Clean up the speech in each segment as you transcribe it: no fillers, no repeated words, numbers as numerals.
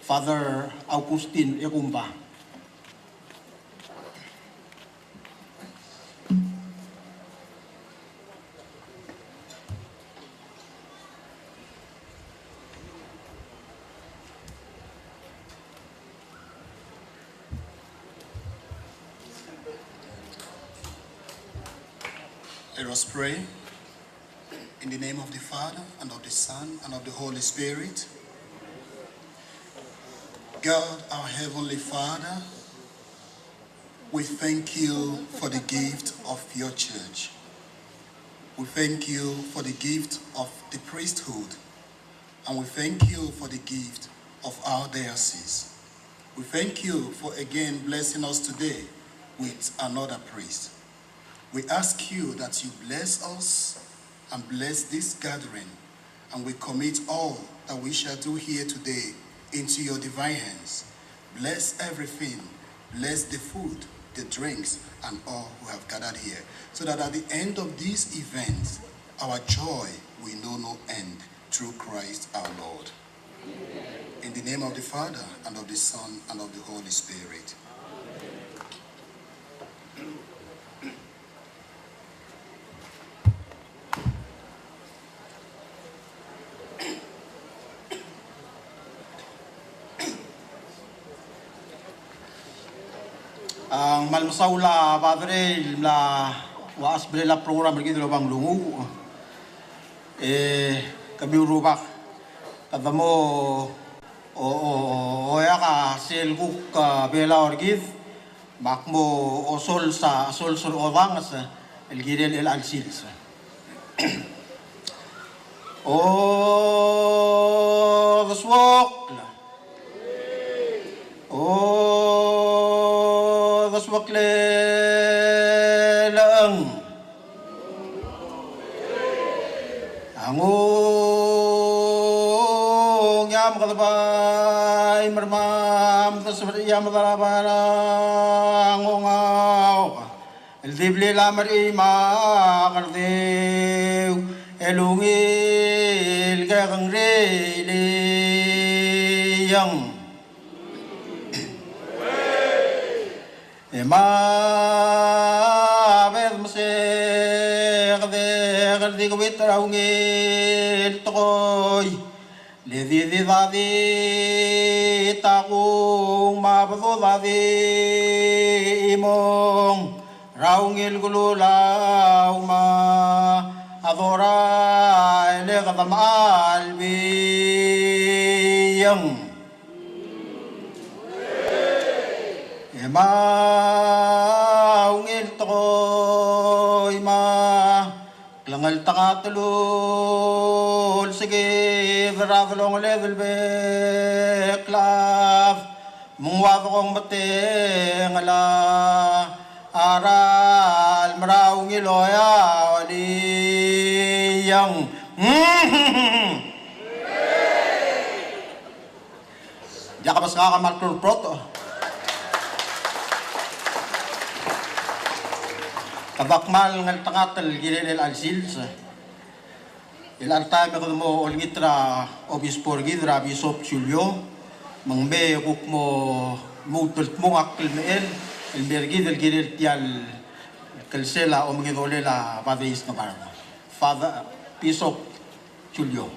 Father Augustine Ekumba. Let us pray. In the name of the Father, and of the Son, and of the Holy Spirit. God, our Heavenly Father, we thank you for the gift of your church. We thank you for the gift of the priesthood, and we thank you for the gift of our diocese. We thank you for again blessing us today with another priest. We ask you that you bless us and bless this gathering, and we commit all that we shall do here today into your divine hands. Bless everything, bless the food, the drinks, and all who have gathered here, so that at the end of these events, our joy will know no end, through Christ our Lord. Amen. In the name of the Father, and of the Son, and of the Holy Spirit. Ang malmasaula padre la waas brela program begitu bang lungu kami rubak kadamo o ya ka selguk ka bela orgid makmo osol sa sol sur ovang sa el girel el alsils o daswok Wakle lang angong yam katabay marmam tasbari yam darabana angongaw el dible la marima kardew elungil kang rele yang ma ved mse gde ko betraung el toy le di dadi taung ma bado dadi imong raung el gulula ma adora le gdamal bi yang ungil tokoy langal takatulul sige veraflong level beklaf mungwag kong mateng ala aral maraung iloya waliyang Jakabas kakamartul proto Kabakmal ngal tangatal girel alsils il artay me mo olgitra obispor gidra bisop Julio mangbe kuk mo mutult mo akil meel el bergid el girel tial kelsela o mgidolela padris na parang Father Bisop Julio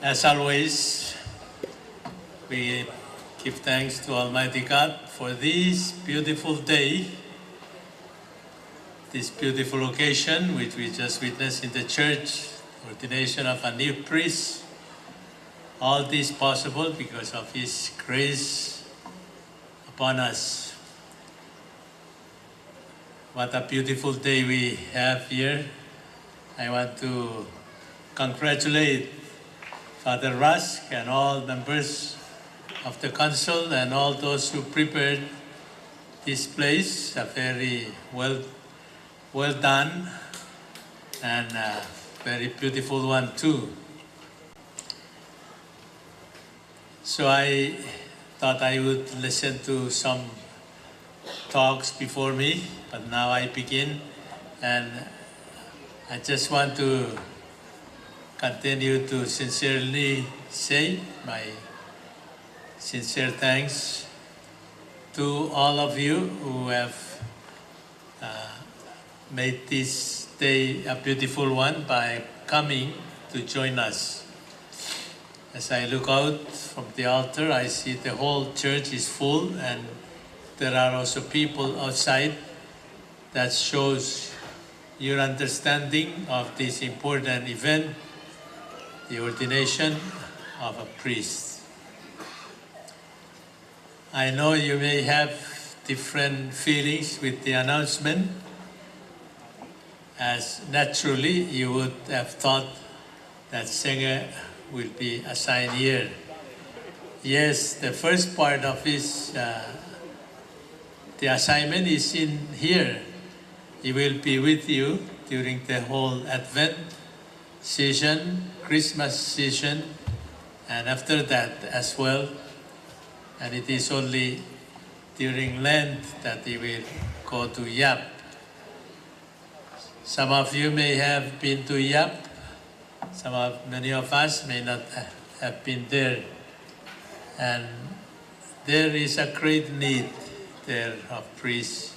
As always, we give thanks to Almighty God for this beautiful day, this beautiful occasion which we just witnessed in the church ordination of a new priest. All this possible because of His grace upon us. What a beautiful day we have here. I want to congratulate Father Rusk and all members of the council and all those who prepared this place. A very well done and a very beautiful one too. So I thought I would listen to some talks before me, but now I begin, and I just want to continue to sincerely say my sincere thanks to all of you who have made this day a beautiful one by coming to join us. As I look out from the altar, I see the whole church is full, and there are also people outside. That shows your understanding of this important event, the ordination of a priest. I know you may have different feelings with the announcement, as naturally you would have thought that Senge will be assigned here. Yes, the first part of his the assignment is in here. He will be with you during the whole Advent season, Christmas season, and after that as well. And it is only during Lent that he will go to Yap. Some of you may have been to Yap. Many of us may not have been there. And there is a great need there of priests.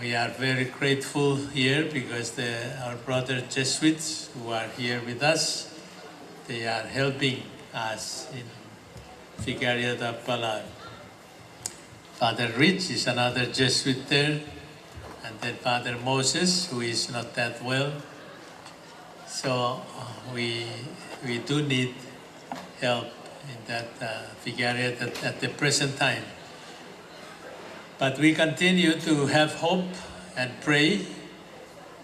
We are very grateful here because our brother Jesuits who are here with us, they are helping us in Vicariate of Balag. Father Rich is another Jesuit there, and then Father Moses, who is not that well. So we do need help in that Vicariate at the present time. But we continue to have hope and pray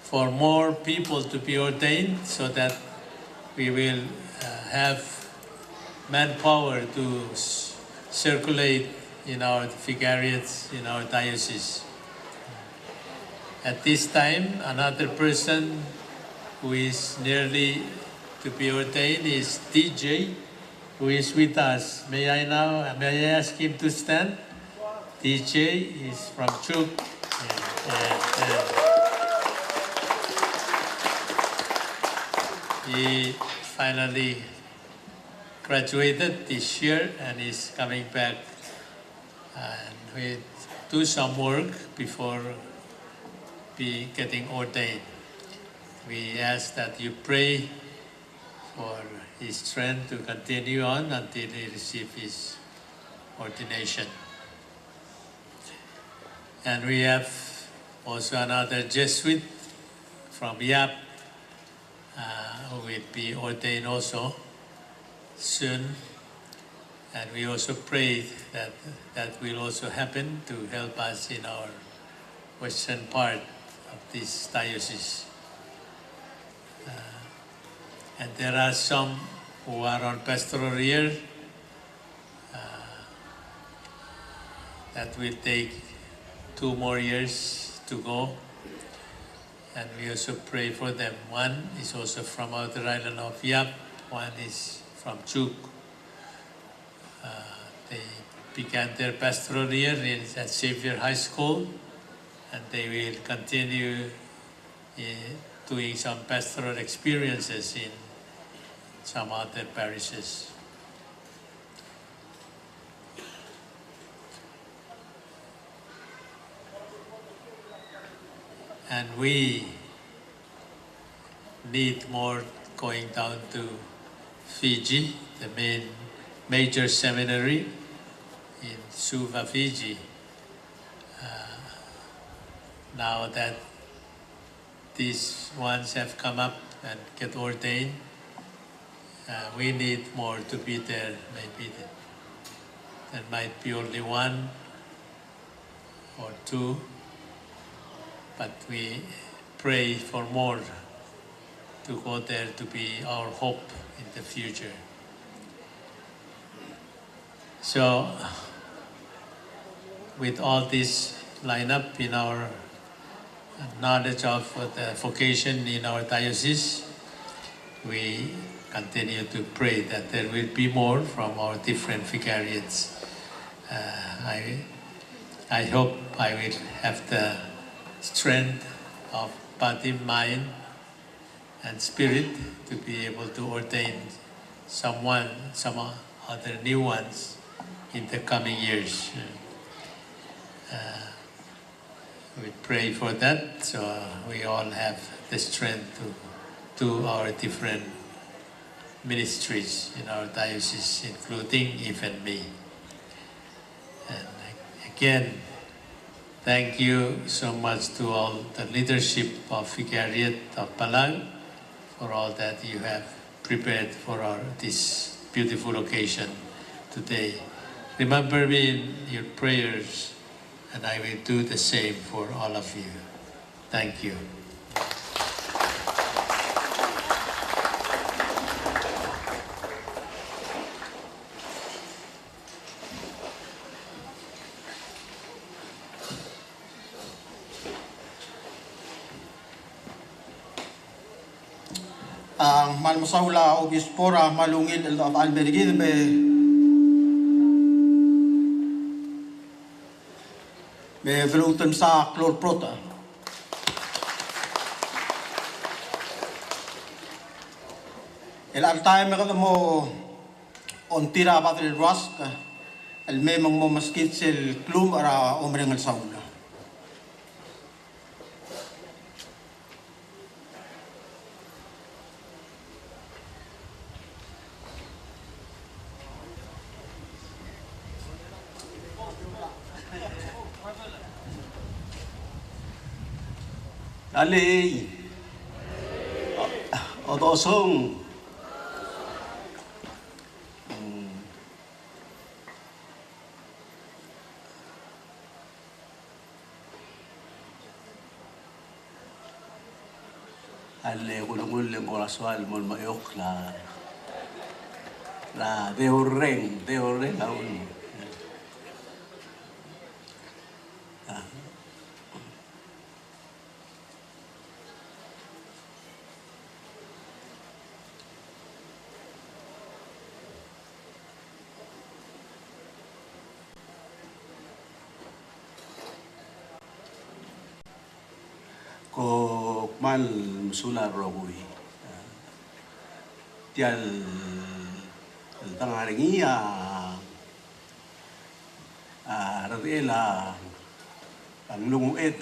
for more people to be ordained so that we will have manpower to circulate in our vicariates, in our diocese. At this time, another person who is nearly to be ordained is DJ, who is with us. May I ask him to stand? DJ is from Chuk. He finally graduated this year and is coming back, and we do some work before getting ordained. We ask that you pray for his strength to continue on until he receives his ordination. And we have also another Jesuit from Yap who will be ordained also soon. And we also pray that that will also happen to help us in our western part of this diocese. And there are some who are on pastoral year that will take 2 more years to go, and we also pray for them. One is also from outer island of Yap, one is from Chuk. They began their pastoral year at Xavier High School, and they will continue doing some pastoral experiences in some other parishes. And we need more going down to Fiji, the major seminary in Suva, Fiji. Now that these ones have come up and get ordained. We need more to be there. Maybe there might be only one or two, but we pray for more to go there to be our hope in the future. So, with all this lineup in our knowledge of the vocation in our diocese, we continue to pray that there will be more from our different vicariates. I hope I will have the strength of body, mind, and spirit to be able to ordain some other new ones in the coming years. We pray for that, so we all have the strength to do our different ministries in our diocese, including even me. And again, thank you so much to all the leadership of Vicariate of Palang for all that you have prepared for this beautiful occasion today. Remember me in your prayers, and I will do the same for all of you. Thank you. Ang malmasaula obispora malungil el albergid be velutem sa klorprota. El altay me mo on tira batri rusk el memang mo maskit sel klum ara omreng el saula. Alay, odosong, alay kulungul yung koraswal mo mayok la deoreng aun. Ko mal musula rogoy. Tial tangaringi radela ang lungued.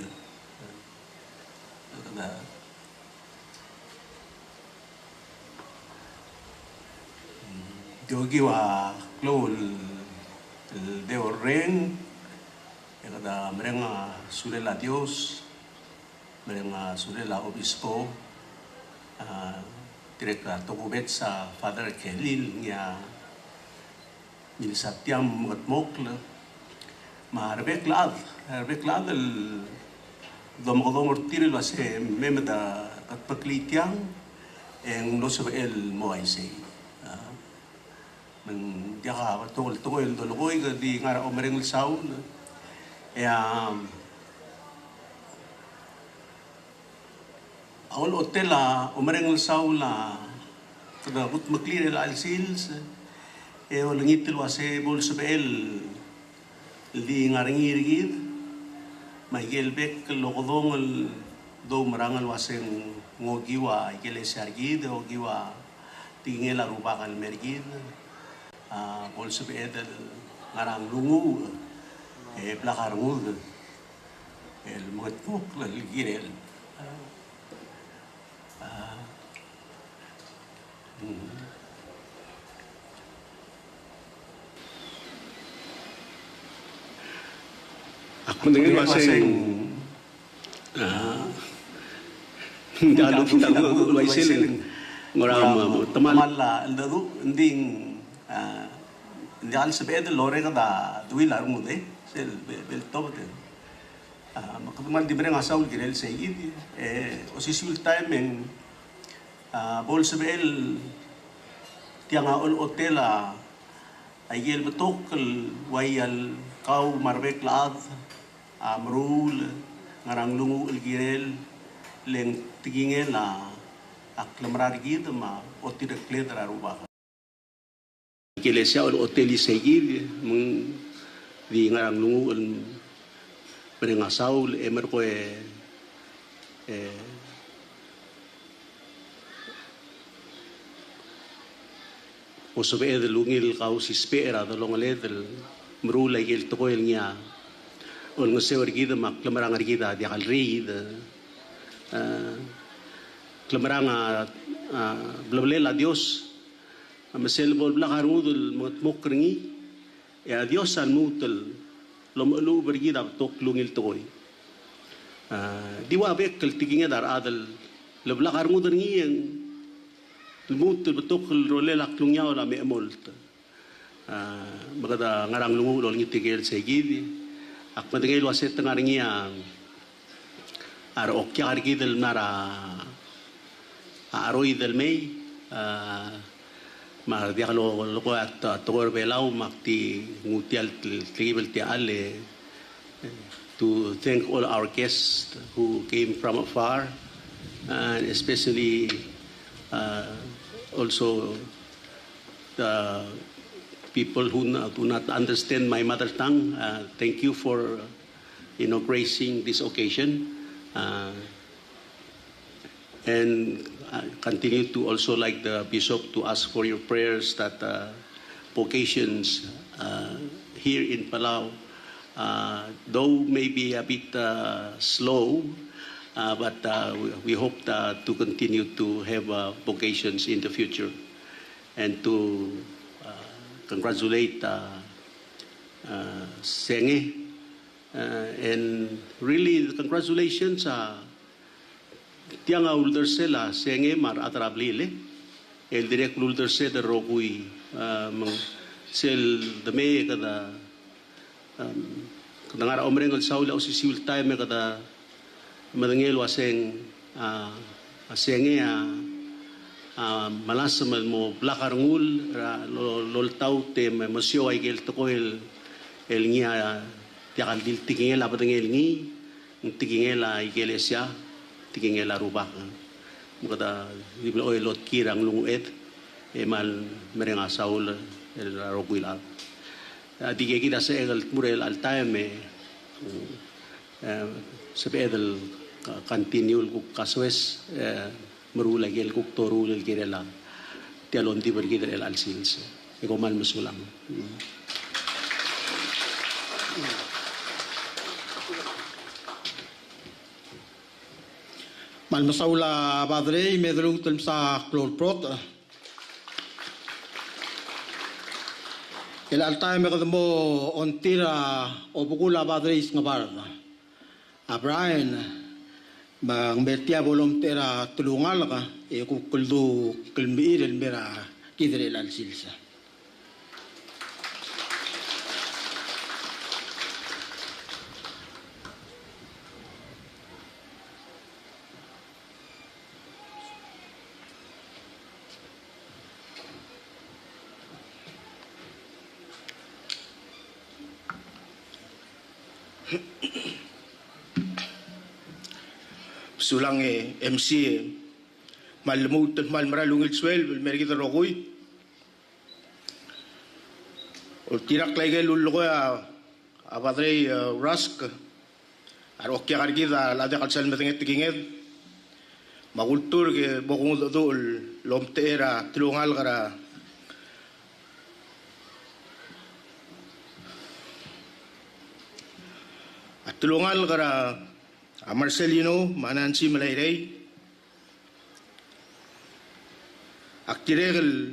Yogi wa klol deo ren kada merenga sulela Dios merenga sulela obispo direkta tokubet sa Father Kelil nga minisatiam ngatmok ma rebek laad el domodom tiril wase memeda katpaklitiang en no se el moaise men jaka tol doloy di ngara omereng saul awal otela omereng saula kada but maklir al sils olangitil wase bol sebel di ngaringirgir magelbek lokodong do marangal waseng ngogiwa ikelesargid ogiwa tingela rubakal mergid bol sebel ngarang lungu plakar ngud el motkok lalgirel Ako nangin waseng Dalo kita ngulway siling. Tamal Tamal aldado hindi hindi al sabi lore kada duila umude sel bel tobote. Makatumal di bere ngasaul girel sayid osisul time en bol sabi tiang aul hotela ayel betok wayal kau marbek laad amrul ngarang lungu girel leng tigingel aklamrar gid ma otir kledra ruba iglesia ol hotel seguir mung di ngarang lungu berengasaul emer ko o sobe de lungil kau si spera de longale del mrula igel to el nya ol ngose orgida mak klamarang argida di alri de klamarang blablela Dios amasel bol blakarudul mokringi ya Dios an mutul lomlu bergida tok lungil toy diwa bekel tiginga dar adal leblakarudul ngi yang mutul betok rolela klungnya ola memolt magada ngarang lungu lol ngitigel segidi ak madengel waset ngarang yang ar okya argidel nara aroy del may mar dialo lo at togor belau makti ngutial tribal ti ale to thank all our guests who came from afar and especially also the people who do not understand my mother tongue. Thank you for gracing this occasion. And continue to also like the Bishop to ask for your prayers that vocations here in Palau, though maybe a bit slow, but we hope to continue to have vocations in the future and to congratulate Senge and really congratulations tiang uldersela Senge mar atrablile el direct ulderse de rogui sel de me kada ngara omrengol saula o siul time kada madangel waseng Senge malasamal mo blakarngul loltau te mosyo ay gel toko el ngia tiakal dil tingel abatangel ngi tingel ay iglesia tingel arubak mukada diblo oy lot kirang lunguet mal merenga saul el roguila dige kita sa el murel al time sepedel continue ku kaswes merula gel ku toru el girela tialon di bergidel el alsils ego mal musulang mal masaula badre medrung tul sa klorprot el alta me kadmo ontira obukula badre is ngabarda a Brian bang bertia bolom tera tulungal ka e ku kuldu kulmir el mera kidre el silsa sulang MC malmut mal maralungil swel mergid rogui o tirak lege lulgo a padre rask aro kya gargida la de kalsal metenget tinged magultur ke bokung do lomtera tulungal gara tulungal gara Marcelino Manansi Malayray aktirel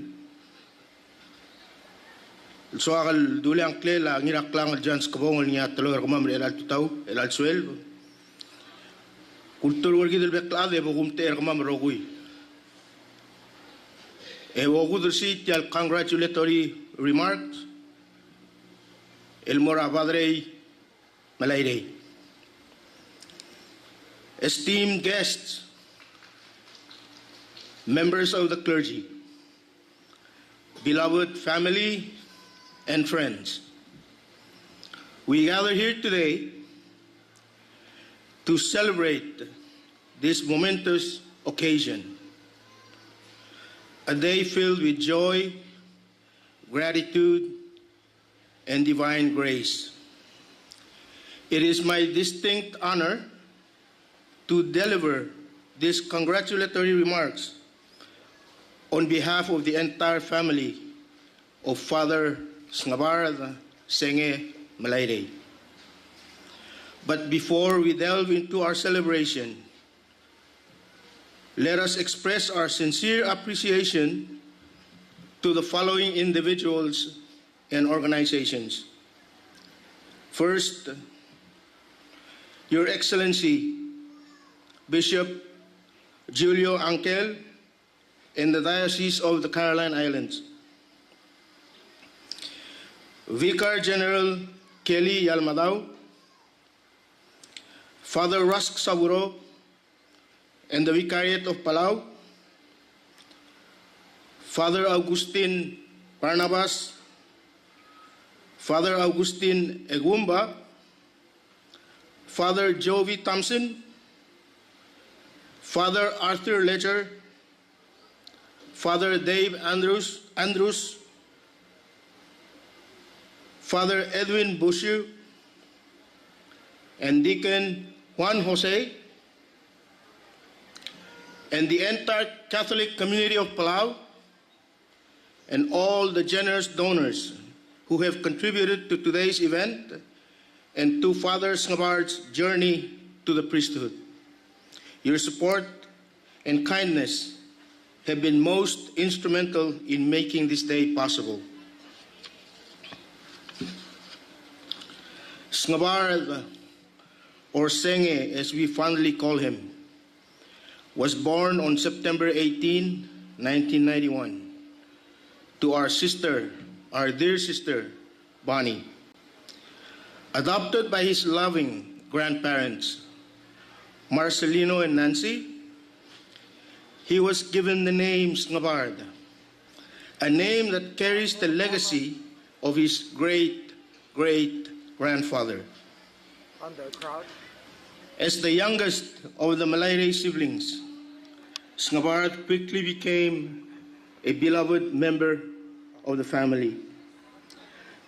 soal dule angkle la ngirak lang jans kabong niya tulor kumam el altau el alsuel kultur wargidil beklade bogum ter kama merogui. Wogudur si tial congratulatory remarks. El mora padre Malaire. Esteemed guests, members of the clergy, beloved family and friends, we gather here today to celebrate this momentous occasion, a day filled with joy, gratitude, and divine grace. It is my distinct honor to deliver these congratulatory remarks on behalf of the entire family of Father Sngabarad Senge Malaire. But before we delve into our celebration, let us express our sincere appreciation to the following individuals and organizations. First, Your Excellency, Bishop Julio Angel in the Diocese of the Caroline Islands. Vicar General Kelly Yalmadao, Father Rusk Saburo and the Vicariate of Palau, Father Augustine Barnabas, Father Augustine Egumba, Father Jovi Thompson, Father Arthur Ledger, Father Dave Andrews, Father Edwin Bushu, and Deacon Juan Jose, and the entire Catholic community of Palau, and all the generous donors who have contributed to today's event and to Father Sngabarad's journey to the priesthood. Your support and kindness have been most instrumental in making this day possible. Sngabarad, or Senge as we fondly call him, was born on September 18, 1991, to our dear sister, Bonnie. Adopted by his loving grandparents, Marcelino and Nancy, he was given the name Sngabarad, a name that carries the legacy of his great-great-grandfather. As the youngest of the Malaire siblings, Sngabarad quickly became a beloved member of the family.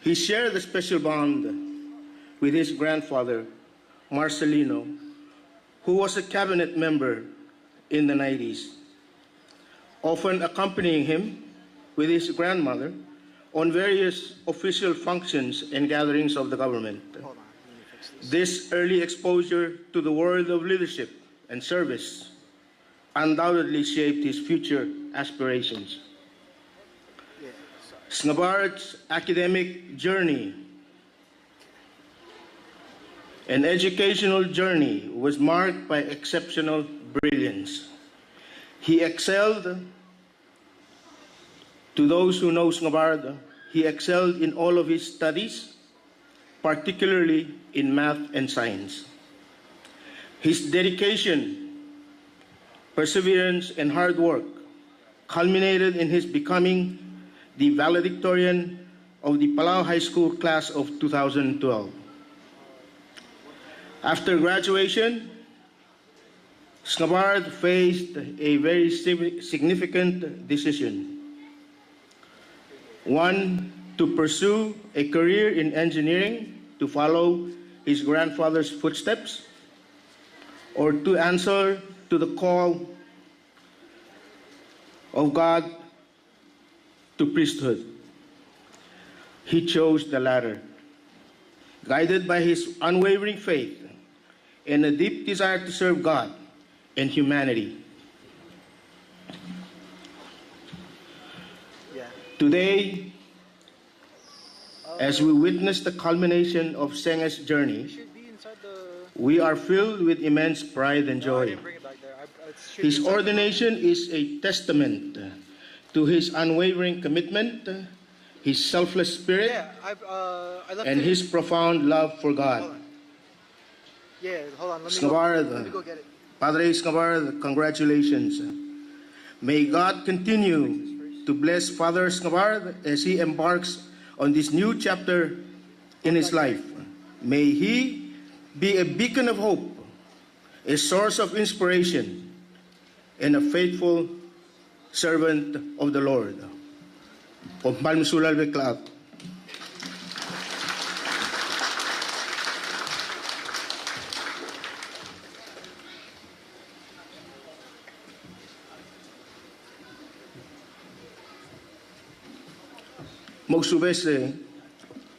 He shared a special bond with his grandfather, Marcelino, who was a cabinet member in the 90s, often accompanying him with his grandmother on various official functions and gatherings of the government. This early exposure to the world of leadership and service undoubtedly shaped his future aspirations. Sngabarad's academic journey and educational journey was marked by exceptional brilliance. He excelled, to those who know Sngabarad, he excelled in all of his studies, particularly in math and science. His dedication, perseverance, and hard work culminated in his becoming the valedictorian of the Palau High School class of 2012. After graduation, Sngabarad faced a very significant decision. One, to pursue a career in engineering to follow his grandfather's footsteps, or to answer to the call of God to priesthood. He chose the latter. Guided by his unwavering faith and a deep desire to serve God and humanity. Today, as we witness the culmination of Senge's journey, we are filled with immense pride and No, I joy. didn't bring it back there. It should His be something. ordination is a testament to his unwavering commitment, his selfless spirit, Yeah, I left and it. his profound love for Hold God. on. Yeah, hold on. Let Scabarda. me go get it. Padre Escobar, congratulations. May God continue to bless Father Escobar as he embarks on this new chapter in his life. May he be a beacon of hope, a source of inspiration, and a faithful servant of the Lord. Kompal Musulal Beklaat. Magsubes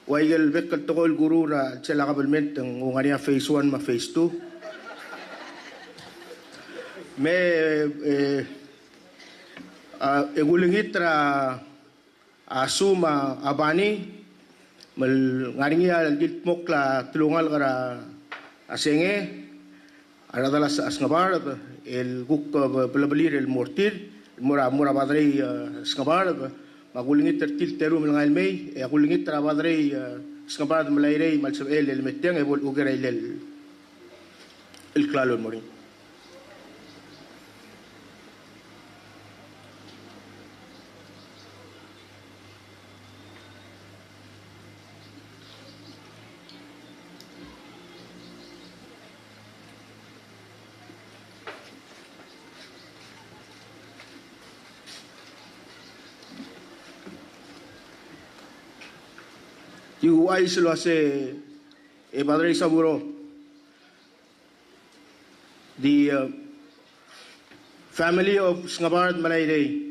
waigel bekal tokol guru ra tsela kabelment ang ungania phase 1 ma phase 2. Me egulingit ra asuma abani mal ngaringia gitmok la tulungal kara asenge aradala sa asngabar el guk belabelir el mortir mura padre asngabar magulingit tertil teru melangal may agulingit ra padre asngabar malayrey malsab el metteng ebol ugera el klalon morin. You ay silo ase Padre Saburo, the family of Sngabard Malayre,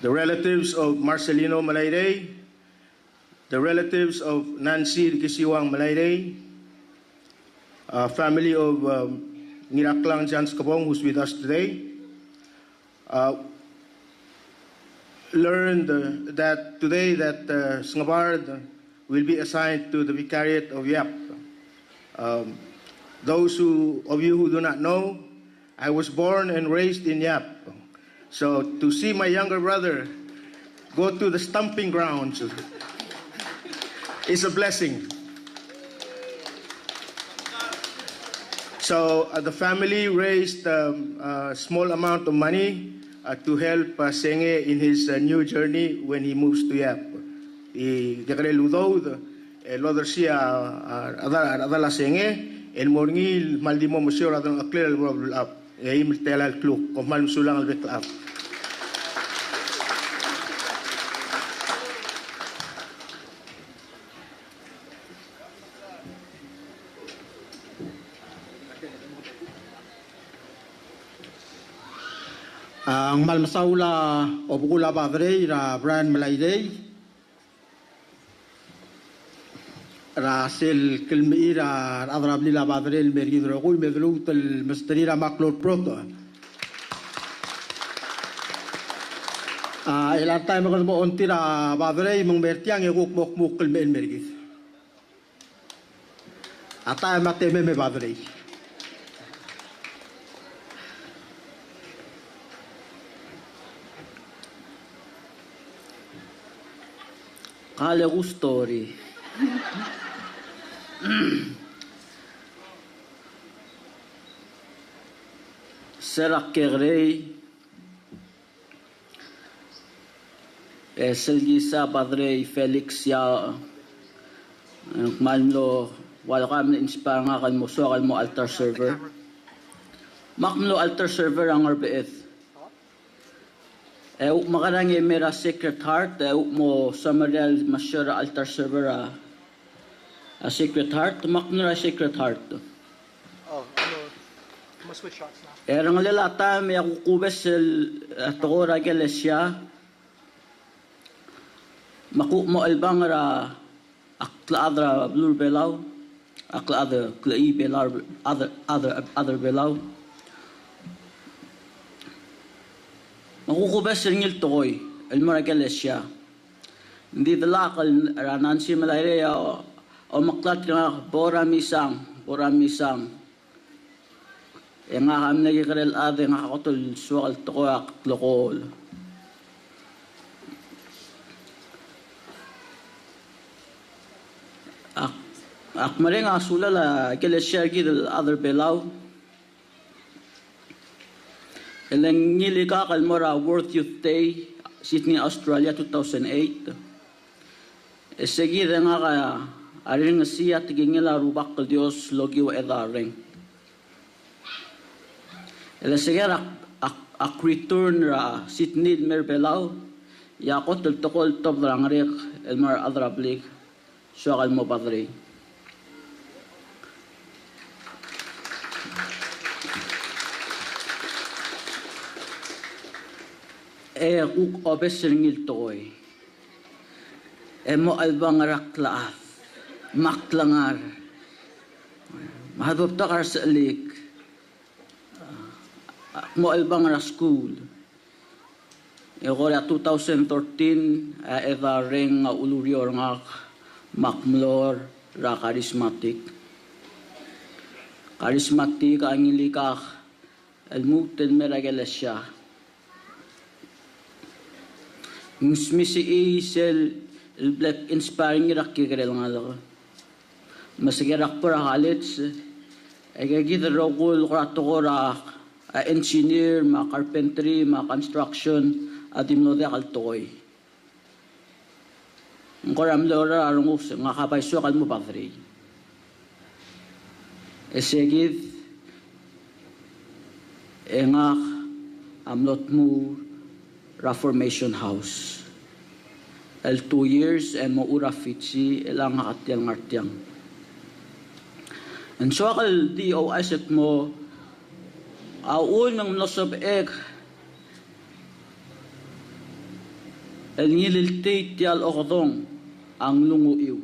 the relatives of Marcelino Malayre, the relatives of Nancy Kisiwang Malayre, family of Niraklang Jans Kabong, who's with us today, learned that today that Sngabard will be assigned to the Vicariate of Yap. Those of you who do not know, I was born and raised in Yap. So to see my younger brother go to the stomping grounds is a blessing. So the family raised a small amount of money to help Senge in his new journey when he moves to Yap. I dekare ludod loder siya adala Senge el morngil maldimo museo radon akler el up e imil tela el kluk komal musulang al betlap. Ang malmasaula o bukula padre ra Brian Malayday ra sil kilmi ra adrabli la padre el mergidro ko medlut el masterira maklor proto el artay mo mo ontira padre mong mertiang e guk mok mok kilmi el mergid atay mateme me padre. Kale gustori. Serak kegrei. Selgisa padre Felix ya. Mallo wala kami inspire nga kan mo so kan mo altar server. Makmlo altar server ang RBF. Makarang mera Sacred Heart, mo Samarel Masyara altar server a Sacred Heart, maknura Sacred Heart. Oh, I'm gonna switch shots now. Erang lalata may akukubes atoko ragelesya. Maku mo albang ra akla adra blur belaw, akla adra klai belar other belaw. Makukubes ringil tokoy, el maragalesya. Hindi dalakal Nancy Malayre o maklat nga bora misang. E nga kami nagikarel ade nga kakotol suwakal toko aklokol. Ak maring asula la kele share gid other belaw. Eleng ngili ka kalmora World Youth Day Sydney Australia 2008. Seguida nga kaya aring siya tigingila rubak kal Dios logi wa edaring. Segera ak return ra Sydney merbelaw yakot tokol top rangrek elmar adrablik suakal mo padre. Kuk obes ringil toy. Mo albang raklaat. Maklangar. Mahadop takar sa alik. Mo albang ra school. Korea 2013 eva ring ulurior nga makmlor ra charismatic. Charismatic ang ilikak elmuten meragelesya. Misi isel black inspiring irak kikrel nga lako. Masigirak para halits. Egagid rogul krato ko ra engineer, ma carpentry, ma construction, adim no de kaltoy. Ngoram lora arungus nga kapaiso kal mo padre. Esegid engak amlot mo Reformation House. 2 years mo ura fitsi elang atyang artyang. And so akal di o asset mo aun ng nosab ek el ngilil tial okdong ang lungu iw.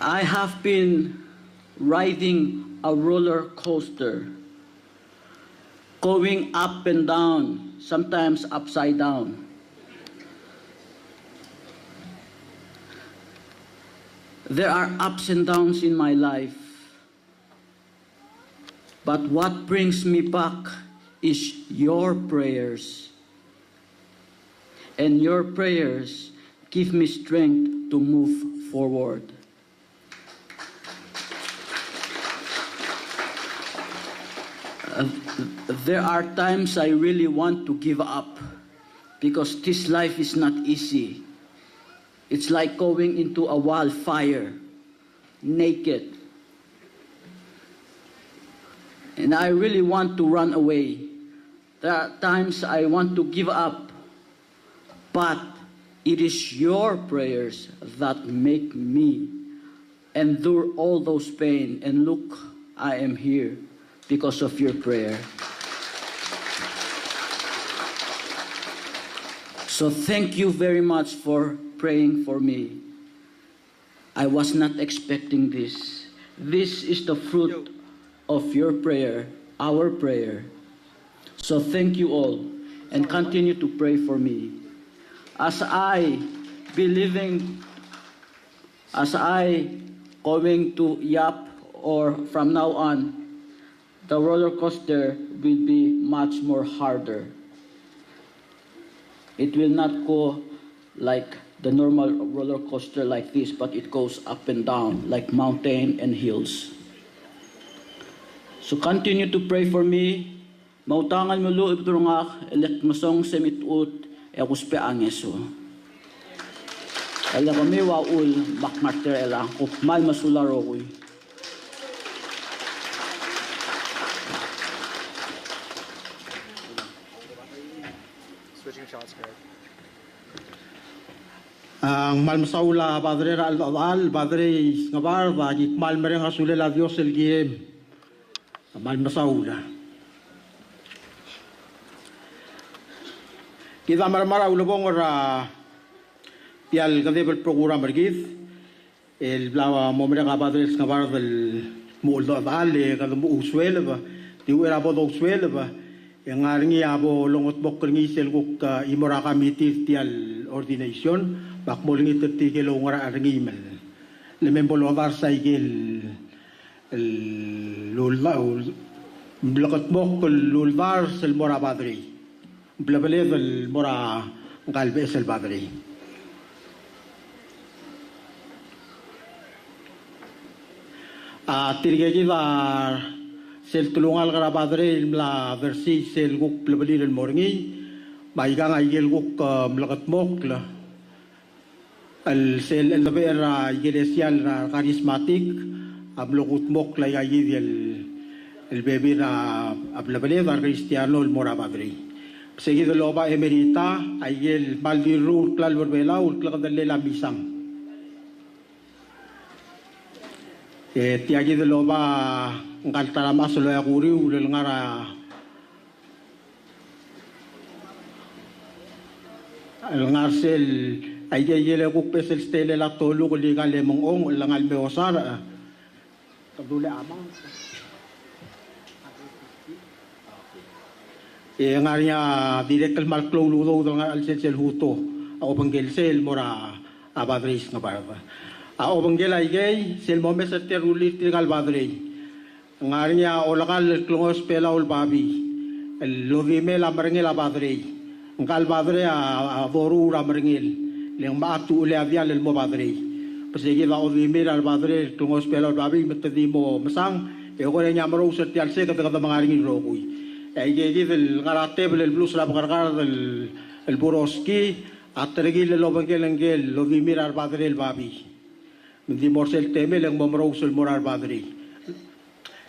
I have been riding a roller coaster, going up and down, sometimes upside down. There are ups and downs in my life, but what brings me back is your prayers. And your prayers give me strength to move forward. There are times I really want to give up because this life is not easy. It's like going into a wildfire, naked. And I really want to run away. There are times I want to give up, but it is your prayers that make me endure all those pain. And look, I am here because of your prayer. So thank you very much for praying for me. I was not expecting this. This is the fruit of your prayer, our prayer. So thank you all and continue to pray for me. As I going to YAP, or from now on, the roller coaster will be much more harder. It will not go like the normal roller coaster like this, but it goes up and down like mountain and hills. So continue to pray for me. Mautangan mo lo ibturungak elek masong semitut ekuspe angeso. Ela kami waul makmartir ela ko mal masularo ko. Switching shots, Greg. Ang malmasaula padre al padre ngabar bagi mal mereng asule la Dios el game. Malmasaula. Kita marmara ulubong ora pial kadebel program bergif el blawa momera padre ngabar del moldo vale kada mo uswel ba Di wera bo do swel ba. Yang ngaringi abo longot bok ringi sel kuk imora kami tial ordination bak mo ringi terti kilo ngara ringi mel. Lemen bolo var sa igel lulva blakot bok lulvar sel mora badri. Blabele el mora galbe sel badri. Tirgegi var sel tulungal kara badre mla versi sel guk plebeli el morngi maiga ngaigel guk mlakat mok la el sel el vera iglesial karismatik ablokut mok la yagi el bebe na ablebeli var cristiano el mora badre seguido loba emerita aigel maldiru klal berbela ul klal la misang tiagi de loba ngaltara masolo ya guri ulel ngara el ngarsel ayye yele ku pesel stele la tolu ko liga le mong langal me osara kabule amang ngaria direkal malklo ludo ngal sel huto ako panggil sel mora abadris nga barba ako panggil ay sel mo meser rulir tigal badrei ngaria olakal klongos pela ul babi el lovime la merengel abadrei ngal badre a boru ra merengel leng maatu le avial el mo badrei pasegi va ovime al badre klongos pela ul babi metedi mo masang e gore nya maro usat al se ka mangaring rogui e ge el garate el blus la gargar el boroski atregi le lobengel engel lovime al badre el babi di morsel teme leng mo maro usul moral badrei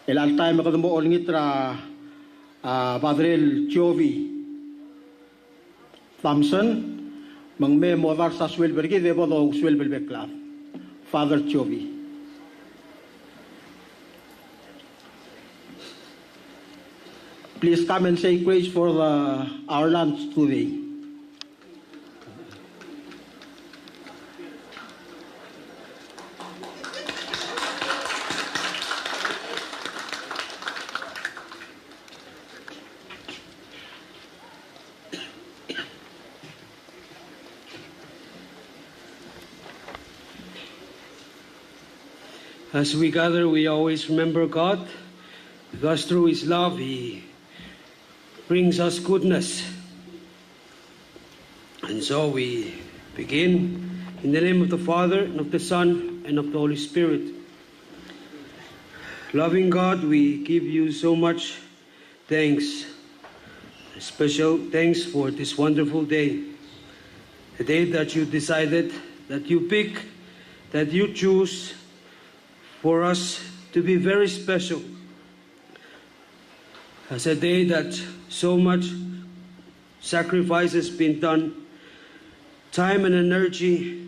el altai me kadmo olngitra Badrel Chovi Thompson mangme movar sa swelbergi de bodo swelbel bekla Father Chovi. Please come and say grace for our lunch today. As we gather, we always remember God, because through His love, He brings us goodness. And so we begin in the name of the Father, and of the Son, and of the Holy Spirit. Loving God, we give you so much thanks, special thanks for this wonderful day, the day that you decided, that you pick, that you choose for us to be very special, as a day that so much sacrifice has been done, time and energy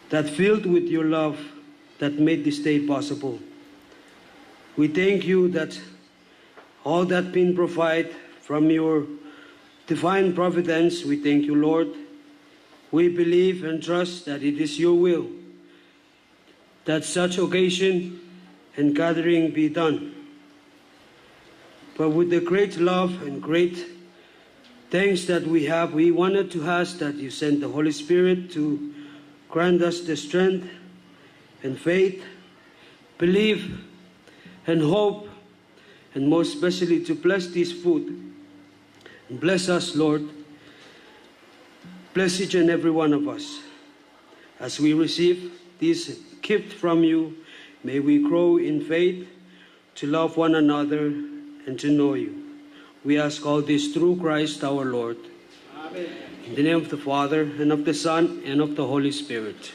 that filled with your love that made this day possible. We thank you that all that been provided from your divine providence. We thank you, Lord. We believe and trust that it is your will that such occasion and gathering be done. But with the great love and great thanks that we have, we wanted to ask that you send the Holy Spirit to grant us the strength and faith, belief and hope, and most especially to bless this food. And bless us, Lord. Bless each and every one of us. As we receive this gift from you, may we grow in faith to love one another and to know you. We ask all this through Christ our Lord. Amen. In the name of the Father, and of the Son, and of the Holy Spirit.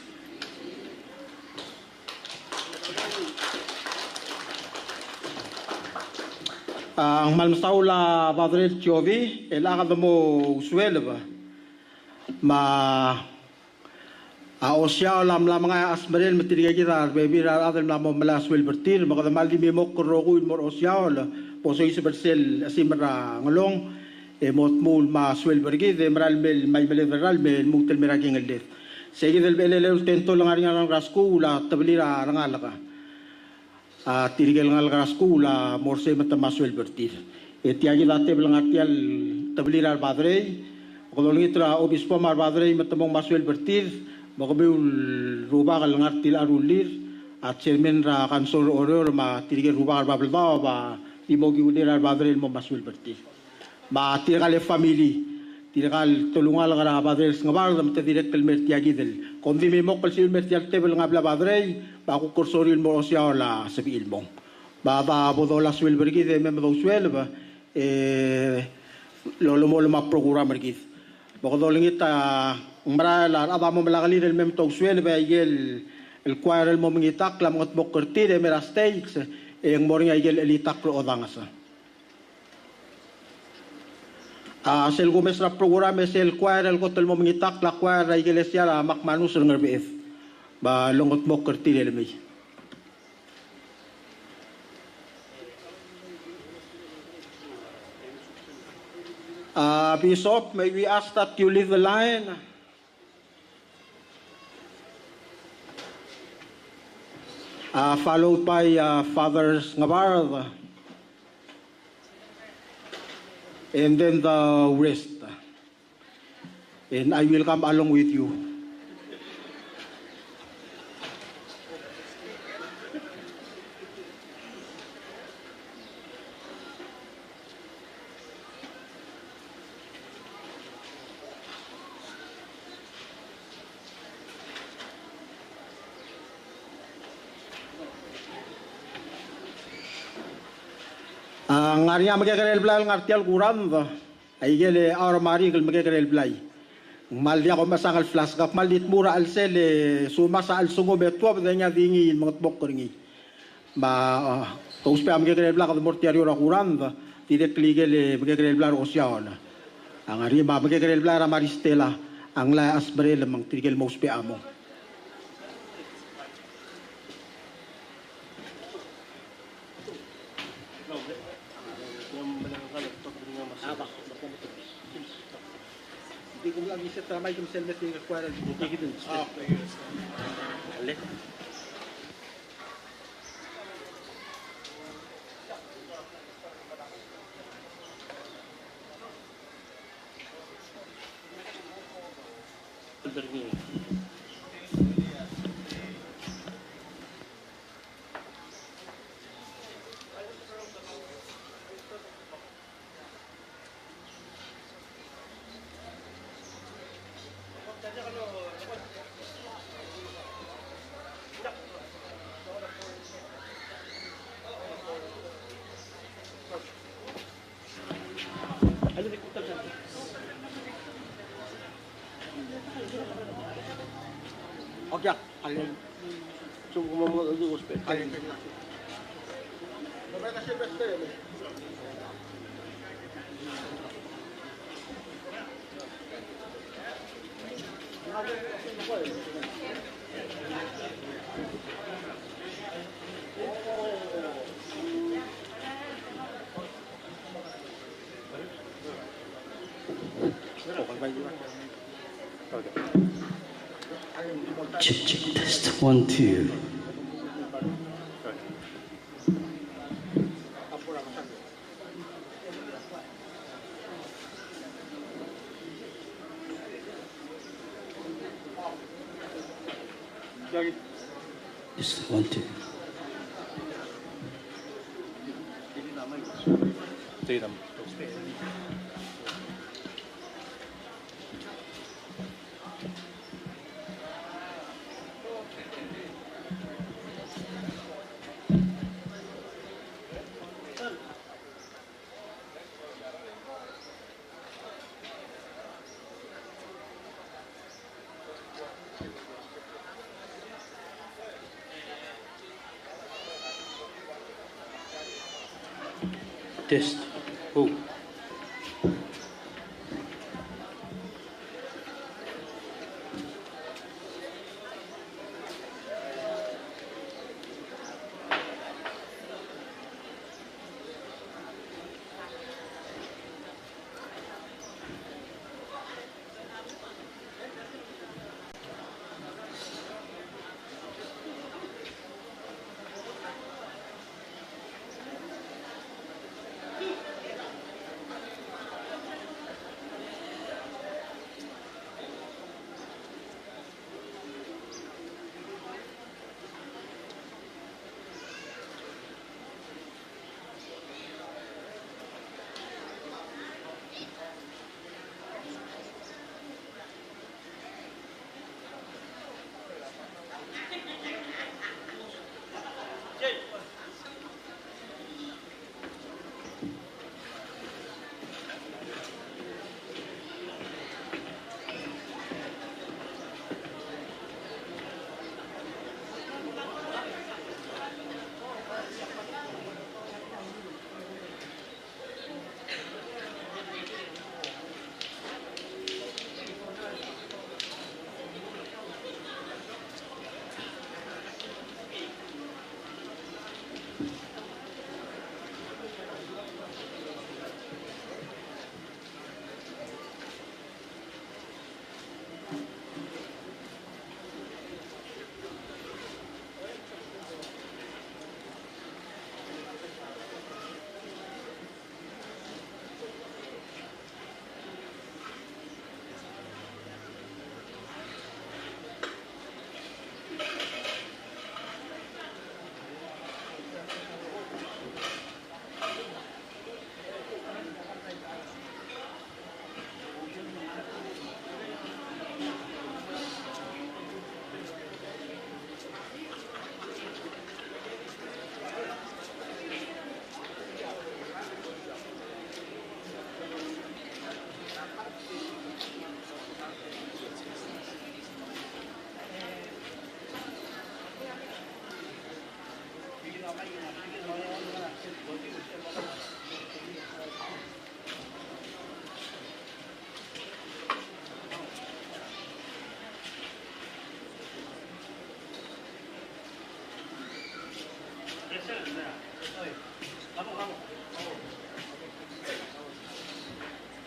Ang malmasaula Badrel Chovi, elakad mo uswel ba? Osya lam mga asmarel matirigay kita baby rather lam mala swel bertir maka mal di mo koroku mor osya la poso isa bersel asimra ngolong mot mul ma swel bergi de maral mel may meleveral mel mutel meraging aldet segi del belele tento lang ang rasku la tablira rangalaka tirigel ngal gara school morse mata maswel bertir etiagi date belang artial tablirar badrei kolongitra obispo mar badrei mata mong maswel bertir magabeul ruba kal ngartil arulir at chairman ra kansor oror ma tirigel ruba babel ba timogi ulir badrei mo maswel bertir ba tirigale family tirgal tulungal gara badrei ngabar dam te direct el mertiagi del kondi me mokal sil mertial tebel ngabla badrei ba ku kursoril mo osya la sabi ilmong ba bodola swel bergi de mem do swel ba lolo mo ma program bergi ba ko dolingita umra la aba mo malagali del mem to swel ba yel el choir el mo mingitak la mot bokerti de mera stakes ang moringa yel elitak pro odangasa sel Gomez na program sel choir el kotel mo mingitak la choir la iglesia la makmanus ngerbef ba longot mo kerti del mi Bishop, may we ask that you lead the line? Followed by Father Ngabar, and then the rest. And I will come along with you. Ngaria magkakarel blay ngartial kuram ay gele aur mari gel magkakarel blay mal dia ko masangal flash gap malit mura al sel suma sa al sungo betwa bedanya dingi mga bok keringi ba to uspe am magkakarel blay ko mortiario ra kuram direct ligel magkakarel blay osiaon ang ari ba magkakarel blay ra maristela ang la asbrel mang tigel mo uspe amo Hindi ko lang isip na may kumselmet yung kakwara dito. Hindi ko dun. Alin? Okay, alin. So, kumamot ang dugo spek. Alin. Babay ka Sylvester. Check, test. 1, 2. Just 1, 2. Test. Oh.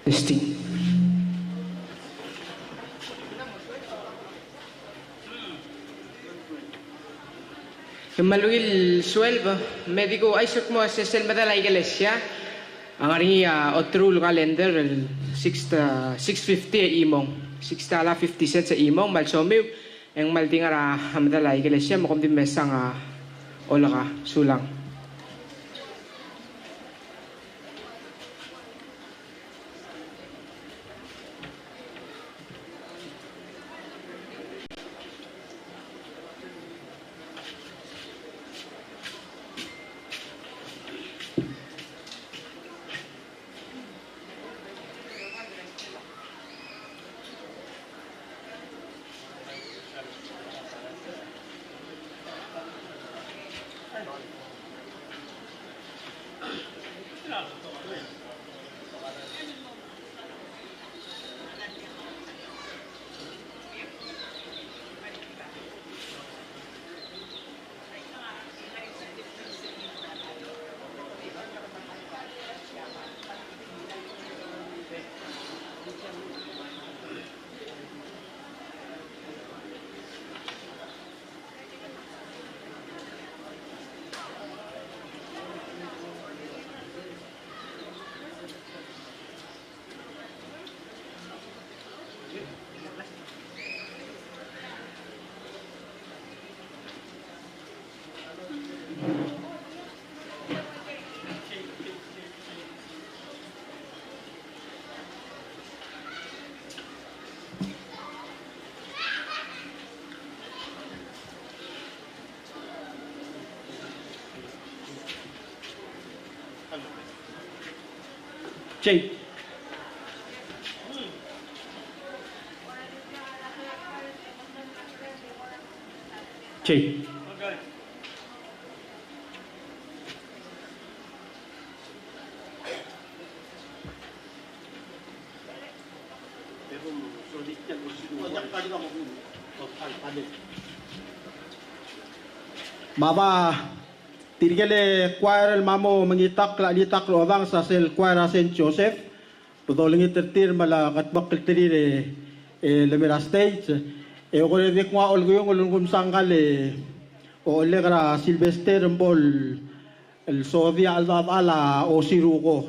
Testing. Malugil sueldo médico ay sok mo sa selma la iglesia ang ari otrul calendar el 650 imong 6.50 cents sa imong malsomiw ang maldingara hamda la iglesia mo kundi mesang ola ka sulang. Jay. Jay. Mama tirgele choir mamo mengitak la litak lo bang sa sel choir Saint Joseph podoling itertir mala katbak tirire le mera stage e gore de kwa olguyong olungum sangale o legra Sylvester Mbol el sodia ala o siruko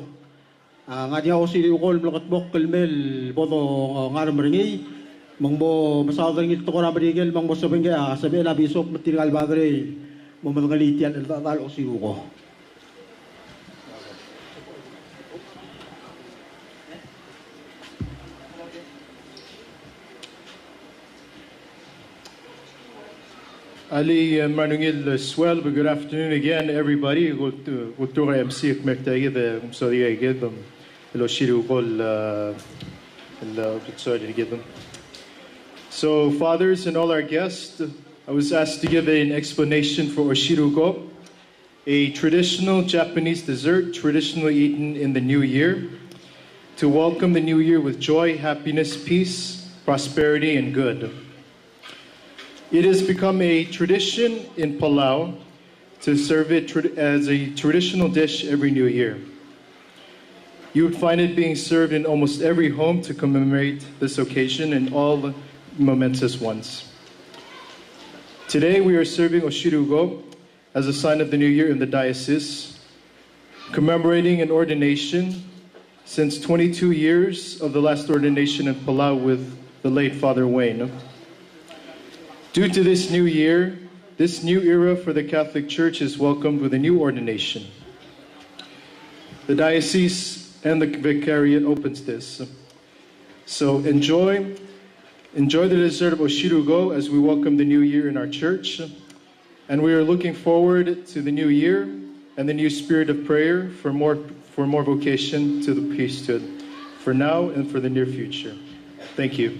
ngadia o siruko blokatbok kelmel bodo ngarmringi mangbo masadang ito ko na berigel mangbo sabenge sabi na bisop matirgal bagre Mumagalitian el tatal o siruko. Ali Manungil Swell, good afternoon again, everybody. Kultura MC kmertagi the sorry I get them. Hello Shiruko sorry to get them. So fathers and all our guests, I was asked to give an explanation for oshiruko, a traditional Japanese dessert traditionally eaten in the new year, to welcome the new year with joy, happiness, peace, prosperity, and good. It has become a tradition in Palau to serve it as a traditional dish every new year. You would find it being served in almost every home to commemorate this occasion and all the momentous ones. Today we are serving oshirugo as a sign of the new year in the diocese, commemorating an ordination since 22 years of the last ordination in Palau with the late Father Wayne. Due to this new year, this new era for the Catholic Church is welcomed with a new ordination. The diocese and the vicariate opens this. So enjoy the dessert of oshirugo as we welcome the new year in our church. And we are looking forward to the new year and the new spirit of prayer for more vocation to the priesthood, for now and for the near future. Thank you.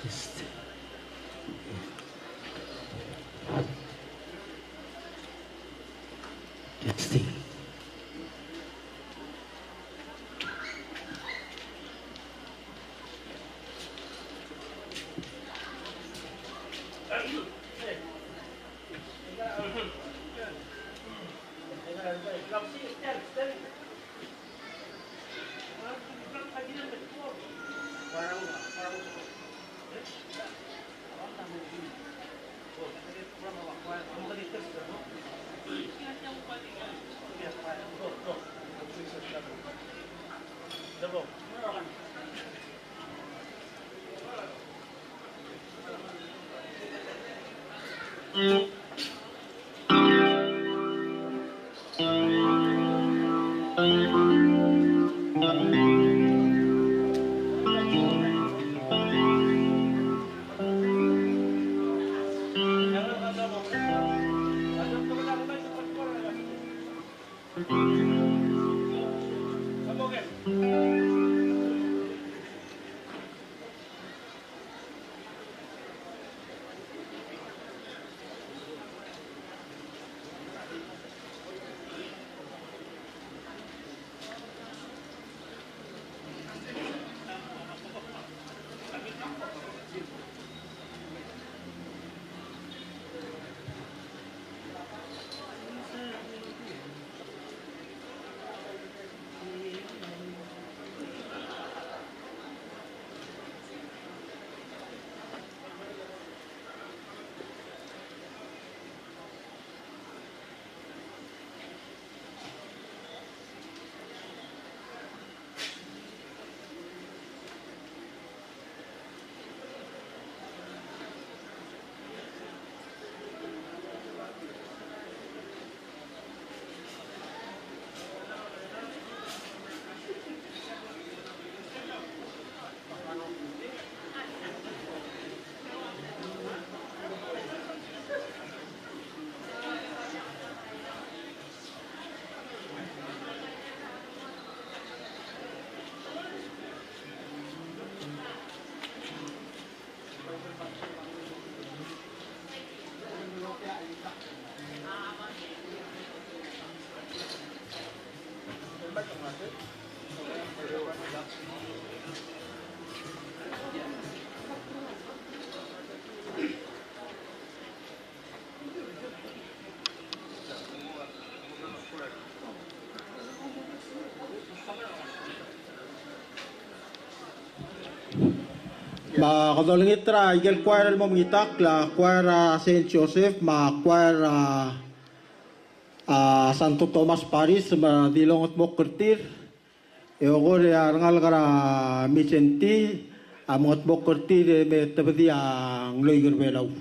Testing. Ma kadolingitra igel choir mo mitak la choir Saint Joseph ma choir Santo Tomas Paris ma dilongot mo kertir e ogore arangal kara Vicenti amot mo kertir me tabdi ang loiger belau.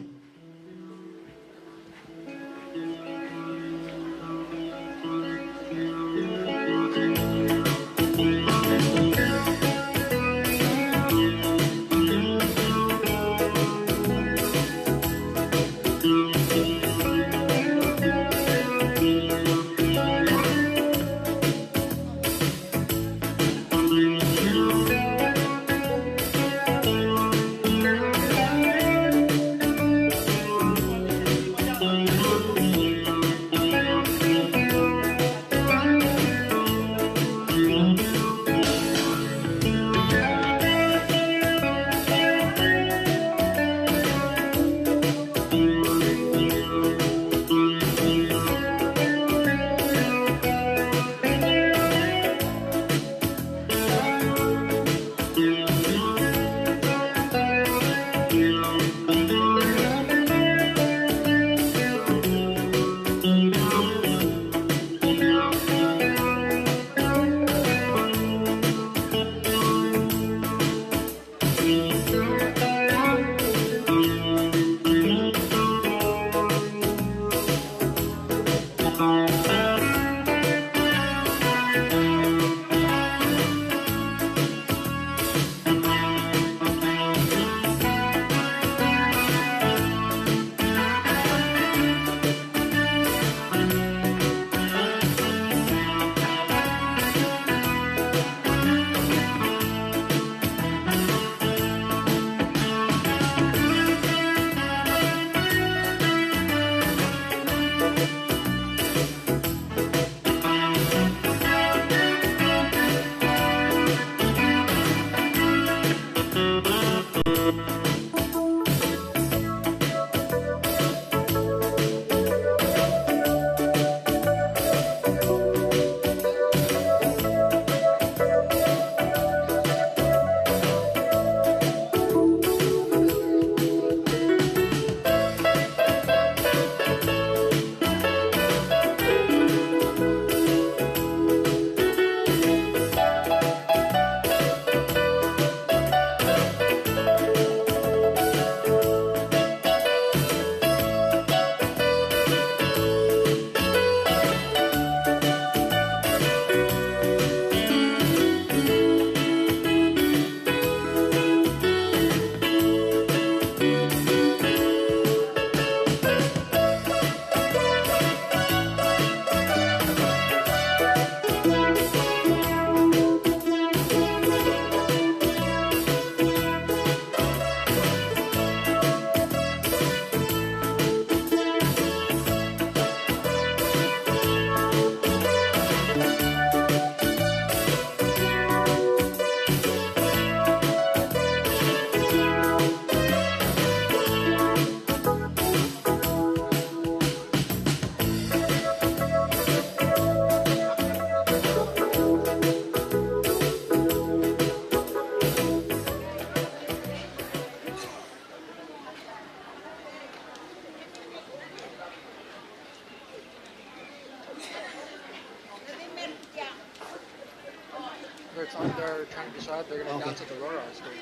are trying to decide they're going to dance at the Aurora School.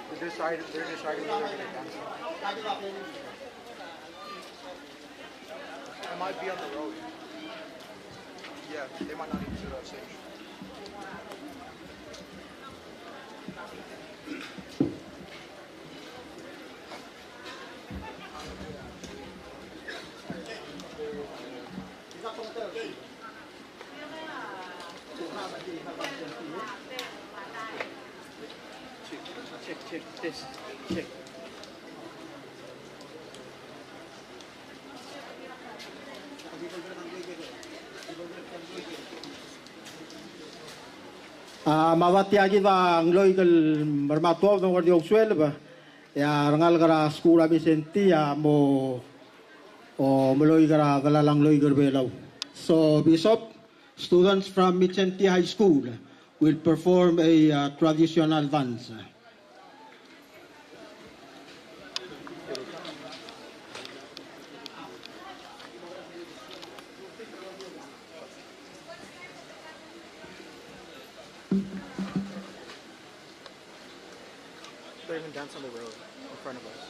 They're deciding whether they're going to dance. It might be on the road. Yeah, they might not even do that stage. Check, test, check. Mawatiagi ba ang loikal marmatuaw ng wardi okswel ba? Ya rangal kara skula Vicente ya mo o meloy kara galalang loikal belaw. So Bishop, students from Vicente High School will perform a traditional dance. They even dance on the road in front of us.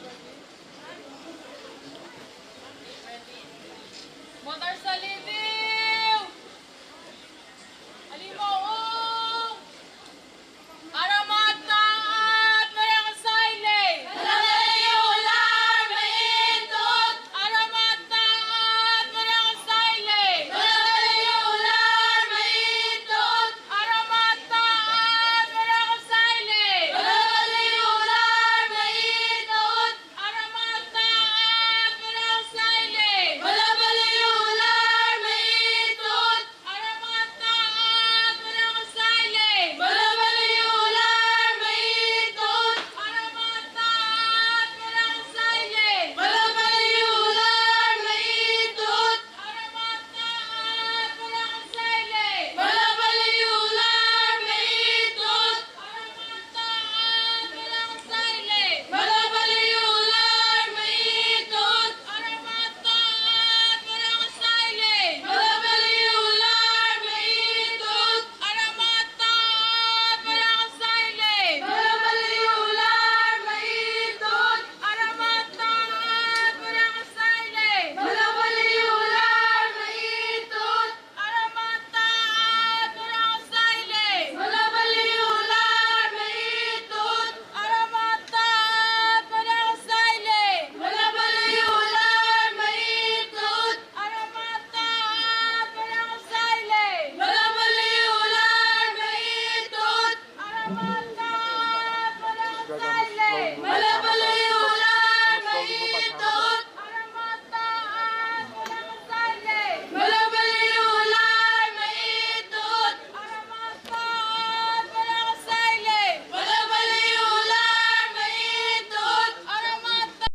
Motor sa libiw! Alimaong! Aramatan! Mayang sailay! Ular! Maintot! Aramatan! Mayang sailay! Ular! Maintot! Aramatan! Mayang sailay! Ular! Maintot! Aramatan! Mayang sailay! Ular! Maintot! Aramatan! Mayang sailay! Ular! Maintot! Aramatan! Mayang sailay! Ular! Maintot! Aramatan! Mayang sailay! Ular! Maintot! Aramatan! Mayang sailay! Ular! Maintot! Aramatan! Mayang sailay! Ular! Maintot! Aramatan! Mayang sailay! Ular! Maintot! Aramatan! Mayang sailay! Ular! Maintot! Aramatan! Mayang sailay! Ular! Maintot! Aramatan! Mayang sailay! Ular! Maintot! Aramatan! Mayang sailay! Ular! Maintot! Aramatan! Mayang sailay! Ular! Maintot! Aramatan! Mayang sailay! Ular! Maintot! Aramatan! Mayang sailay! Ular! Maintot! Aramatan!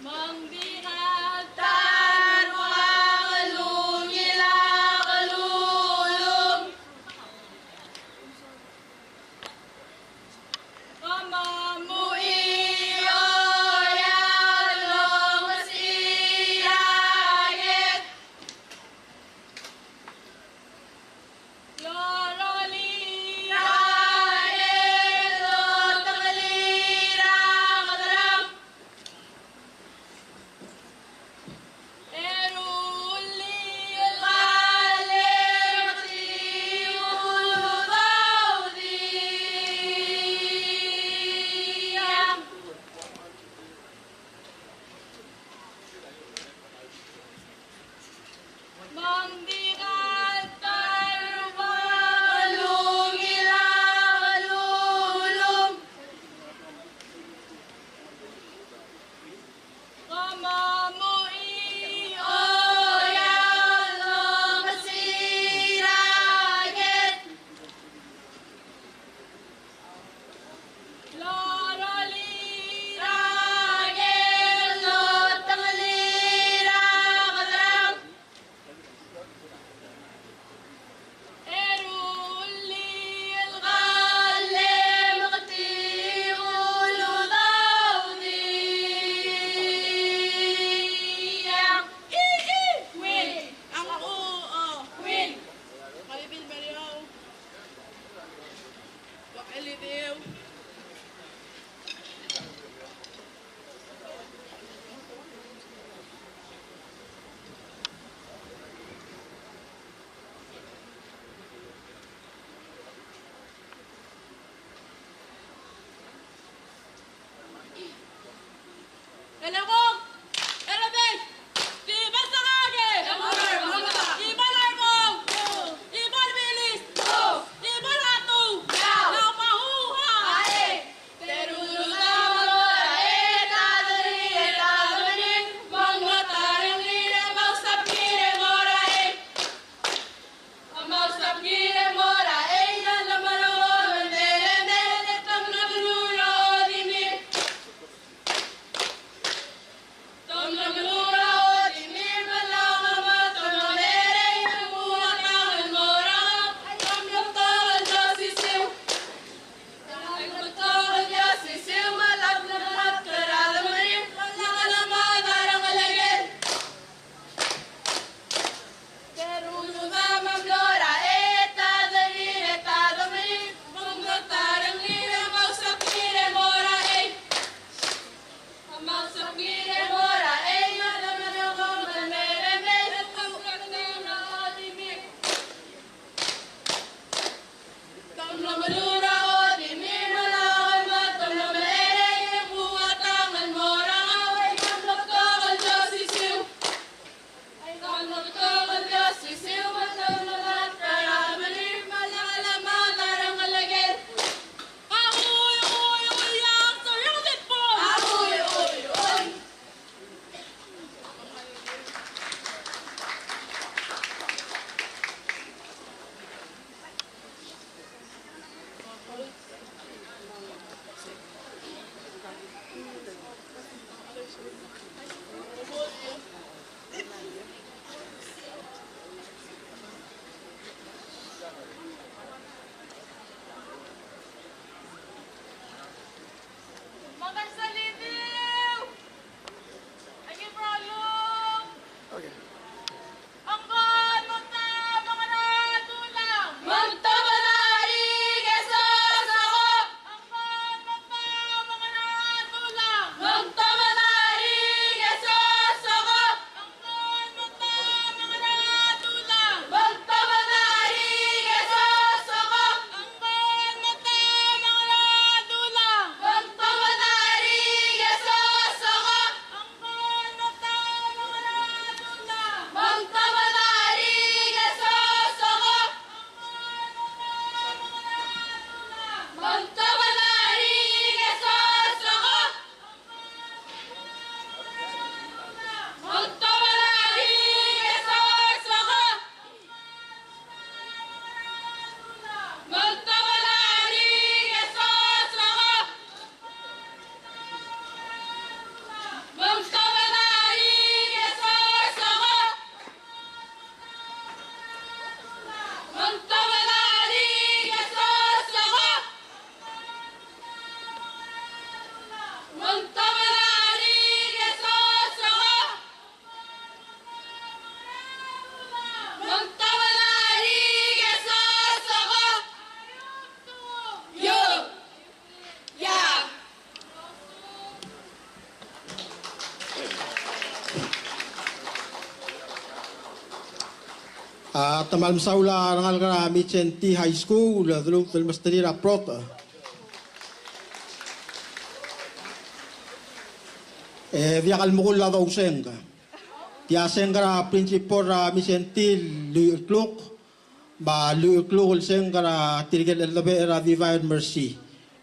Mangbihag tarwang lumila kalulong Mamamui oyalong masiyayet Loroli Rael lo tangalira madaram Mangdikan tarwang lungilang lulong. Kamamui oyang masiraget. Laraliraget lo tangliragadang. Erulil kalem katiulu dawdiyang. Win! Ang win! Kalibil baliw. Wakilidiw. Elagong! Erabel! Di Basangage! Ibal Argong! Ibal Bilis! Ibal Atu! Napahuha! Terulungan tadari manglatarang lina mausap kire morae. Mausap kire morae na lamaron derende tang nagrulo dimi. Tong nagrulo dimi malama tonolere mua tangan morang tong nagtawal jasisiw. Nagtawal jasisiw malap na lahat karalamarin nangalama darang alagin. Teruluga mamlora etadari etadamari manglatarang lina mausap kire morae. Mausap kire morae na lamanagong mereme tangkakang adimik. Tang lamalura odimi malakan matang lamalere buhat tangan morang away kamlagkakal jasisiw. Ay kamlagkakal jasisiw matang lahat karamali malakalama tarang alagin. Ahoy, oy, oy, yang surrounded po! Ahoy, oy, oy! Magasalidiw! Ay, Ibralong! Angkan magta mga natulang! Magtabalari kesos ako! Angkan magta mga natulang! Magtabalari kesos ako! Angkan magta mga natulang! Magtabalari kesos ako! Angkan magta mga natulang! Magtabalari kesos ako! Angkan magta mga natulang! Magtabalari kesos ako! Magtabalari kesos ako! Magtabalari kesos ako! Magtabalari kesos ako! Magtabalari kesos ako! Magtabalari kesos ako! Magtabalari kesos ako! Magtabalari kesos ako! Yo! Yeah! Tamal saula rangal kami Centi High School, dulu mesti raport. Via kal mukul la dauseng. Tiasengara principal misentil luukluk ba luukluk sengara tirgel elbe era divine mercy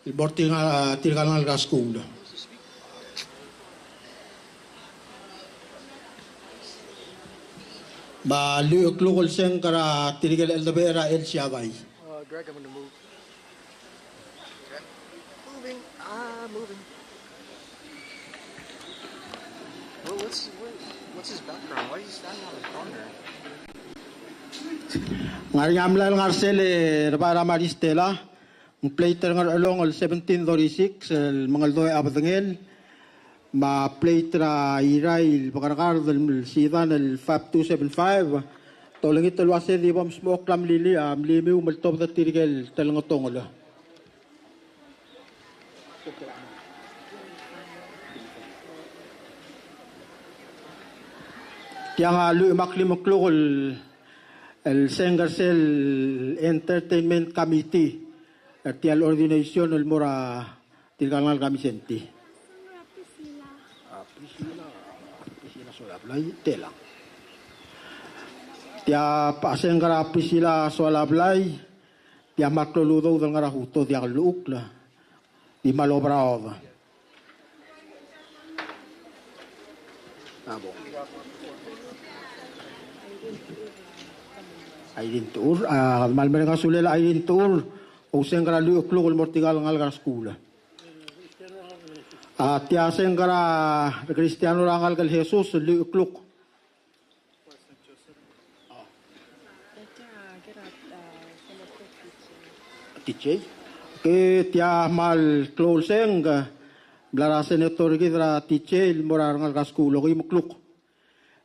il bortinga tirgalan ga school ba luukluk sengara tirgel elbe era el siavai. Greg, I'm going to move. Okay. Moving. Moving. Well, what's his background? Why is he standing on the corner? Ngariamla ngarsele para maristela ng plater ngar along 1736 el mangaldoy abadangel ma plater irai bakar del sidan el 5275 tolong itu luasnya di bawah smoke lam lili limi umaltob da tirgel talangotong ala tiang alu makli maklukul el Sengarsel Entertainment Committee tial ordination el mora tirganal kami senti Priscilla Solablay tela tia pasengara Priscilla Solablay tia makluludo del ngarahuto tia lukla di malobrava abo Aidin tur, mal mereka sulela aidin tur, usen kara lu klugul mortigal ngal kara skula. Tiasen kara Cristiano rangal kal Jesus lu klug. Tiche, ke tia mal klul seng, blara senator kita tiche morar ngal kara skula koi muklug.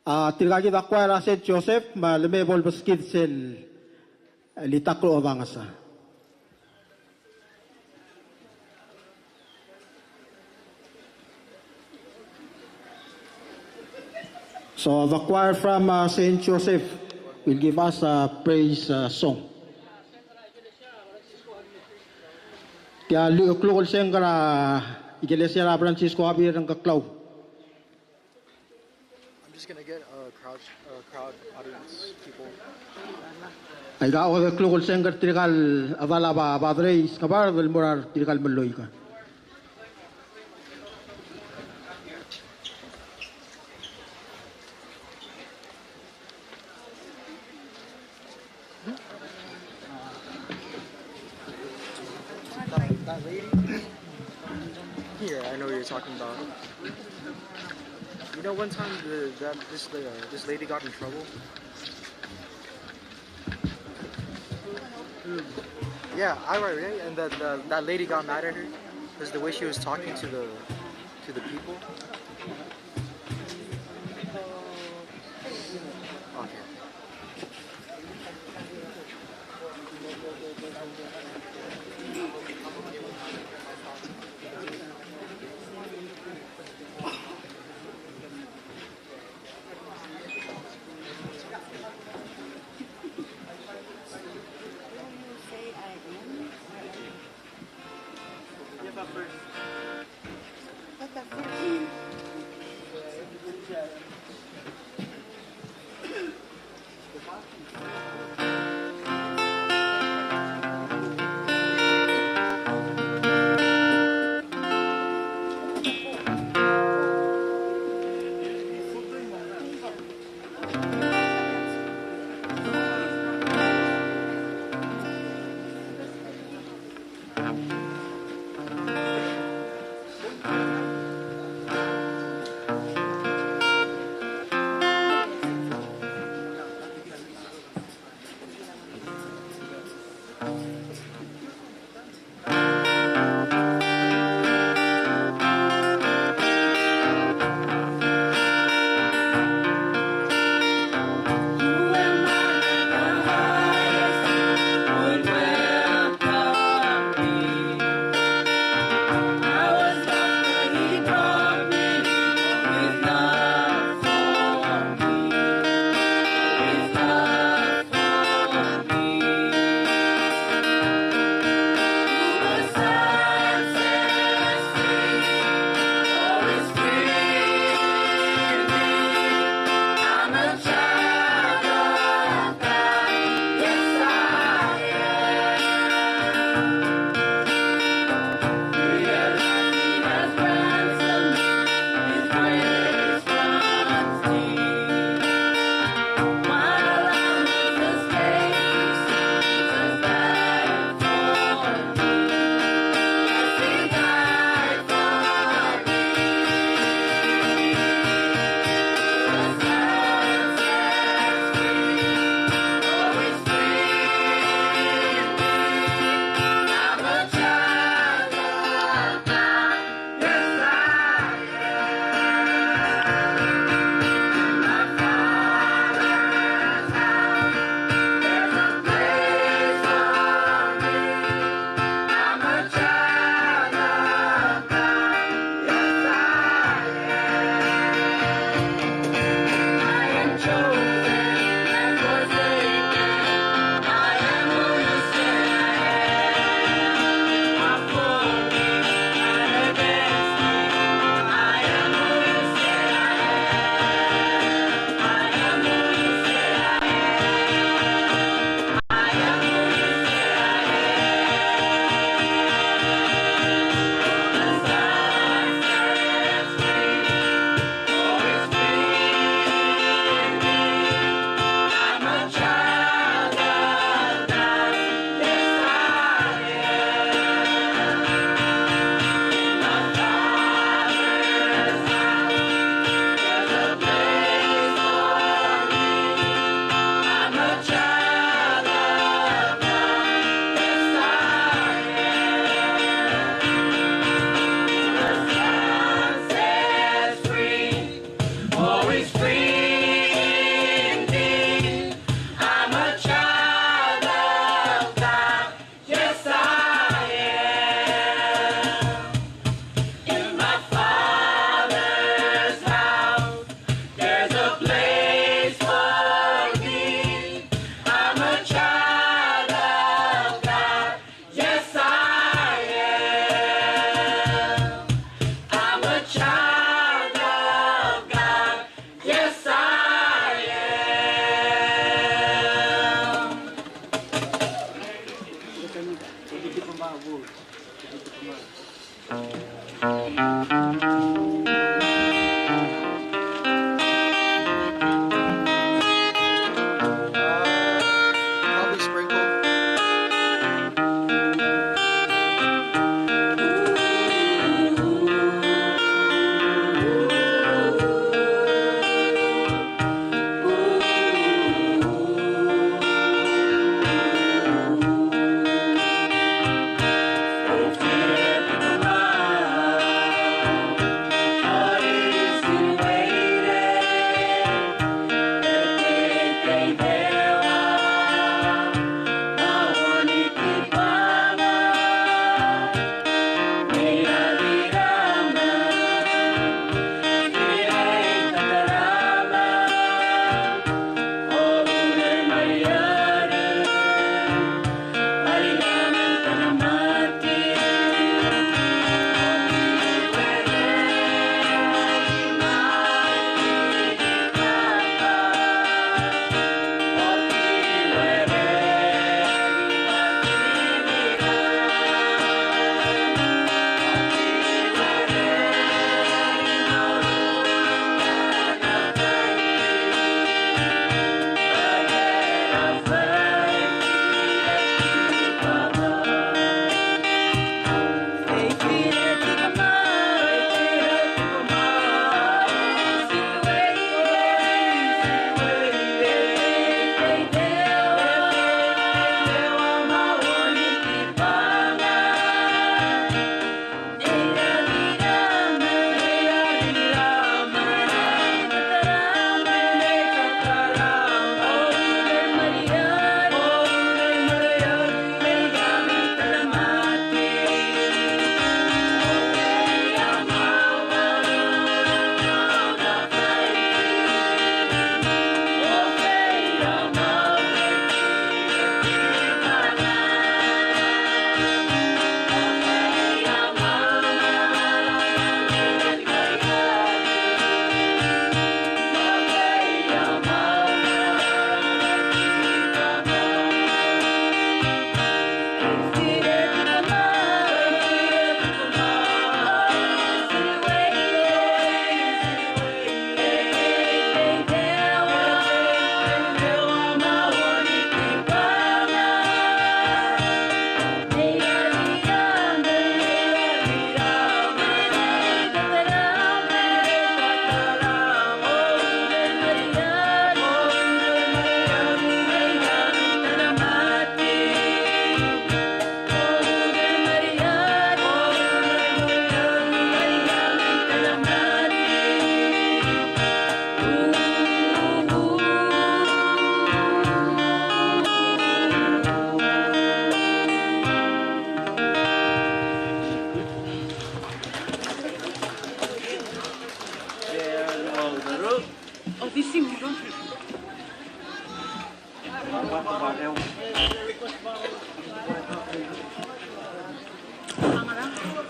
Tirgagi dakwa era Saint Joseph ma leme bol baskid sel litaklo obangasa. So the choir from Saint Joseph will give us a praise song. Tia luklukol sengara Iglesia Francisco Javier ng Kaklaw. I'm just going to get a crowd audience, people. Ay gao de klukol senggar tirgal avala ba badreis kabar del morar tirgal meloy ka. That lady? Here, I know what you're talking about. You know, one time this lady got in trouble. Yeah, right? And that lady got mad at her because the way she was talking to the people. Okay.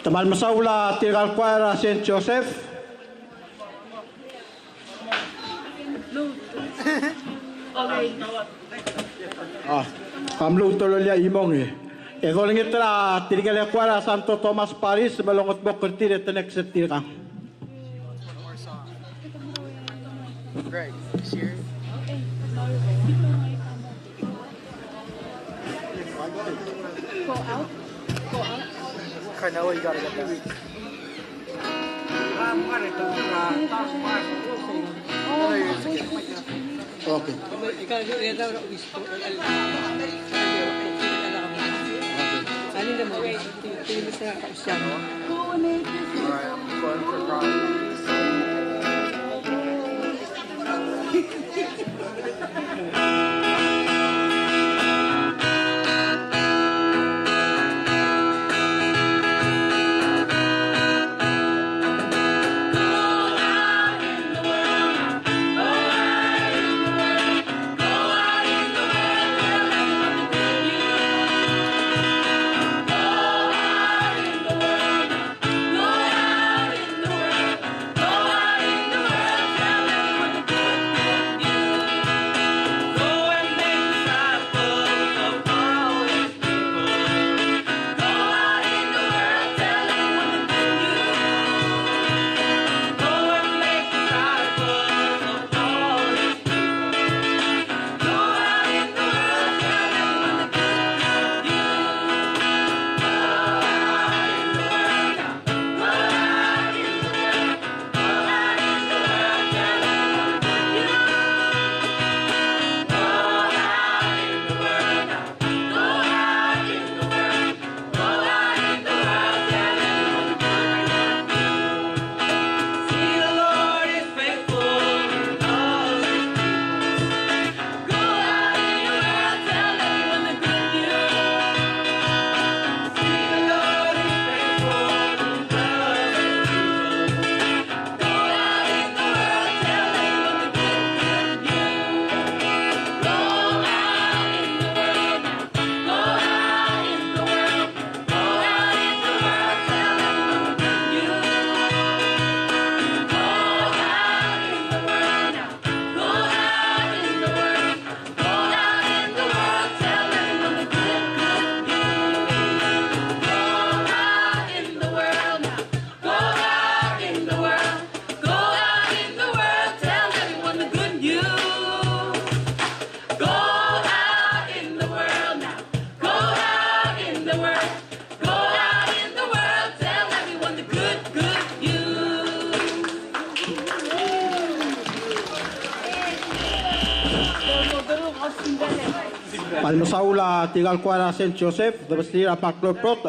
Tamal masaula tigal kuara Saint Joseph. Kamlu tololia imong eh. E golingit la tigal kuara Santo Tomas Paris malongot bok kertire tenek setirang. Greg, you see her? Go out. Go out. Carnella, you gotta get that. Okay. Alright, I'm going for prom. Almasaula tigal kuara Saint Joseph, dabastira paklopot.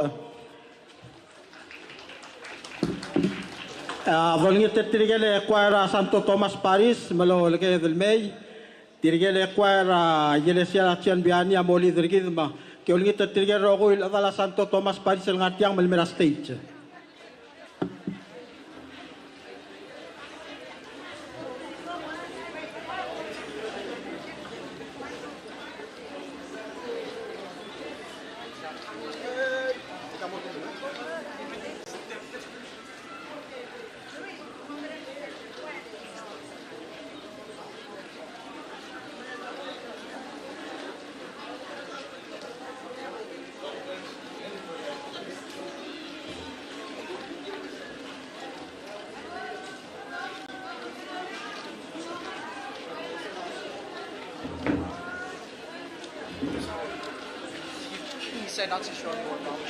Volngit tirigele kuara Santo Tomas Paris, malo leke del May. Tirigele kuara Iglesia la Cianbiani amoli dirigidma. Que volngit tirigele rogo il adala Santo Tomas Paris el ngatiang melmera stage. He said not to show anyone about it.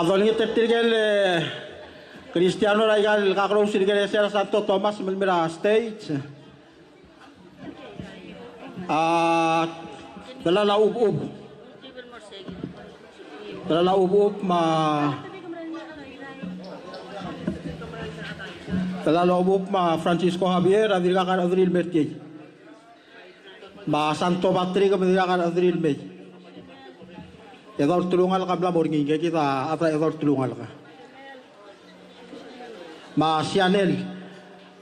Volngit tirigele Cristiano Raigal kakro sirigele Santo Tomas melmera stage. Dalala ub-ub. Dalala ub-ub ma Talalo ubuk ma Francisco Javier adilakar Adril Mertier. Ma Santo Patrick adilakar Adril Mej. Edor tulungal ka blamorngi kita ata edor tulungal ka. Ma Sianel.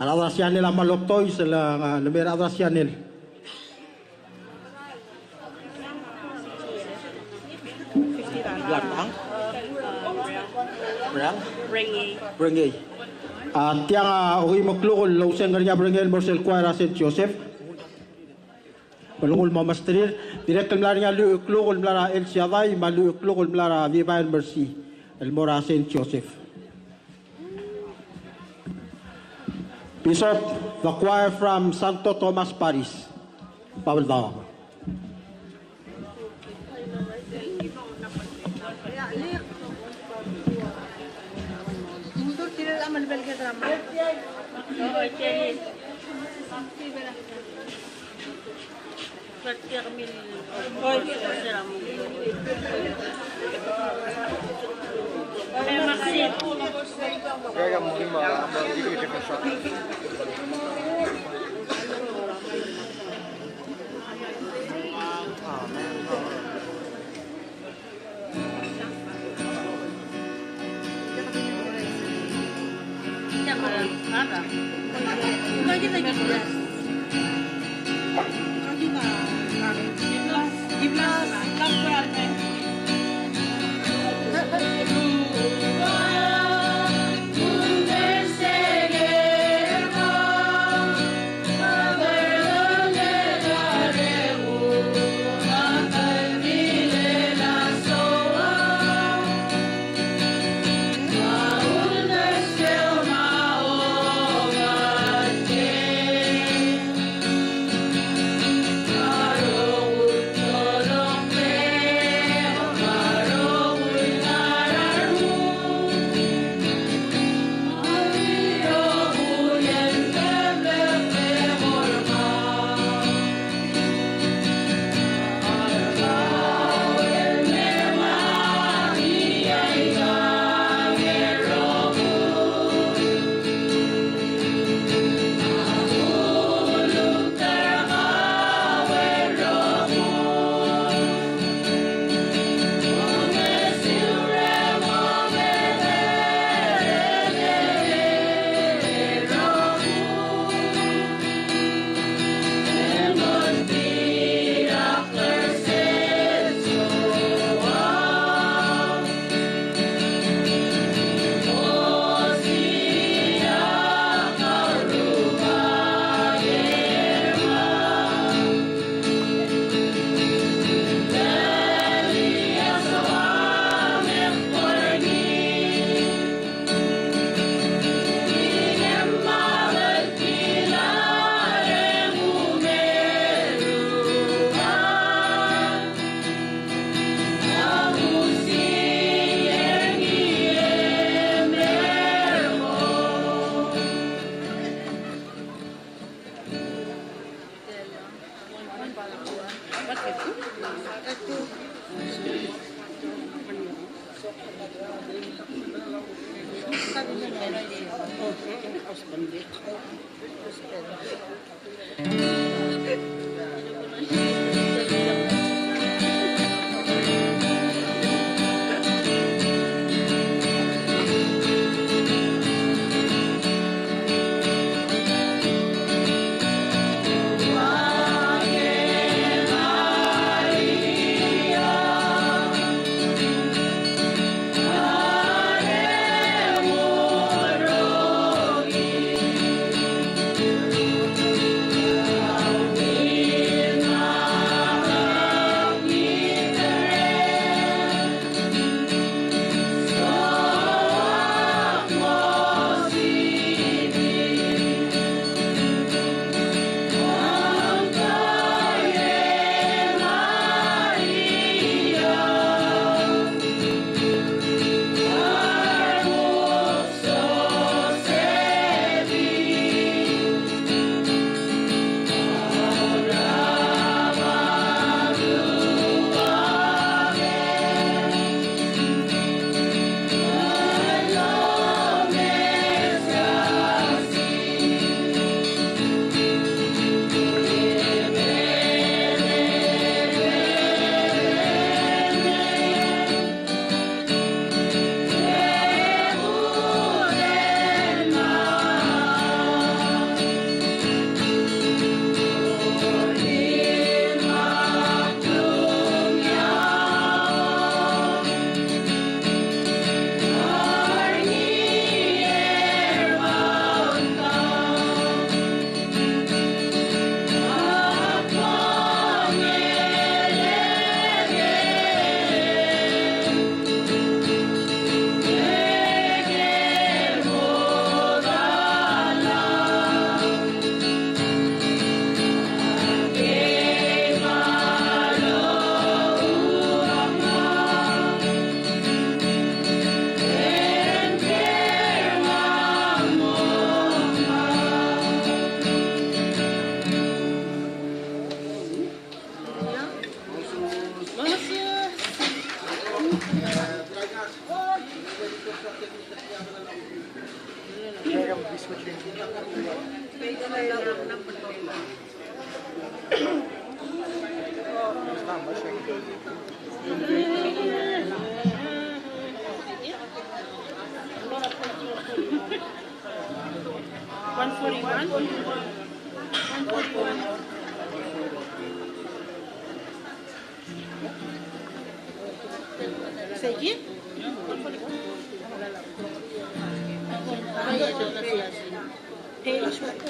Ala Sianel amaloktoy sila lemera ada Sianel. Belakang. Berang? Brengay. Tiang uri maklukul lauseng kerja Brengay Morsel Kuara Saint Joseph. Malungul mamastrir. Direct melarnya lu klukul melara El Shaddai, malu klukul melara Divine Mercy. El Mora Saint Joseph. Bishop, the choir from Santo Tomas Paris. Pabaldao. Greg, I'm gonna give you a different shot.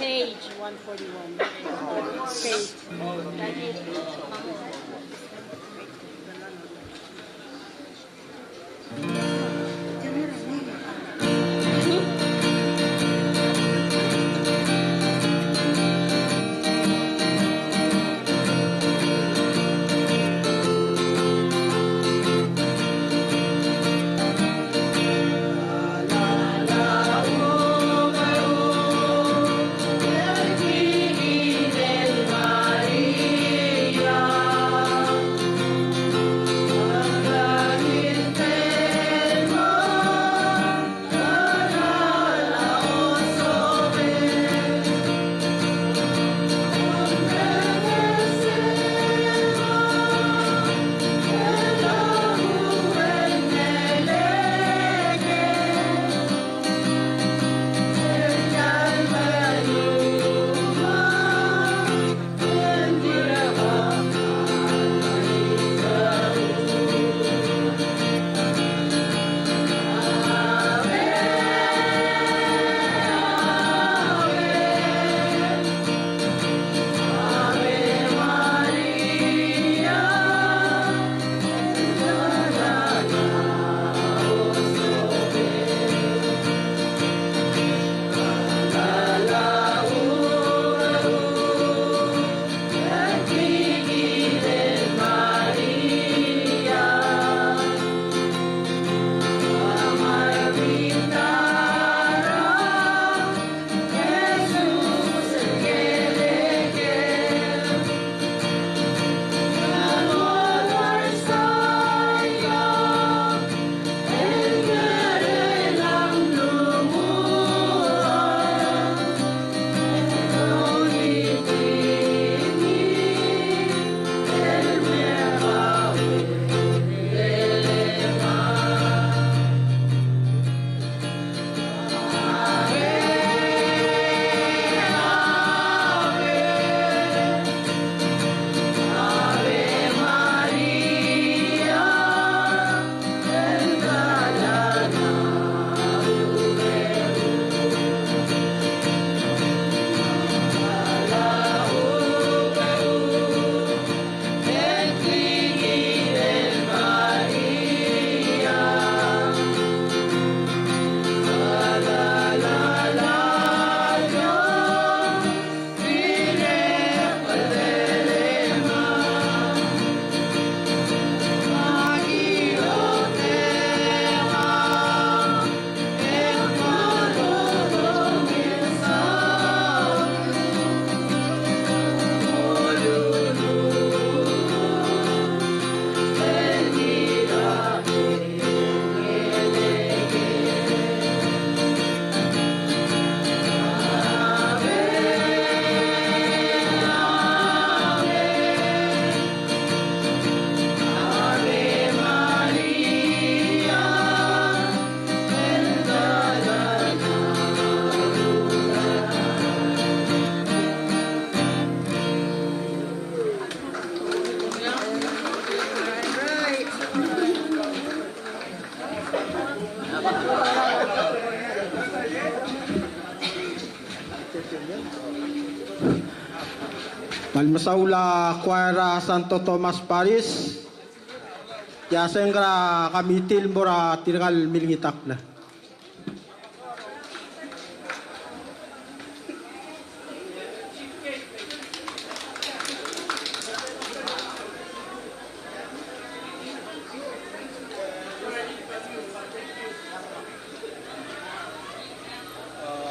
Page 141. Page. Malmasaula Kuara Santo Tomas Paris. Yasengra kamitil mura tirgal milingitakla.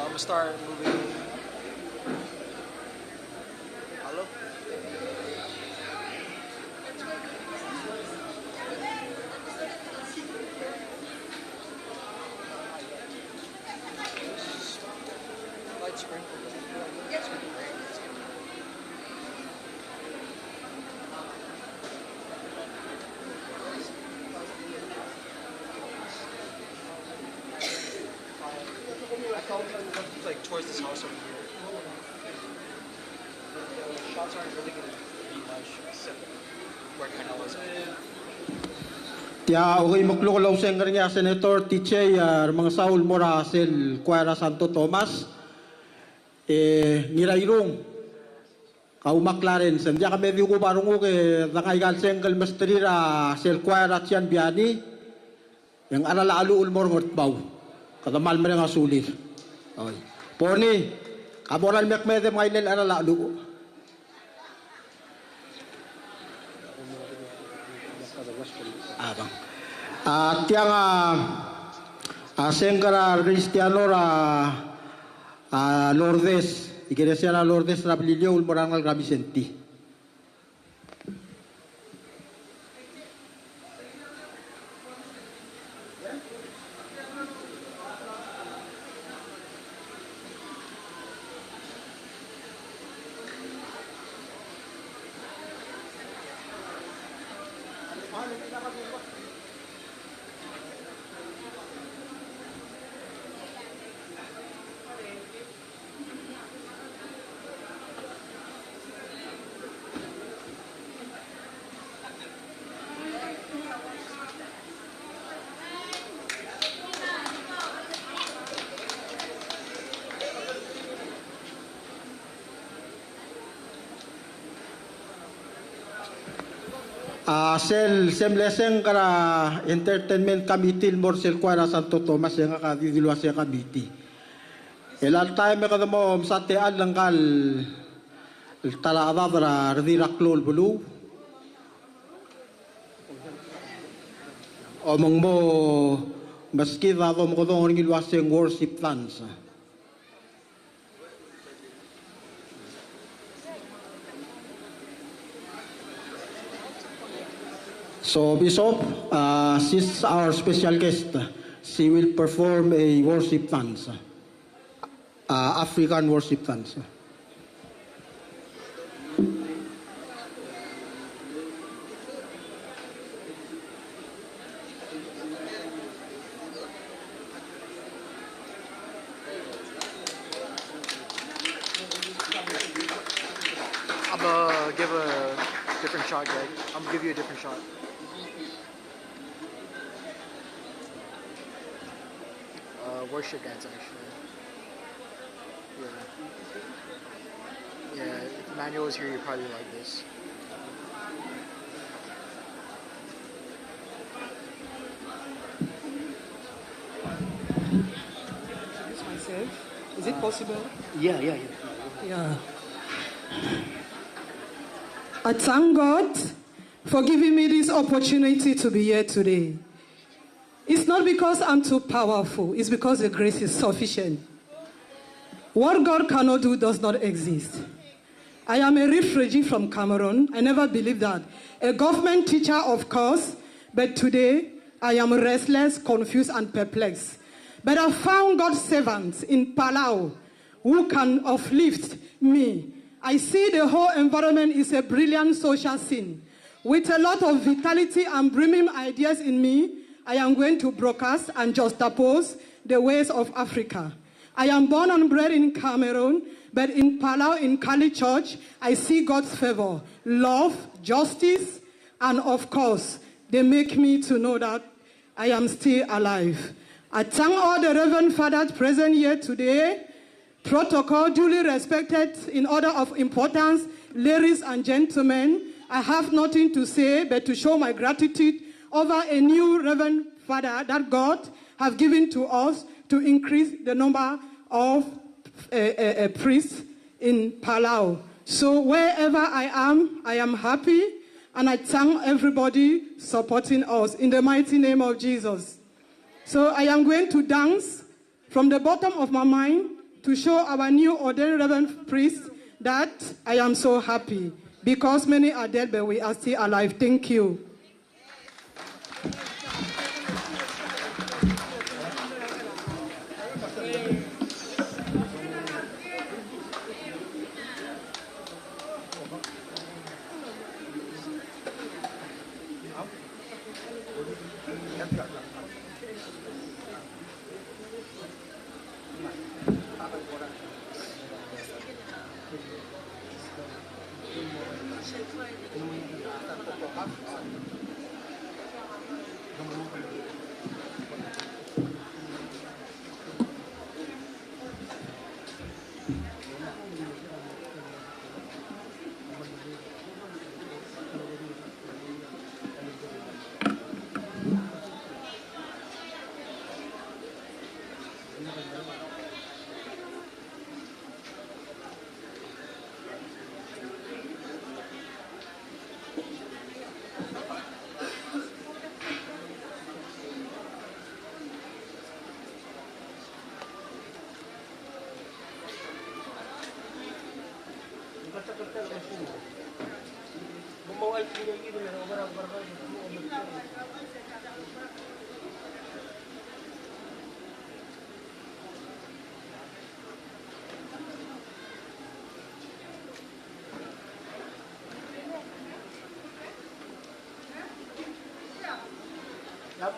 I'm gonna start moving. Hello? get sprinkled. It's gonna be great. It's gonna be I felt like towards this house over here. The shots aren't really gonna be much except where Canelo is at. Tia okay maklukulaw sengger niya Senator Tichay mga Saul Morasel Kuara Santo Tomas ngirairong kaumaklaren sandia kami ko barong ke nakaigal senggal mastrira sel Kuara Tian Biani yang arala aluul morngot bau katamal mereng asulir oy poni kaboral mekmede mailel arala alu abang tiang sengkara Cristiano Lourdes iglesia la Lourdes Rabilio ulmorangal Rabicenti sel semleseng kara entertainment committee morsel Kuara Santo Tomas yang akadidilwa sa committee elal time kada mo sate alangkal tala adabra rdilaklol bulu omong mo maski dado mo kodong ngilwa sa worship plans. So Bishop, she's our special guest. She will perform a worship dance, African worship dance. I'm gonna give a different shot, Greg. I'm gonna give you a different shot. Worship dance, actually. Yeah. Yeah, if Emmanuel was here, you'd probably like this. Introduce myself. Is it possible? Yeah. Yeah. I thank God for giving me this opportunity to be here today. It's not because I'm too powerful, it's because the grace is sufficient. What God cannot do does not exist. I am a refugee from Cameroon. I never believed that. A government teacher, of course, but today I am restless, confused, and perplexed. But I found God's servants in Palau who can uplift me. I see the whole environment is a brilliant social scene. With a lot of vitality and brimming ideas in me, I am going to broadcast and juxtapose the ways of Africa. I am born and bred in Cameroon, but in Palau, in Kali Church, I see God's favor, love, justice, and of course, they make me to know that I am still alive. I thank all the Reverend Fathers present here today, protocol duly respected in order of importance, ladies and gentlemen. I have nothing to say but to show my gratitude over a new Reverend Father that God has given to us to increase the number of priests in Palau. So wherever I am happy, and I thank everybody supporting us in the mighty name of Jesus. So I am going to dance from the bottom of my mind to show our new ordained Reverend priest that I am so happy because many are dead but we are still alive. Thank you.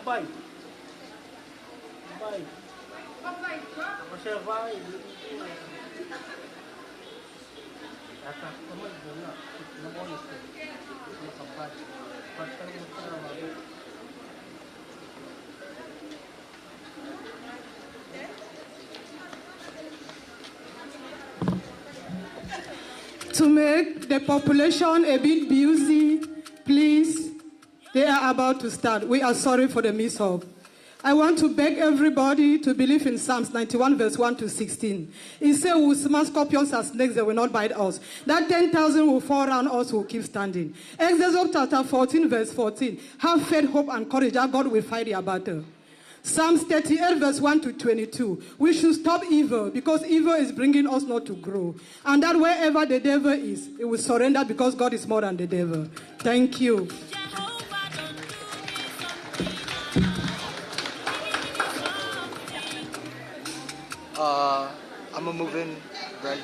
Gambay. Gambay. Masaya vai. Ata kamay na. Nabonis ko. Nakapad. Pagka mo trabaho. To make the population a bit busy, please, they are about to start. We are sorry for the mishap. I want to beg everybody to believe in Psalms 91, verse 1 to 16. It says, we'll smash scorpions and snakes, they will not bite us. That 10,000 will fall around us, will keep standing. Exodus chapter 14, verse 14. Have faith, hope, and courage that God will fight your battle. Psalms 38, verse 1 to 22. We should stop evil because evil is bringing us not to grow. And that wherever the devil is, it will surrender because God is more than the devil. Thank you. I'm gonna move in right.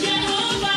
Jehovah,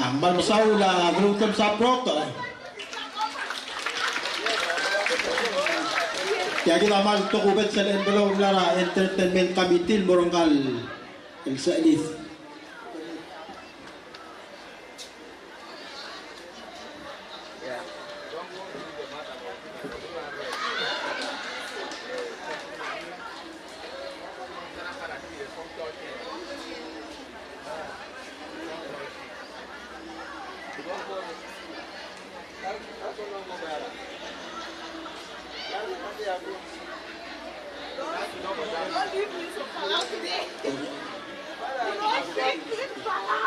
Ang malmasaw la grutom sa prot. Kaya ginamal to kubet sa envelope lara entertainment committee morongkal Elsa Elif.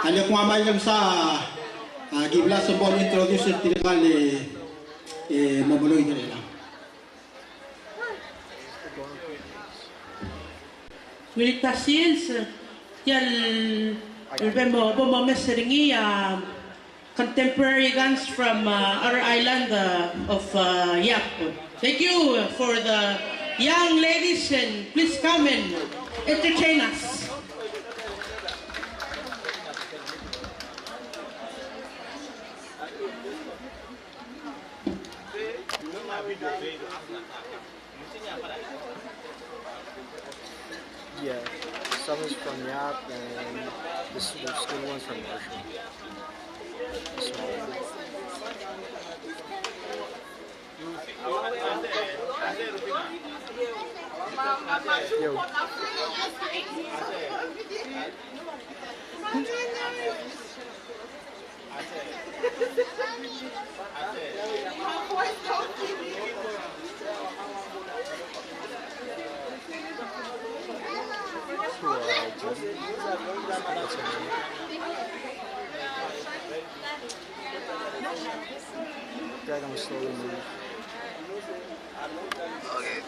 Ano kung amay lang sa gibla sa ball introduce at tinakal mamuloy na rin. Militasiels, yal bomomeseringi contemporary guns from our island of Yap. Thank you for the young ladies and please come and entertain us. Yeah, some is from Yap and the skin one's from Marshall. The small one. Yo. Drag on slowly move. Okay.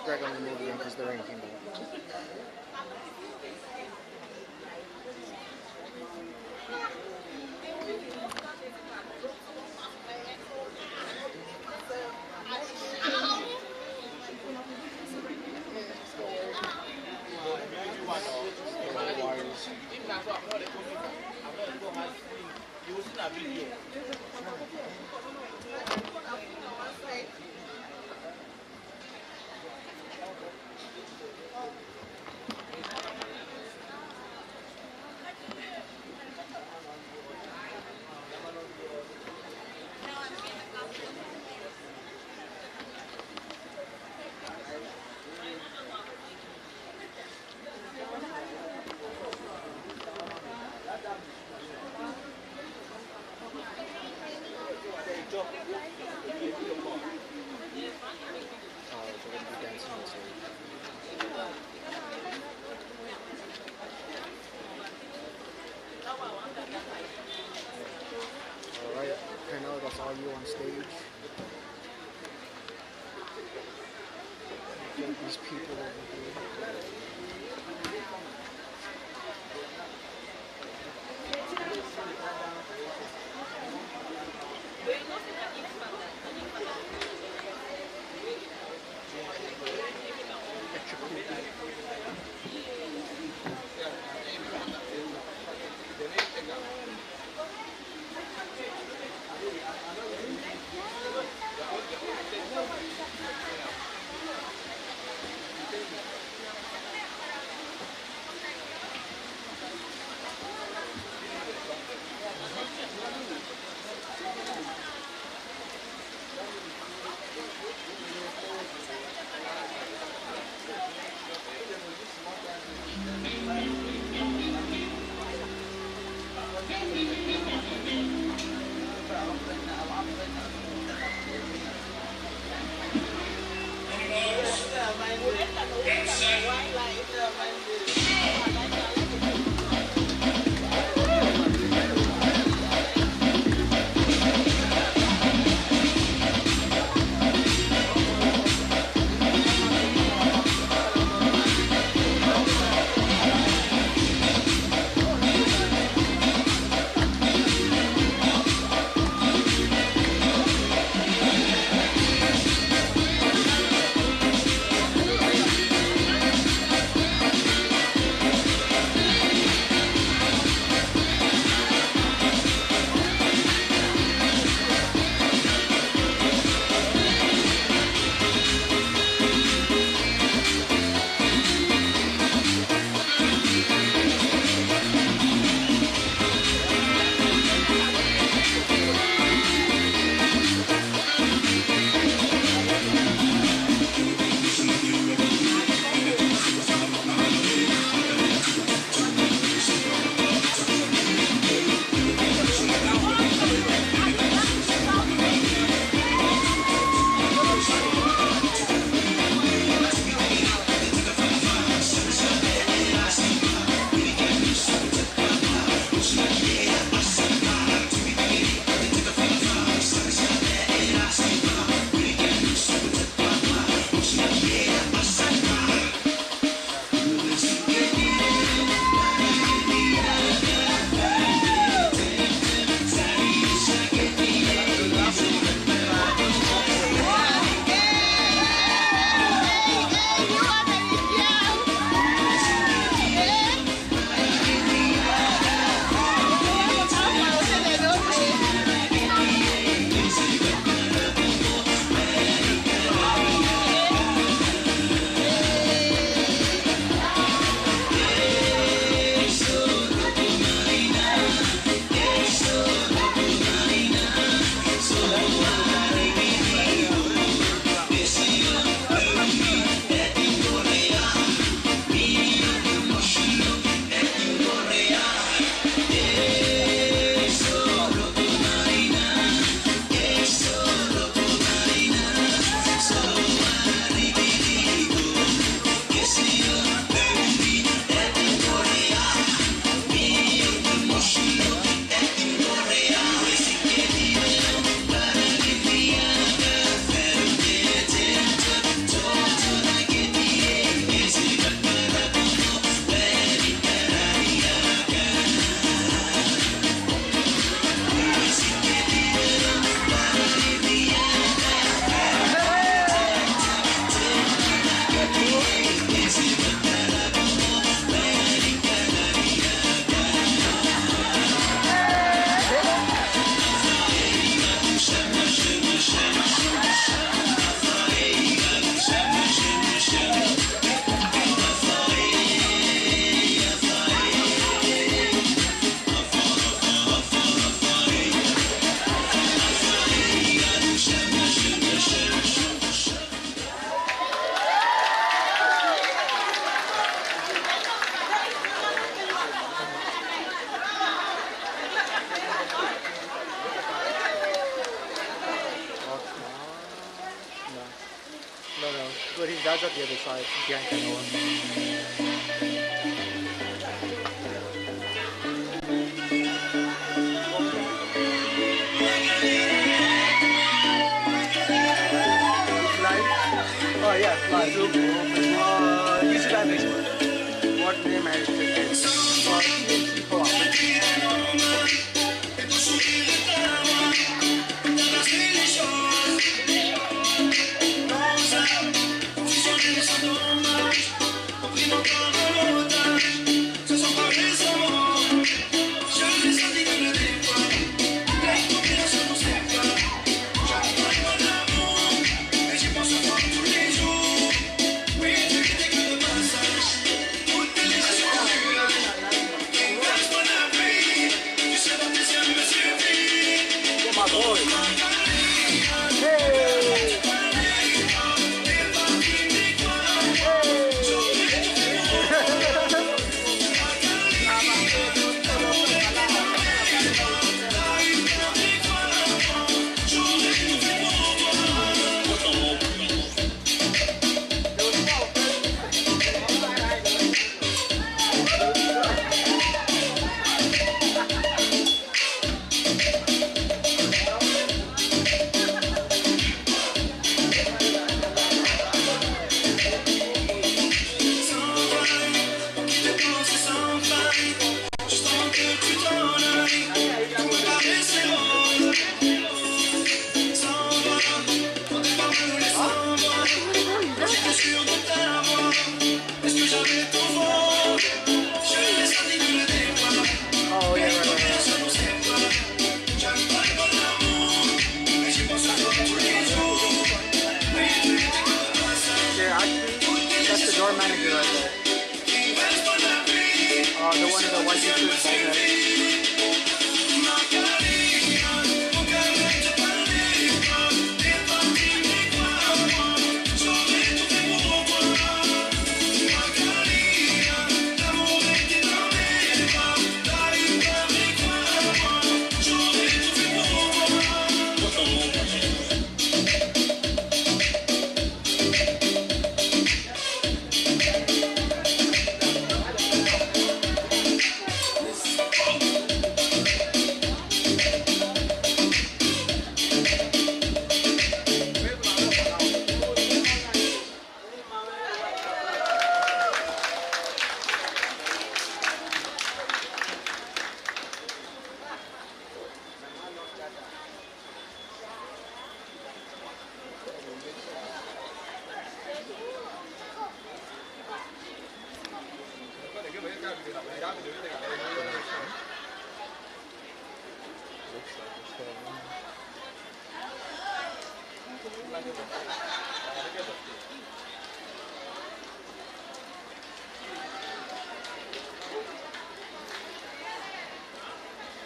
Drag on the movie again because the rain came back. Alright, I know that's all you on stage. Get these people over here. But his dad's at the other side, behind Canoa. Oh yeah, live. Easy live next one. What name has We the one in the white t-shirt.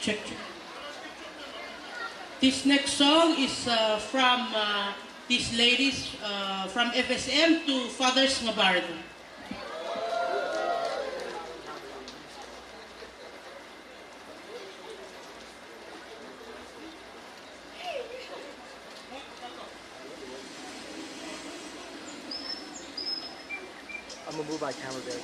Check. This next song is from these ladies from FSM to Fathers Ngabardo. I'm gonna move my camera back.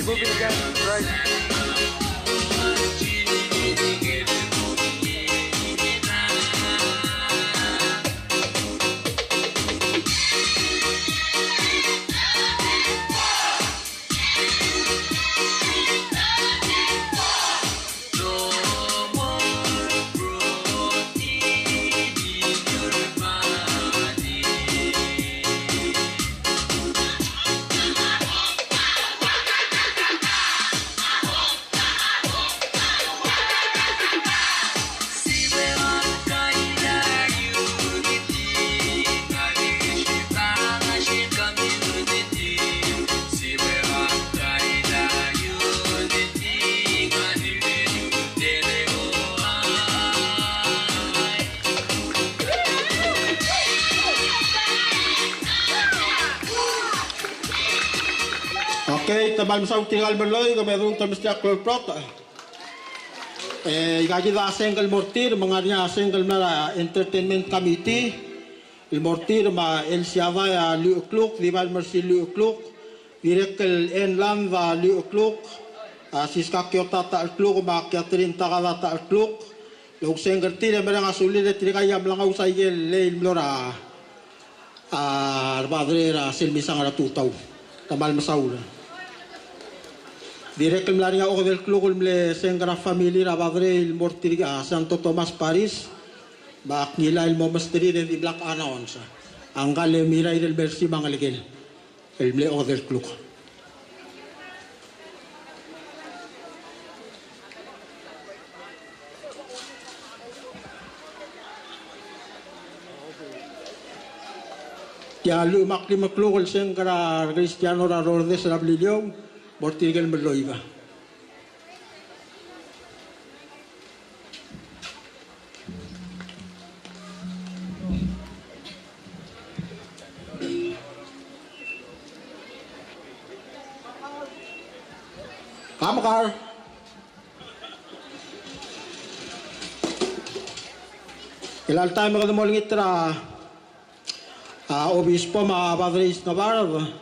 be moving again, right? Okay, tamal sa tingal berloy kami rung tamis jak prot. Gaji da single mortir mengarnya single mara entertainment committee. Il mortir ma el siava ya lu kluk di bal mersi lu kluk. Direkel en lam va lu kluk. Siska kyota ta kluk ma kyatrin ta ta kluk. Log single tire merang asuli de trika yam lang usai gel le mlora. Arbadrera silmisang ara tutau. Tamal masaula. Direkel mlaringa o del club mle sengra family rabadre il mortir Santo Tomas Paris bak nila il monastery de Black Announce angale mira il bersi mangaligel el mle o del club ya lu makli maklugol sengra Cristiano Rordes rablilio mortigel meloiga. Kamakar. Ilal tayo magandang itra obispo mga Padres Navarro.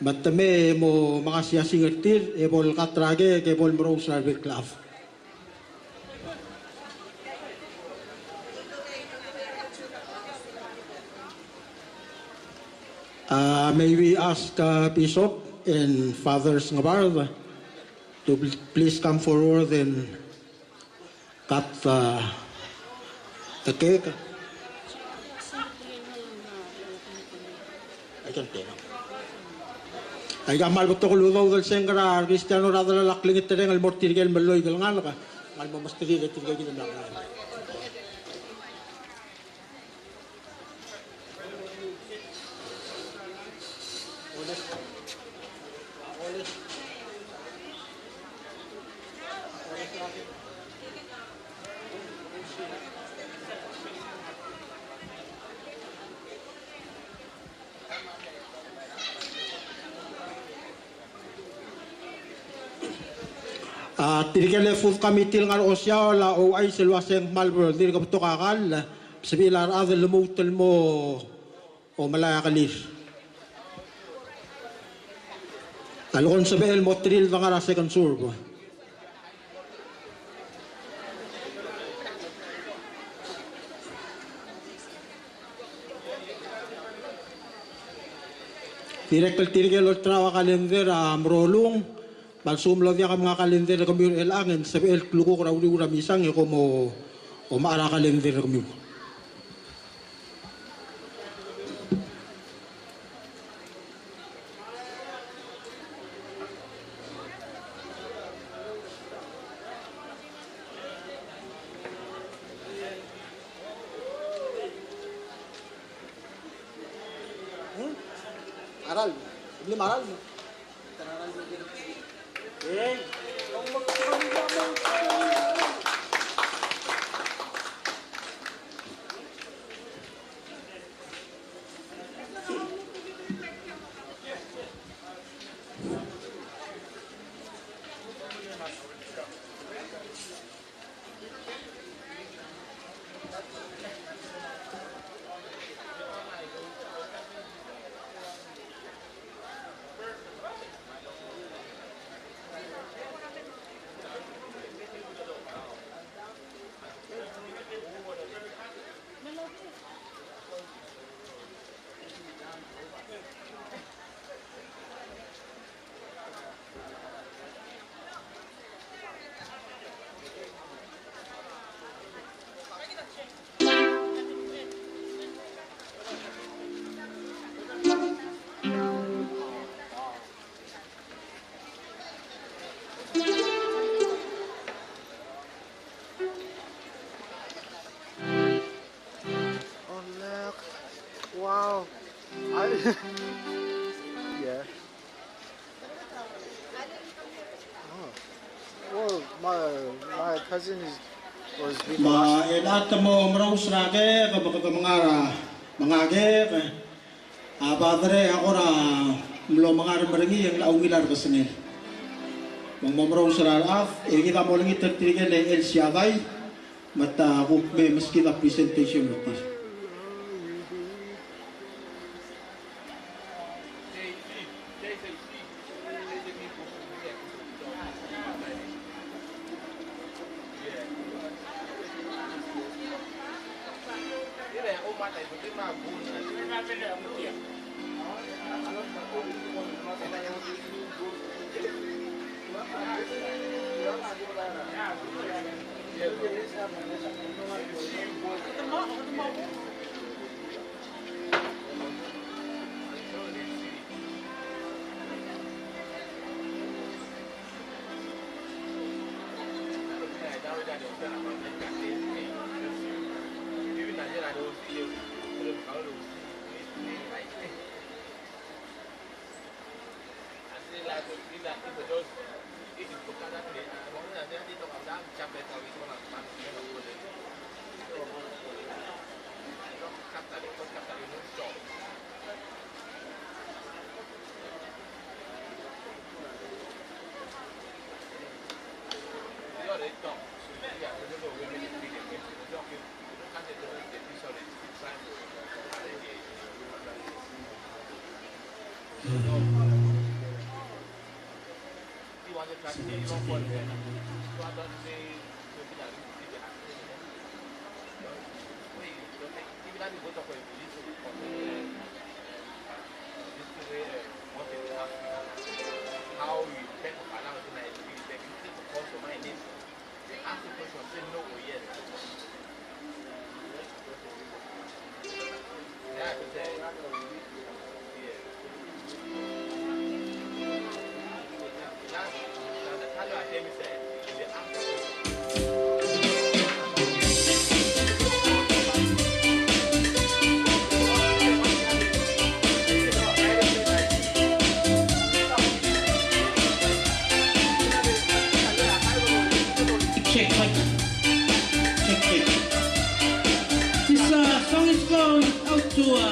Matame mo mga siya singertir, ebol katrage, ebol mrong Sarvil Club. May we ask Bishop and Fathers Navarro to please come forward and cut the cake. I can tell. Ay gamal beto ko ludaw del sengra Cristiano radala lakling tereng al mortirgel meloy gal ngal ka mal mamastri de tirgel gina na Tirikele food committee ngar osya la o ay selwaseng malbro dir ka to kakal sabilar adel mutel mo o malaya kalis alon sabel motril ngara second surbo tirikele trawa kalender amrolung balsum lo dia mga kalender kami elangin sa el kluko ko rawi ura misang ko mo o maara kalender kami aral beli maral my cousin was being Ma lost. elat mo mraus rage kapag mangara mangage padre ako na mlo mangar marangi yang laungilar kasne mang momraus raraf kita mo lang itertigen el siaday mata hukme meski da presentation mutis.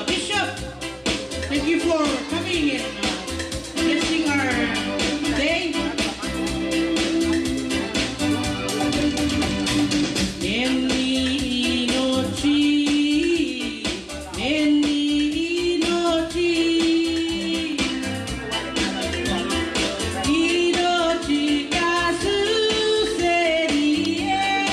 Bishop, thank you for coming and blessing our day. Many noches, casu serie.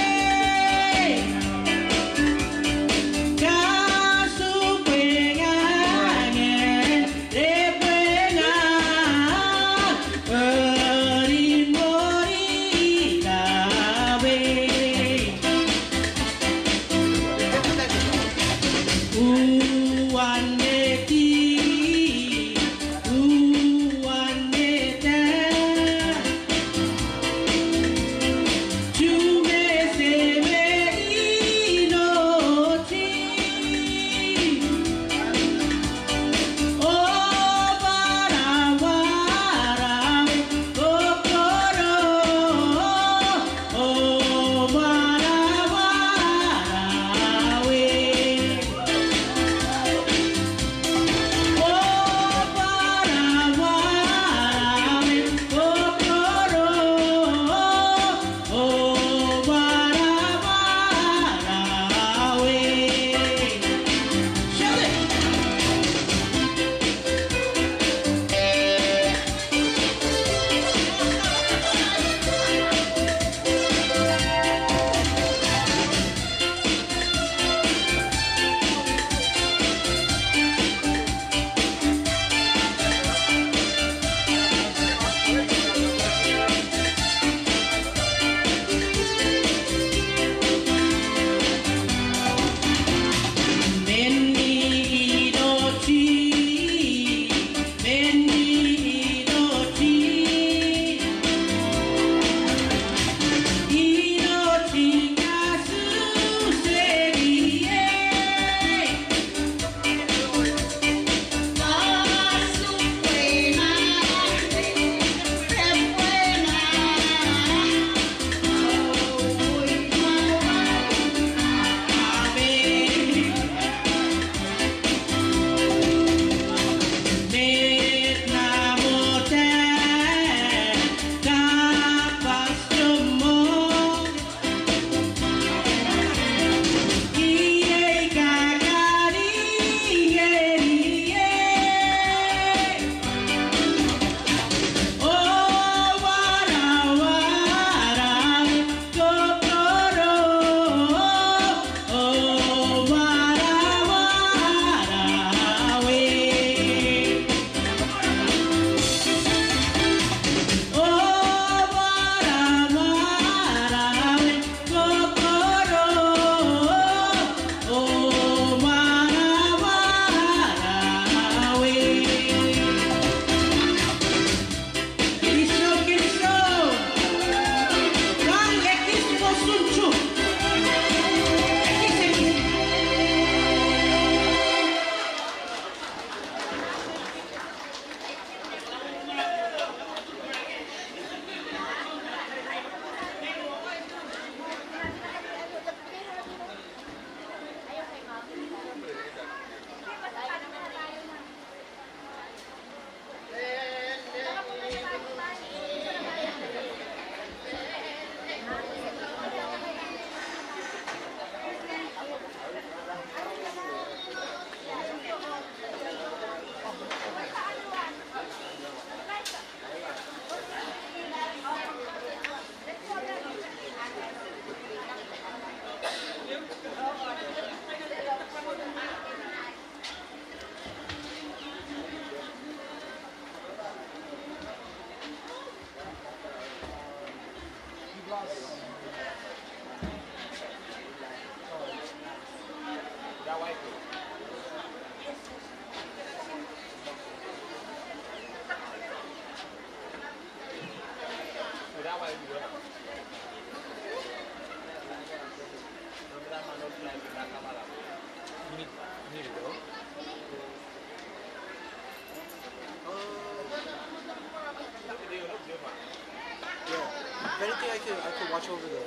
If anything, I could watch over the.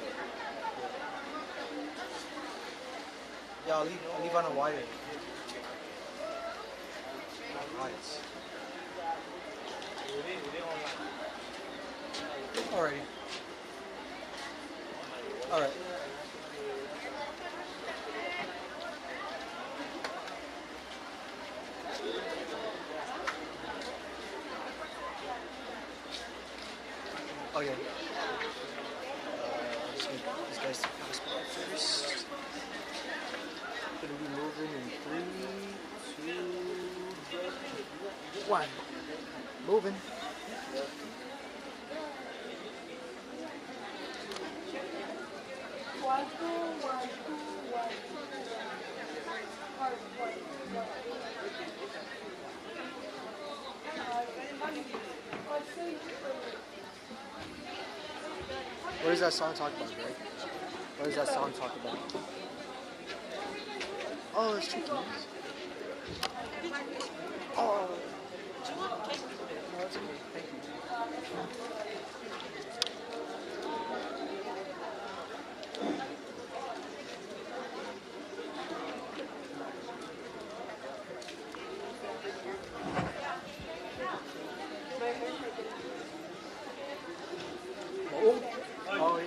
Yeah, I'll leave on a wire. Lights. Alrighty. Alright. Oh yeah. Just need these guys to pass by first. Gonna be moving in 3, 2, 1. Moving. What does that song talk about, Greg? What does that song talk about? Oh, it's tricky. Oh. No, it's okay. Thank you. Oh, he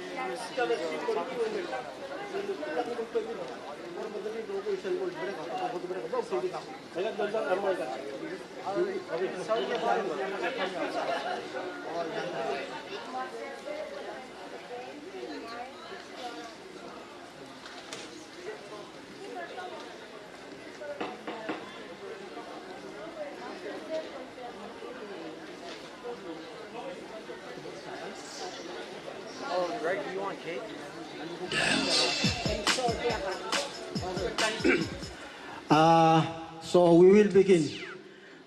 was talking to me. Oh, Greg, do you want cake? So we will begin.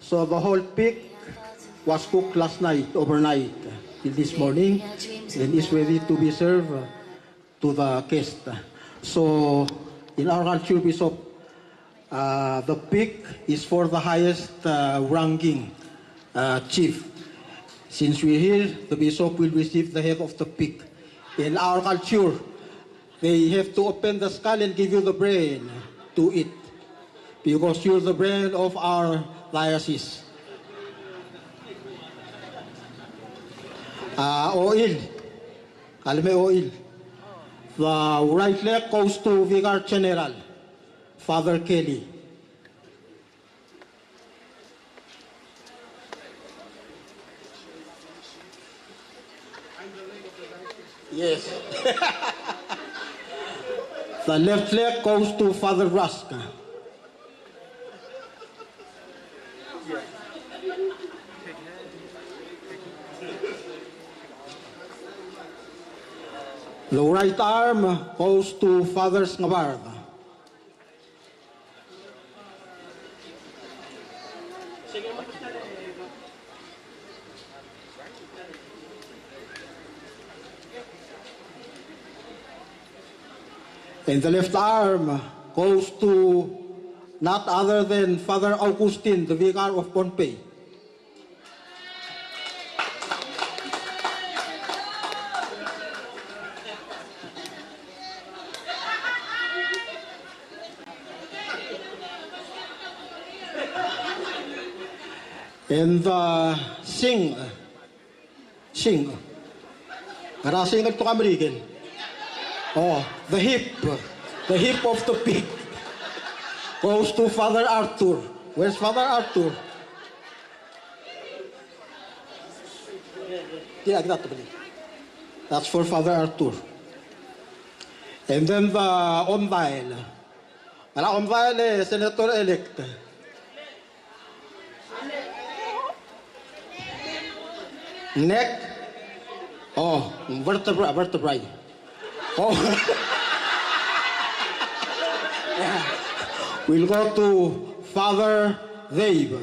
So the whole pig was cooked last night, overnight, till this morning, and is ready to be served to the guest. So in our culture, Bishop, the pig is for the highest ranking chief. Since we're here, the bishop will receive the head of the pig. In our culture, they have to open the skull and give you the brain to eat, because you're the brain of our diocese. Oil, kalme oil. The right leg goes to Vicar General, Father Kelly. Yes. The left leg goes to Father Rusk. The right arm goes to Father Snabard. And the left arm goes to not other than Father Augustine, the Vicar of Pohnpei. And the sing. Karasing at Tukamrigan. Oh, the hip of the pig goes to Father Arthur. Where's Father Arthur? That's for Father Arthur. And then the Ombail. Ombail, Senator-elect. Neck. Oh, vertebrae. Oh. Yeah. We'll go to Father Dave.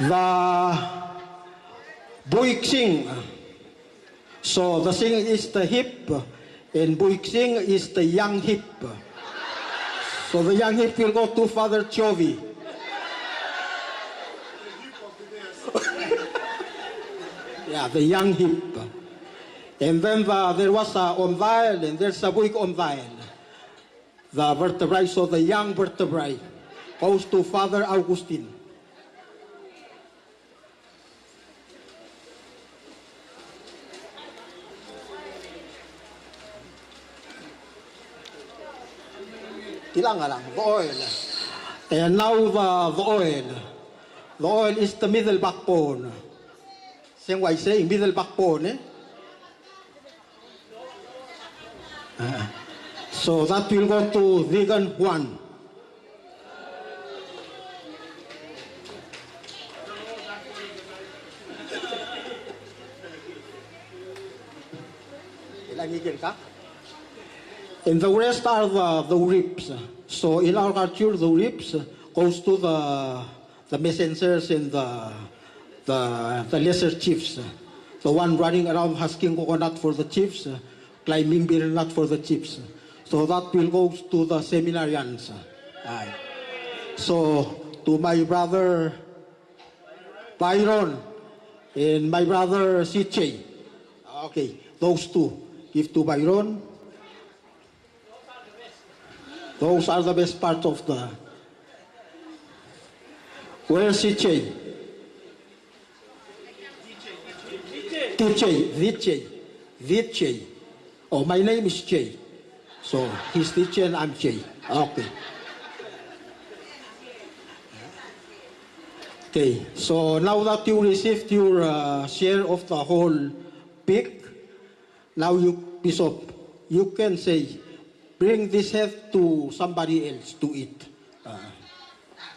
the buiksing. So the sing is the hip, and buiksing is the young hip. So the young hip will go to Father Chovy. Yeah, the young hip. And then there was a omvail, and there's a buik omvail. The vertebrae, so the young vertebrae goes to Father Augustine. Ilang lang, the oil. And now the oil. The oil is the middle backbone. Same way saying middle backbone, eh? So that will go to Vegan 1. And the rest are the ribs. So in our culture, the ribs goes to the messengers and the lesser chiefs. The one running around husking coconut for the chiefs, climbing beer nut for the chiefs. So that will go to the seminarians. Aye. So to my brother Byron and my brother Siche. Okay, those two. Give to Byron. Those are the best part of the... Where's Siche? Viche. Oh, my name is Che. So, he's Tiche and I'm Che. Okay. Okay, so now that you received your share of the whole pig, now you, Bishop, you can say, bring this head to somebody else to eat.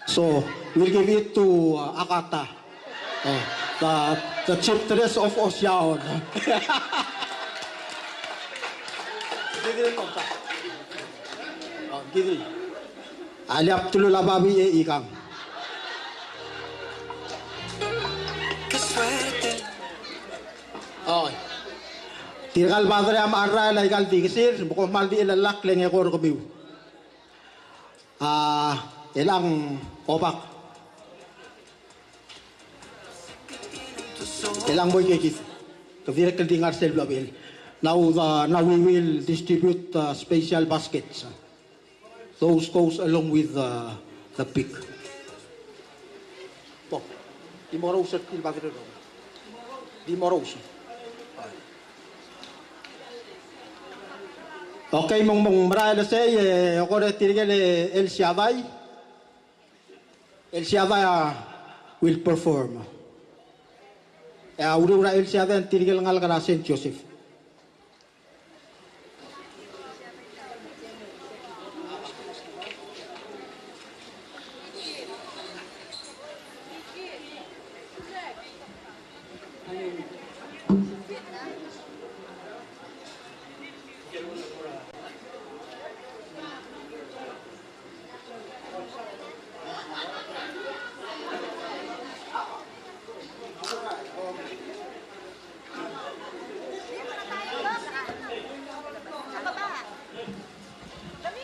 So, we'll give it to Akata, the chieftainess of Osyaon. Give it. Aliap tulula babi e ikang. Okay. Tirgal madre am arra la igal digisir, buko maldi ilalak lenge kor kubiu. Ilang opak. Ilang boy kekis. Kavira keldingar sel blabil. Now we will distribute special baskets. Those goes along with the pig. To. Dimoro sa tilbagre ro. Dimoro. Okay, mong marala say ako re tirigel El Shaddai. El Shaddai will perform. Urura El Shaddai tirigel ngal kana Saint Joseph.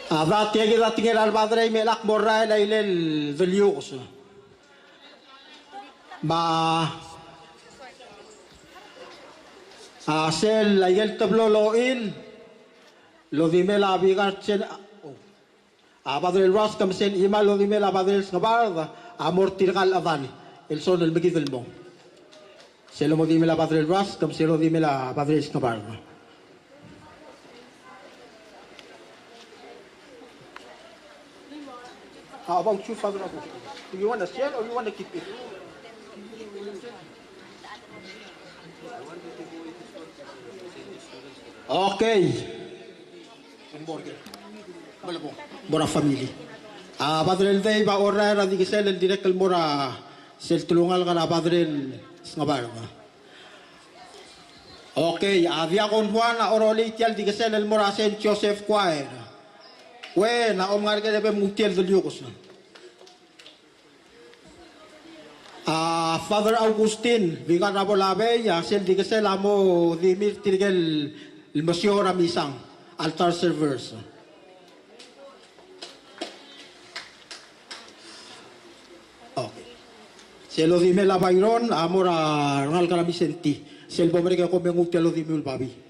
Abra tiagi da tingel al badre melak morra la ilel velius. Ma asel la yel tablo lo il lo dimela bigar chen abadre ras kam sen ima lo dimela badre skabar amor tirgal avani el son el megid el mo. Se lo dimela badre ras kam se lo dimela badre skabar. How about you, Father Augustine? Do you want to share or you want to keep it? Okay. Buona famiglia. Padre el day ba ora ra di gisel el direct el mora sel tulungal kana padre el ngabar. Okay, avia con Juan oroli tial di gisel el mora Saint Joseph Choir. We na omngar ke debe mutiel del yukos na. Father Augustine, Vingan Rabolabe, Sel Digasel Amo Dimir Tirigel Monsieur Ramisang, altar servers. Okay. Selo Dimela Bayron, Amora Rangal Karamisenti, Sel Bomerica Comengu Telo Dimul Babi.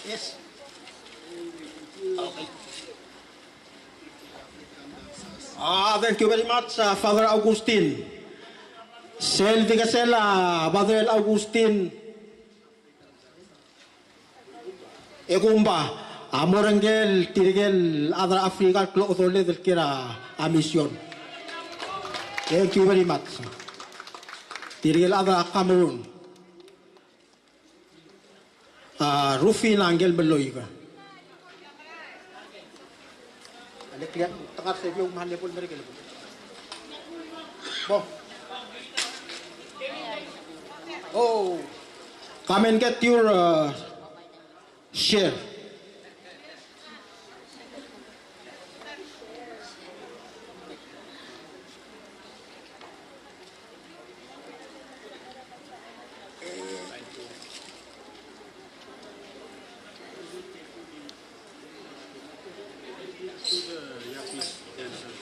Yes. Okay. Thank you very much, Father Augustine. Sel Digasela, Father Augustine. Egumba, Amorangel, Tirigel, other Africa, Clotole del Kira, a mission. Thank you very much. Tirigel, other Cameroon. Rufin Angel Beloiga. Oh, come and get your share.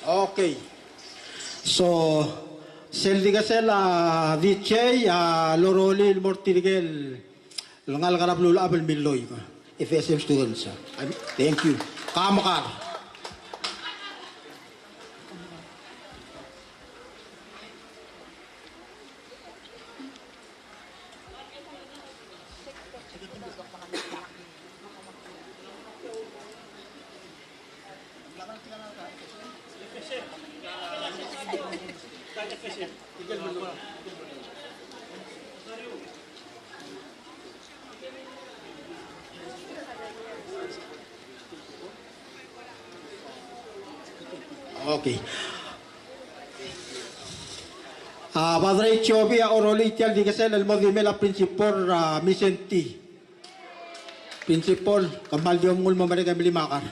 Okay. So, Seldigasel, DJ, Loroli, Mortirigel, Langal Garablul Abel Miloy, FSM students. Thank you. Kamakar. Okay. Padre Chovia Oroli Tial Digasel, el Modimela Principal Misenti. Principal, Kamal Diomul Mamarega Milimakar.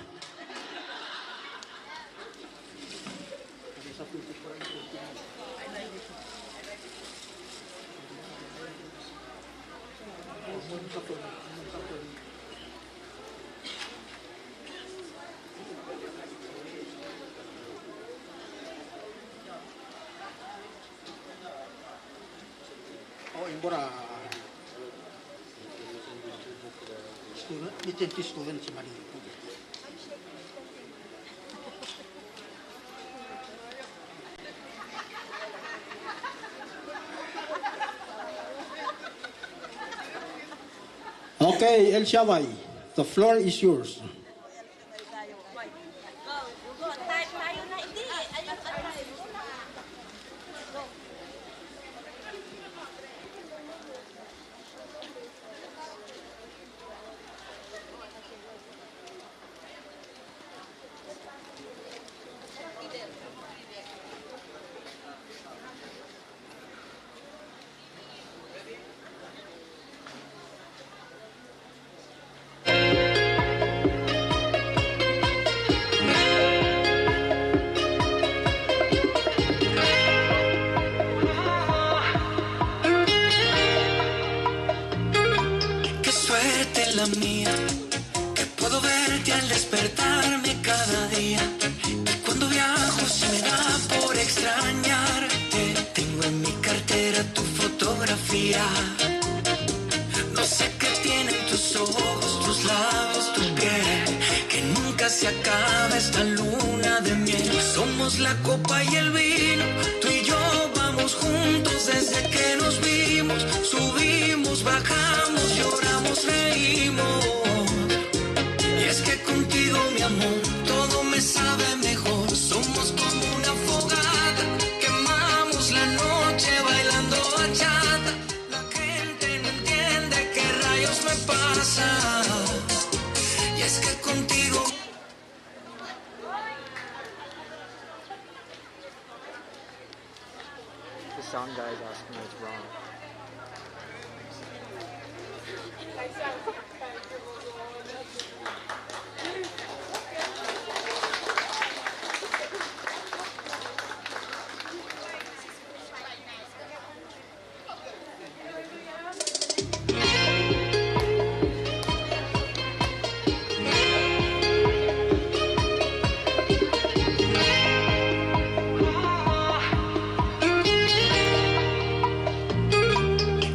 Okay, El Shaddai, the floor is yours. Qué suerte la mía, que puedo verte al despertarme cada día. Y cuando viajo se me da por extrañarte. Tengo en mi cartera tu fotografía. No sé qué tienen tus ojos, tus labios, tu piel, que nunca se acaba esta luna de miel. Somos la copa y el vino, tú y yo vamos juntos desde que nos vimos. Subimos, bajamos, lloramos, reímos. Y es que contigo, mi amor, todo me sabe mejor. Somos como una fogata, quemamos la noche bailando bachata. La gente no entiende qué rayos me pasa. Y es que contigo... The sound guy is asking what's wrong.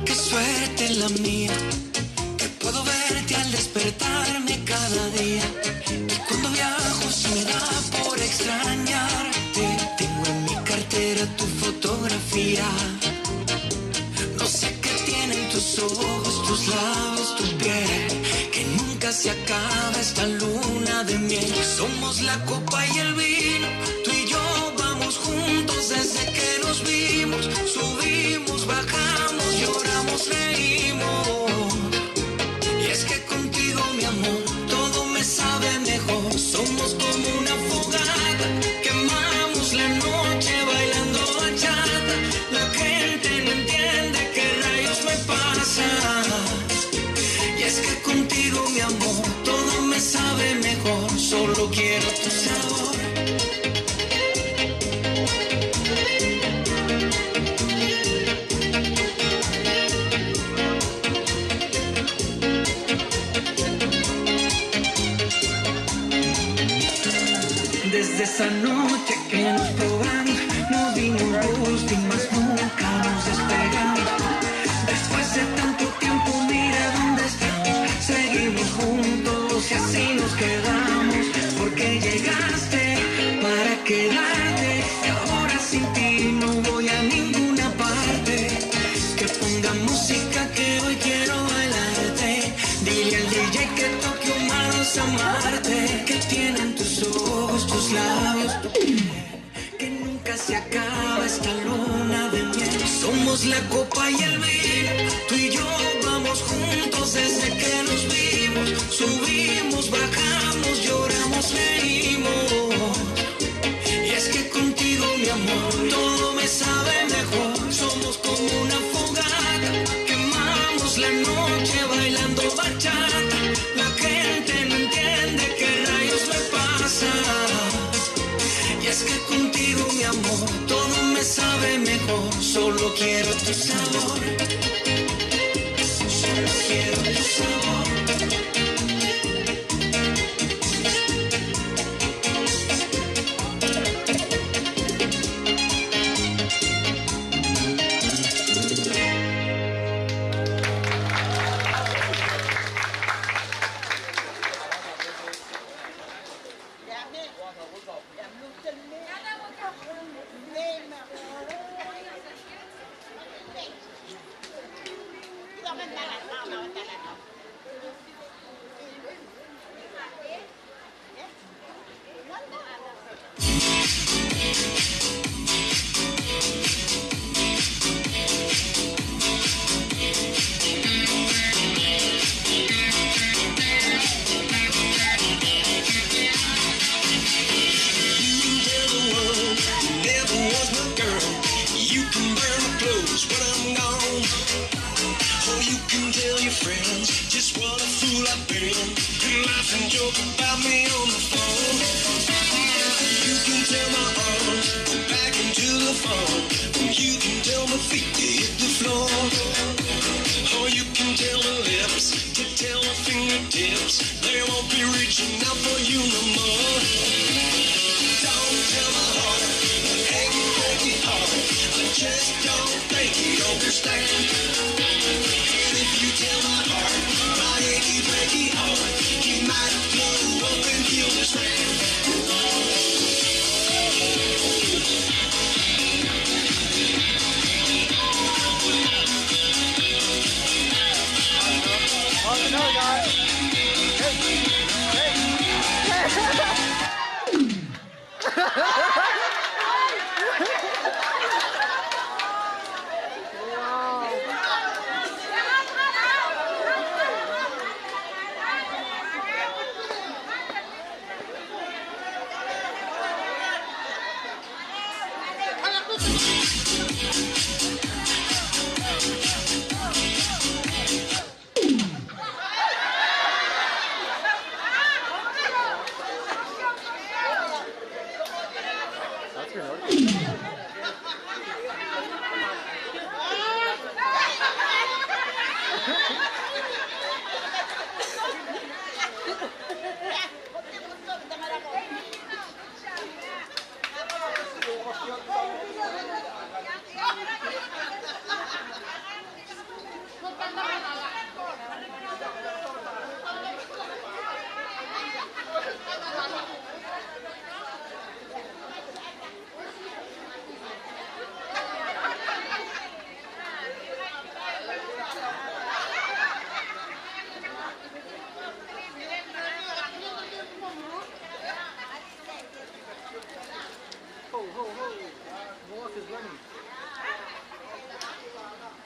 Qué suerte la mía, que puedo verte al despertarme cada día. Y cuando viajo se me da por extrañarte. Tengo en mi cartera tu fotografía. No sé qué tienen tus ojos, tus labios, tu piel, que nunca se acaba esta luna de miel. Somos la copa y el vino, tú y yo vamos juntos desde que nos vimos. Subimos, bajamos, lloramos, reímos. Y es que contigo, mi amor, todo me sabe mejor. Somos como una fogata, quemamos la noche bailando bachata. La gente no entiende qué rayos me pasa. Y es que contigo, mi amor, todo me sabe mejor. Solo quiero tu sabor. Desde esa noche que nos probamos, no vimos gusto y más nunca nos despegamos. Después de tanto tiempo, mira dónde estamos. Seguimos juntos y así nos quedamos. Porque llegaste para quedarte y ahora sin ti no voy a ninguna parte. Que ponga música que hoy quiero bailarte. Dile al DJ que toque humanos amarte. Que tienen tus ojos, tus labios, tu piel, que nunca se acaba esta luna de miel. Somos la copa y el vino, tú y yo vamos juntos desde que nos vimos. Subimos, bajamos, lloramos, reímos. Y es que contigo, mi amor, todo me sabe mejor. Somos como una fogata, quemamos la noche bailando bachata. La gente no entiende qué rayos me pasa. Y es que contigo, mi amor, todo me sabe mejor. Solo quiero tu sabor. Solo quiero tu sabor. They won't be reaching out for you no more. Don't tell my heart, achy, achy heart. I just don't think you understand. And if you tell my heart, my achy, achy heart, he might blow up and he'll understand. Ho, ho, ho. Walk is running.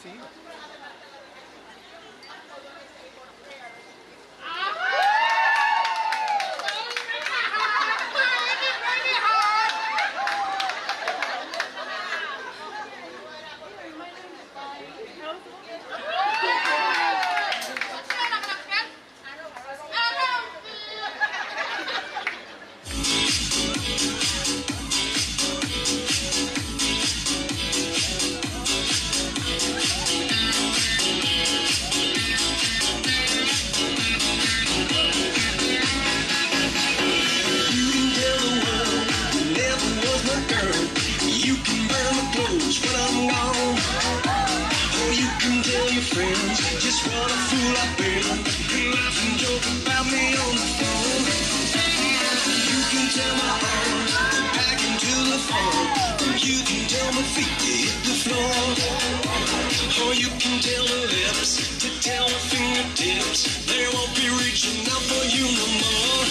To you. You can burn the clothes when I'm gone. Or you can tell your friends just what a fool I've been. And laugh and joke about me on the phone. You can tell my arms to back into the phone. Or you can tell my feet to hit the floor. Or you can tell the lips to tell the fingertips they won't be reaching out for you no more.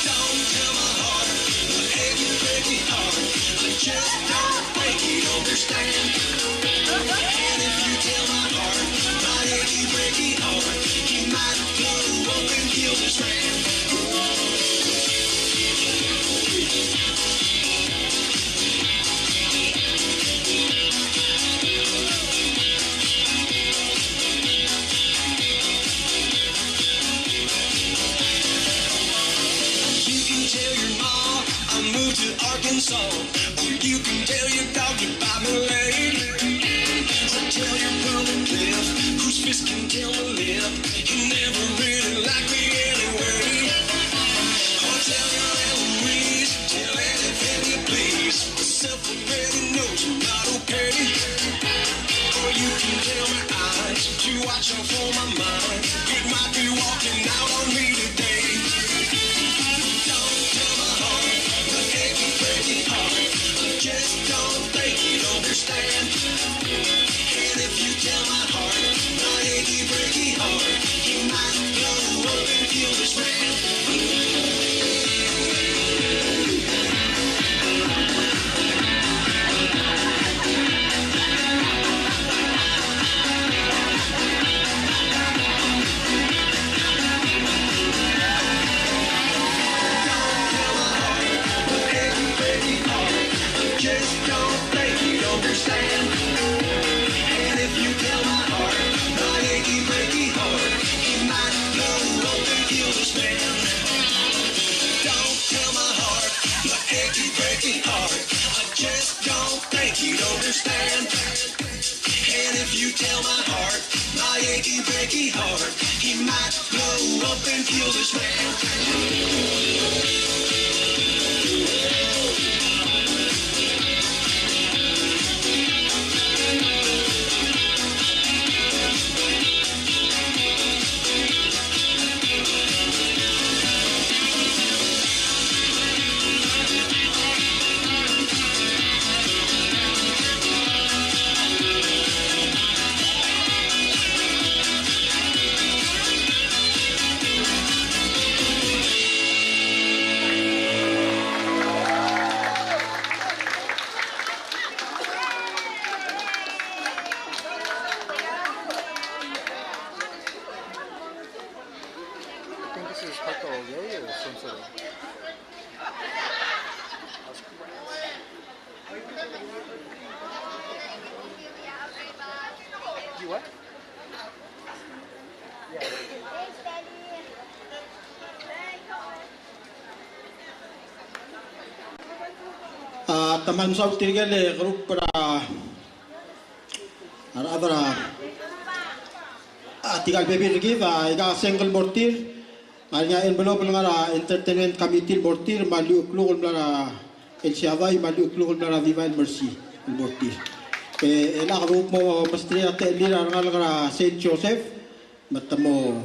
Don't tell my heart, the achy, breaky heart. I just don't think you understand. And if you tell my heart, my achy, breaky heart, he might blow up and kill this man. You can tell your mom I moved to Arkansas. Or you can tell your dog you buy me laid. Or tell your brother Cliff, whose fist can tell a lip, he never really liked me anyway. Or tell your Aunt Louise, tell anything you please. Myself already knows I'm not okay. Or you can tell my eyes to watch out for my mind. It might be walking out on me today. Don't tell my heart, the achy, breaky heart. I just don't think you'd understand. And if you tell my heart, my achy, breaky heart, you might blow up and kill this man. Just don't think you understand. And if you tell my heart, my achy, breaky heart, he might blow up and kill this man. Don't tell my heart, my achy, breaky heart, I just don't think you'd understand. And if you tell my heart, my achy, breaky heart, he might blow up and kill this man. I think this is Hoto Yay or some sort of. You what? Yeah. Taman sa tirgale grup para arabara tigal baby lagi iga single mortir nga envelope nga entertainment committee mortir mali uklugol na el Shaddai mali uklugol na Divine Mercy mortir ela group mo mastria te lira nga Saint Joseph matamo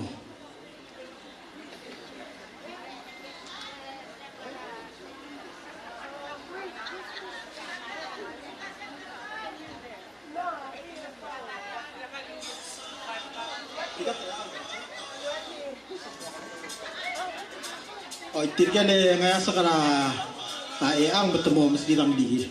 tirgan ngaya sakara ang bertemu mesti lang digir.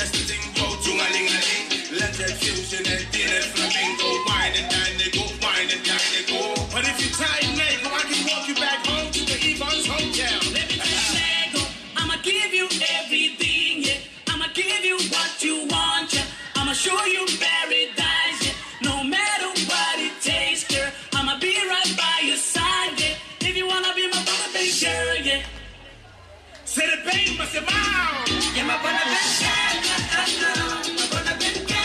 as the thing go, chung-a-ling-a-ling. Let that fusion and dinner flamingo. Wine and dine they go, wine and dine they go. But if you try and make, I can walk you back home to the Yvonne's hometown. Let me just Lego. I'ma give you everything, yeah. I'ma give you what you want, yeah. I'ma show you paradise, yeah. No matter what it takes, girl. I'ma be right by your side, yeah. If you wanna be my brother, baby girl, yeah. Say the baby must have out. Yeah, my brother, baby girl, my brother, baby girl.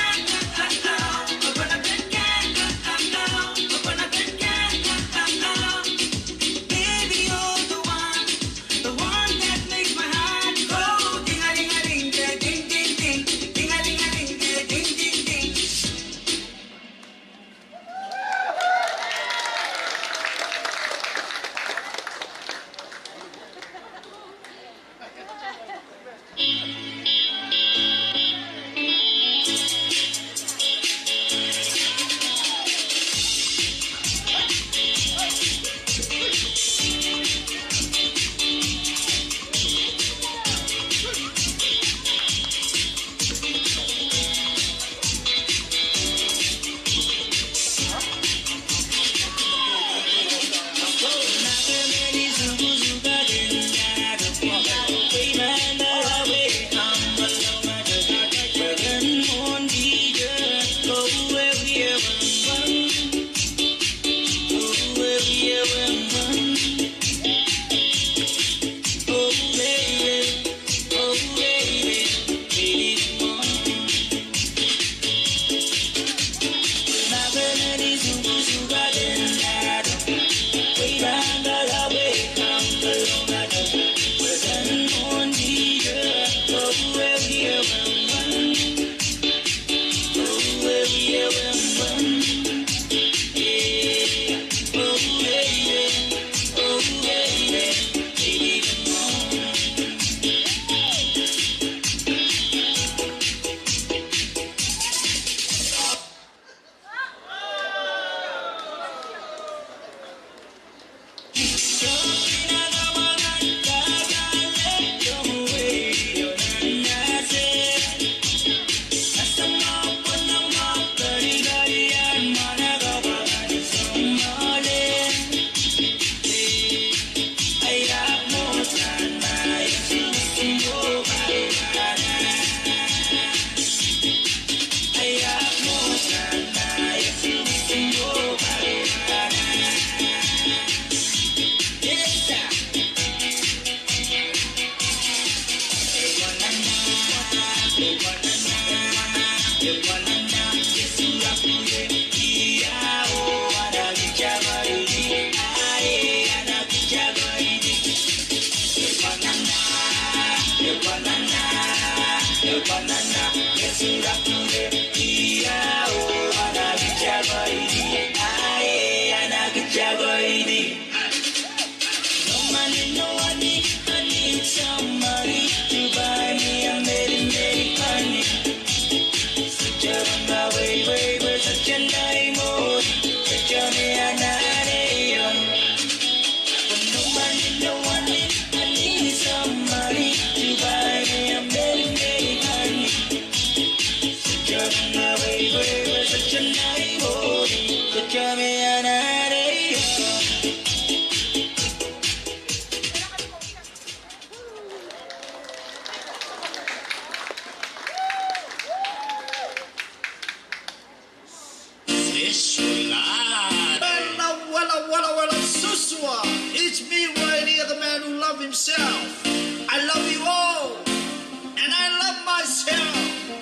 It's me right here, the man who loves himself. I love you all, and I love myself.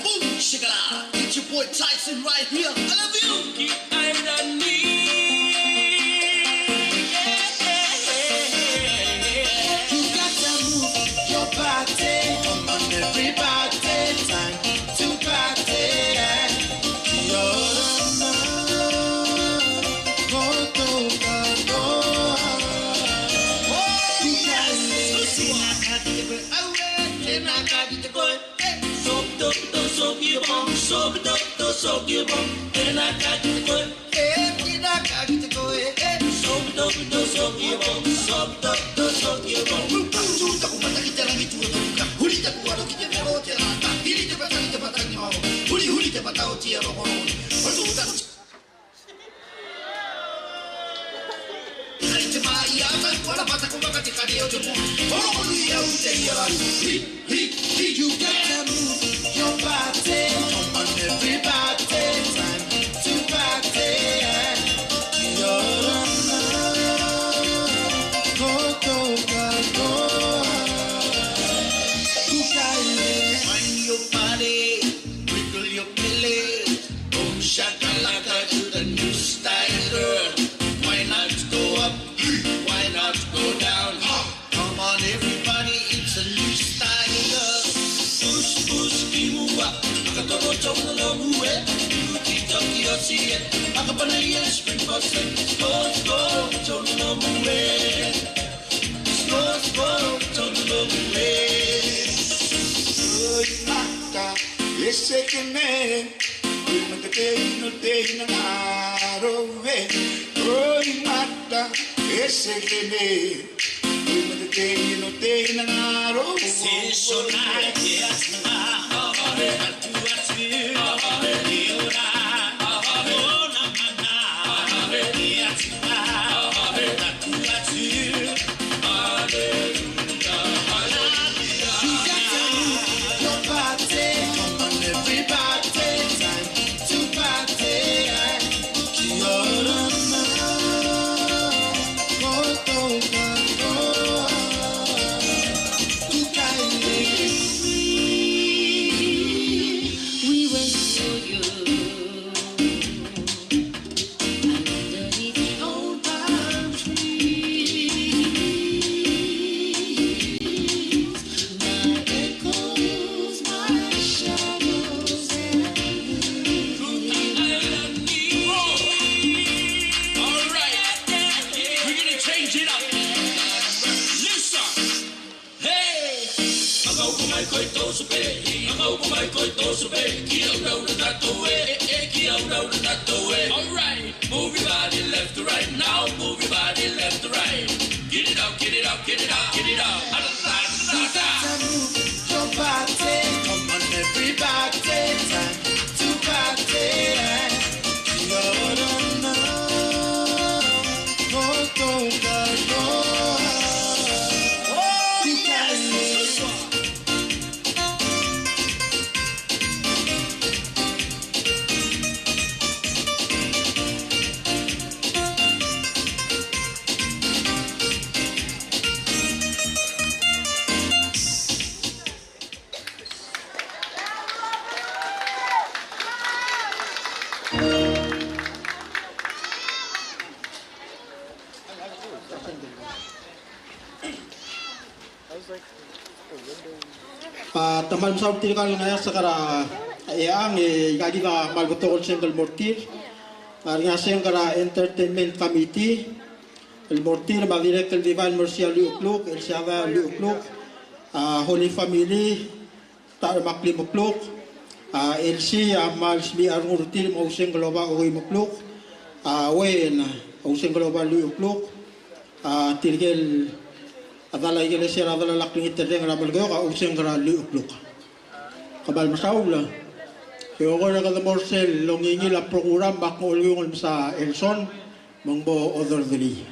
Boom, shikara. It's your boy Tyson right here. I love you. Keep eyes on me. You got to move your body. Come on, everybody. Time to party. So give up, and I got to go. And I got to go. So give up, so give up. te patau tia rokoron. Patu tak. Hai te mai ata wala pata ko baka te kare o te mo. Oh ia u te ia. You got to move your body. Come on everybody. Time to party. Go, go, go, go. Find your body, wiggle your belly. Boom shakalaka to the new style, girl. Why not go up? Why not go down? Come on, everybody, it's a new style, girl. Push, push, move up. Akatoro chong no move. Tiki see it. Akapanaya spring bus. Go, go, chong no move. Go, go, chong no move. Mata, ese que me, no te no arove. Hoy mata, ese que me, no te no arove. Se sonar que asma, atu, diora, ona mana, asma, atu. Alright, move your body left to right now, move your body left to right. Get it out, get it out, get it out, get it out. Move your body, come on everybody, time to party. Go, go, go, go. Tamal sa tinakal nga sa kara ang gagi ka malbutokol single mortir. Nga siyang kara entertainment committee. El mortir mag-direct el Divine Mercy Liukluk, El Siaga Liukluk, Holy Family, Makli Mukluk, LC Mals Mi Arngurtil Mausing Globa Uwi Mukluk, Wen Mausing Globa Liukluk, Tirgel Adala iglesia adala lakling iterdeng rabalgo ka useng kara liukluk. Kabal masaula. Kaya ko na kada morsel longingi la program bako ulyung sa Elson mangbo other dali.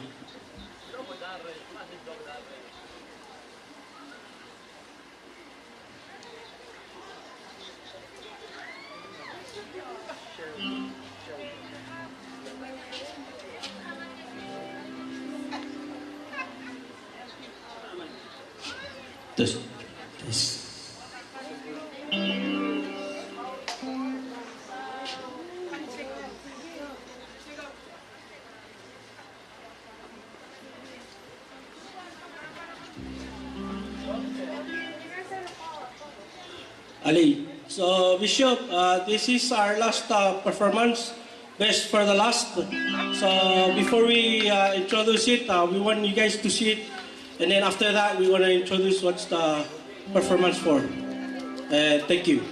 Ali. So Bishop, this is our last performance, best for the last. So before we introduce it, we want you guys to see it, and then after that we want to introduce what's the performance for. Thank you.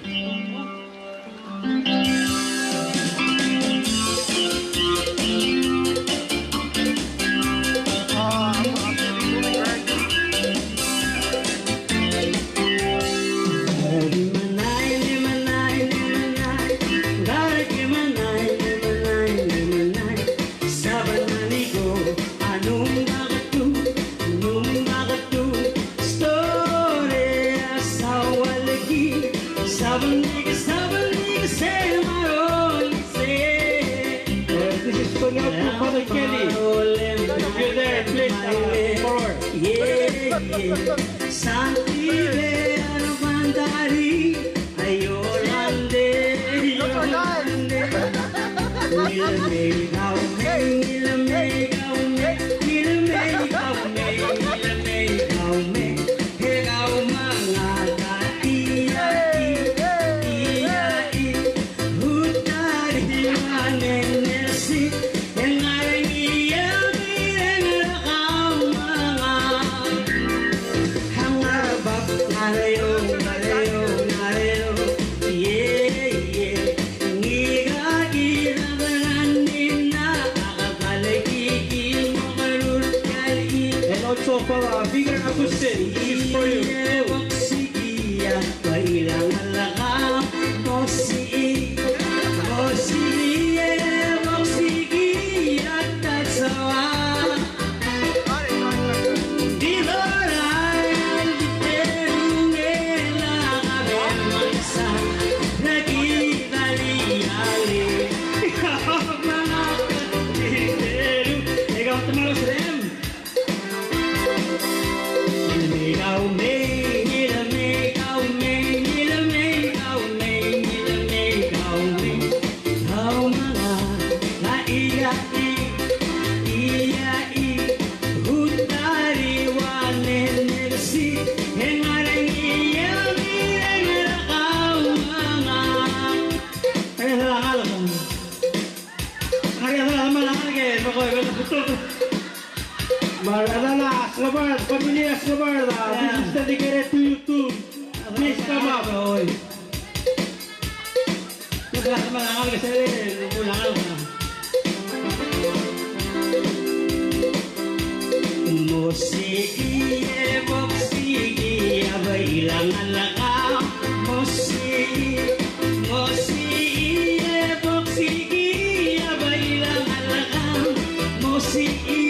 This is for Father Kelly. If you're there, please forward. Santire Armandari, Ayolande, Yolande, And also for Bigger Agustin, this is for you. Maradona Escobar, familia Escobar, this is dedicated to you too. Please come up. Musiki, boksiki, abailang alaka. Musiki, boksiki, abailang alaka. Musiki,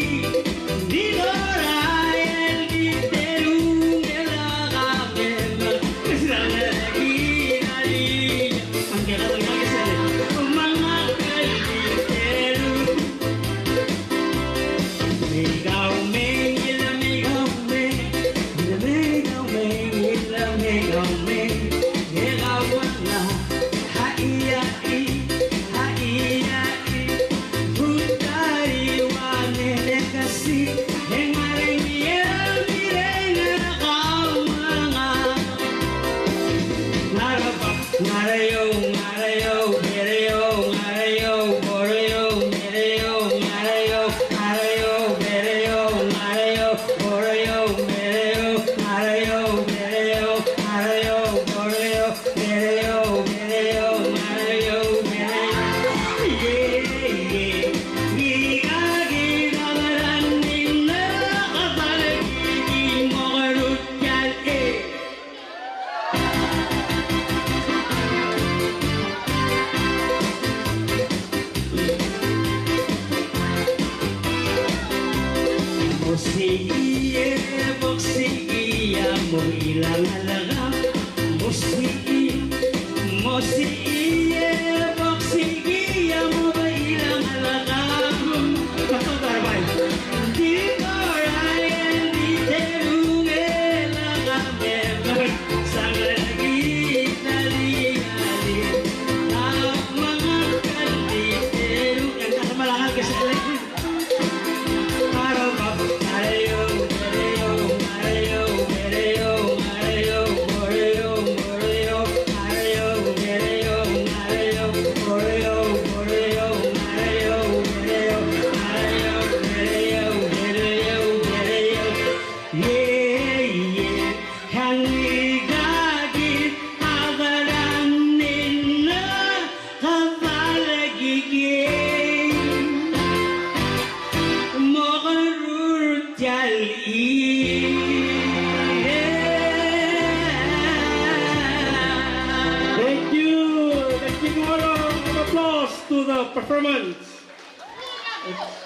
Thank you. Let's give a round of applause to the performance.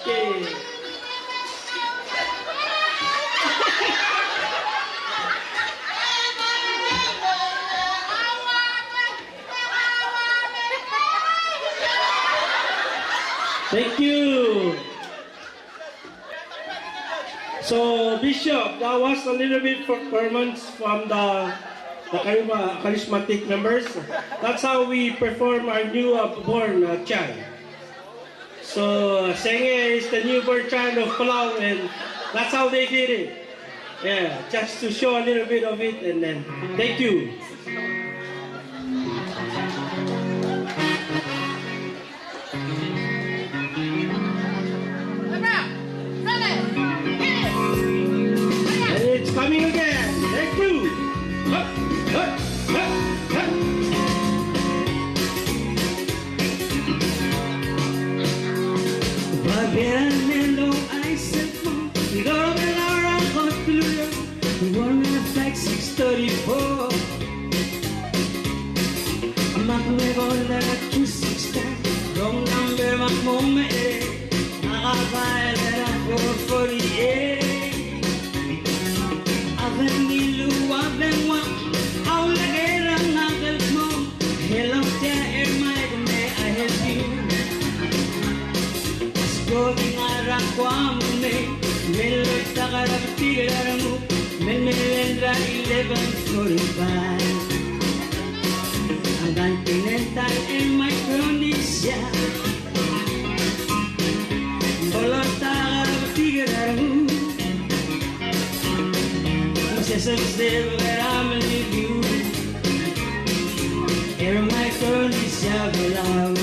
Okay. Thank you. So, Bishop, that was a little bit performance from the charismatic members. That's how we perform our new born child. So, Senge is the newborn child of Palau, and that's how they did it. Yeah, just to show a little bit of it, and then thank you. And it's coming again. Thank you. Up, up, up, up. Pabianelo ay cellphone, siguro me la arranco tuyo. The one that like 634. Magluego la 260. Wrong number, magmome. Nakabay la 448. Avenilu, avenwa. Aula gerang nagal mo. Hello, dear, may I help you? Going around me, Miller Tagarab Tigaramu, Menelendra 1145. Ang Continental and Micronesia, Bola Tagarab Tigaramu, Masesabs there where I'm with you. Air Micronesia, Belau.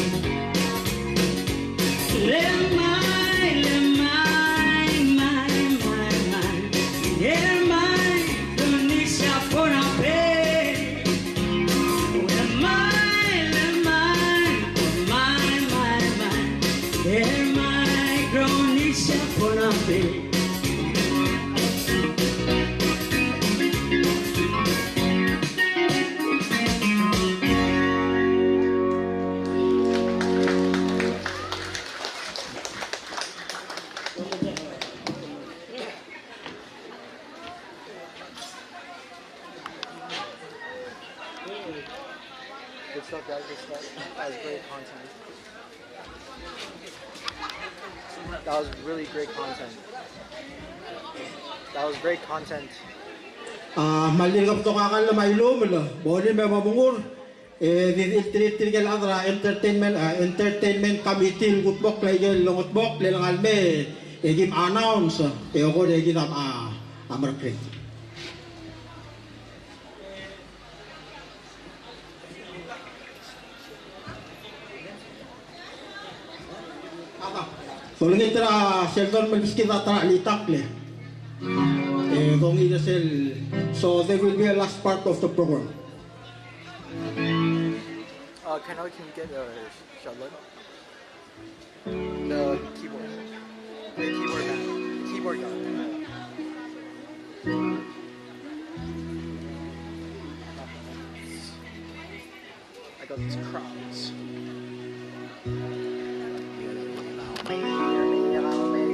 Good stuff, guys. Good stuff. That was great content. That was really great content. That was great content. Maligap to kakal na mailom la. Bodi may mamungur. Tinigal adra entertainment committee gutbok legel longutbok lelang alme. Egim announce. Ako egim amarkrit. Tolongin tera Sheldon Melbiski tera litakle. So there will be a last part of the program. Can you get Sheldon? The keyboard. The keyboard guy. The keyboard guy. I got these crowds. Hãy subscribe cho kênh Ghiền Mì Gõ để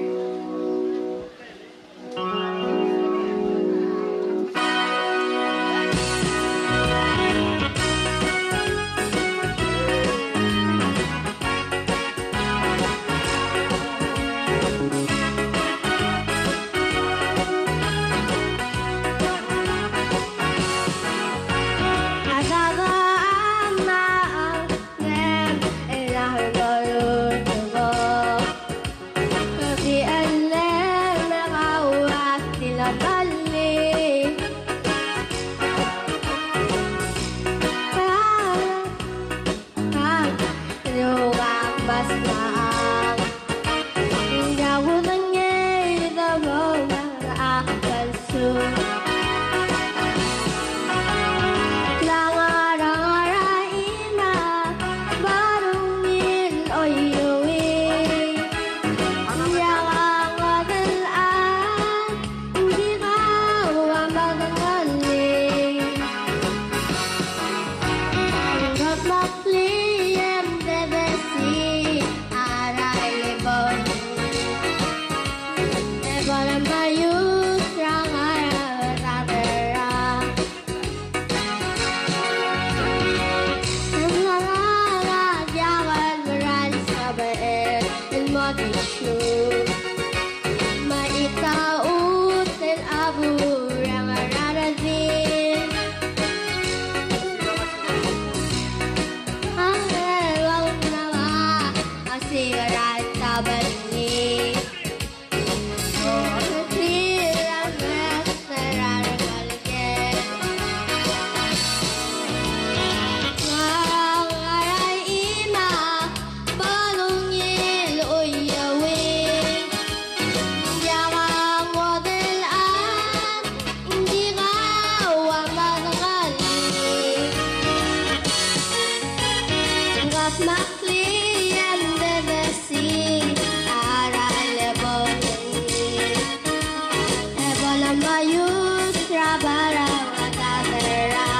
không bỏ lỡ But Macleay and the sea are level. Ebola mayus rabara watadera.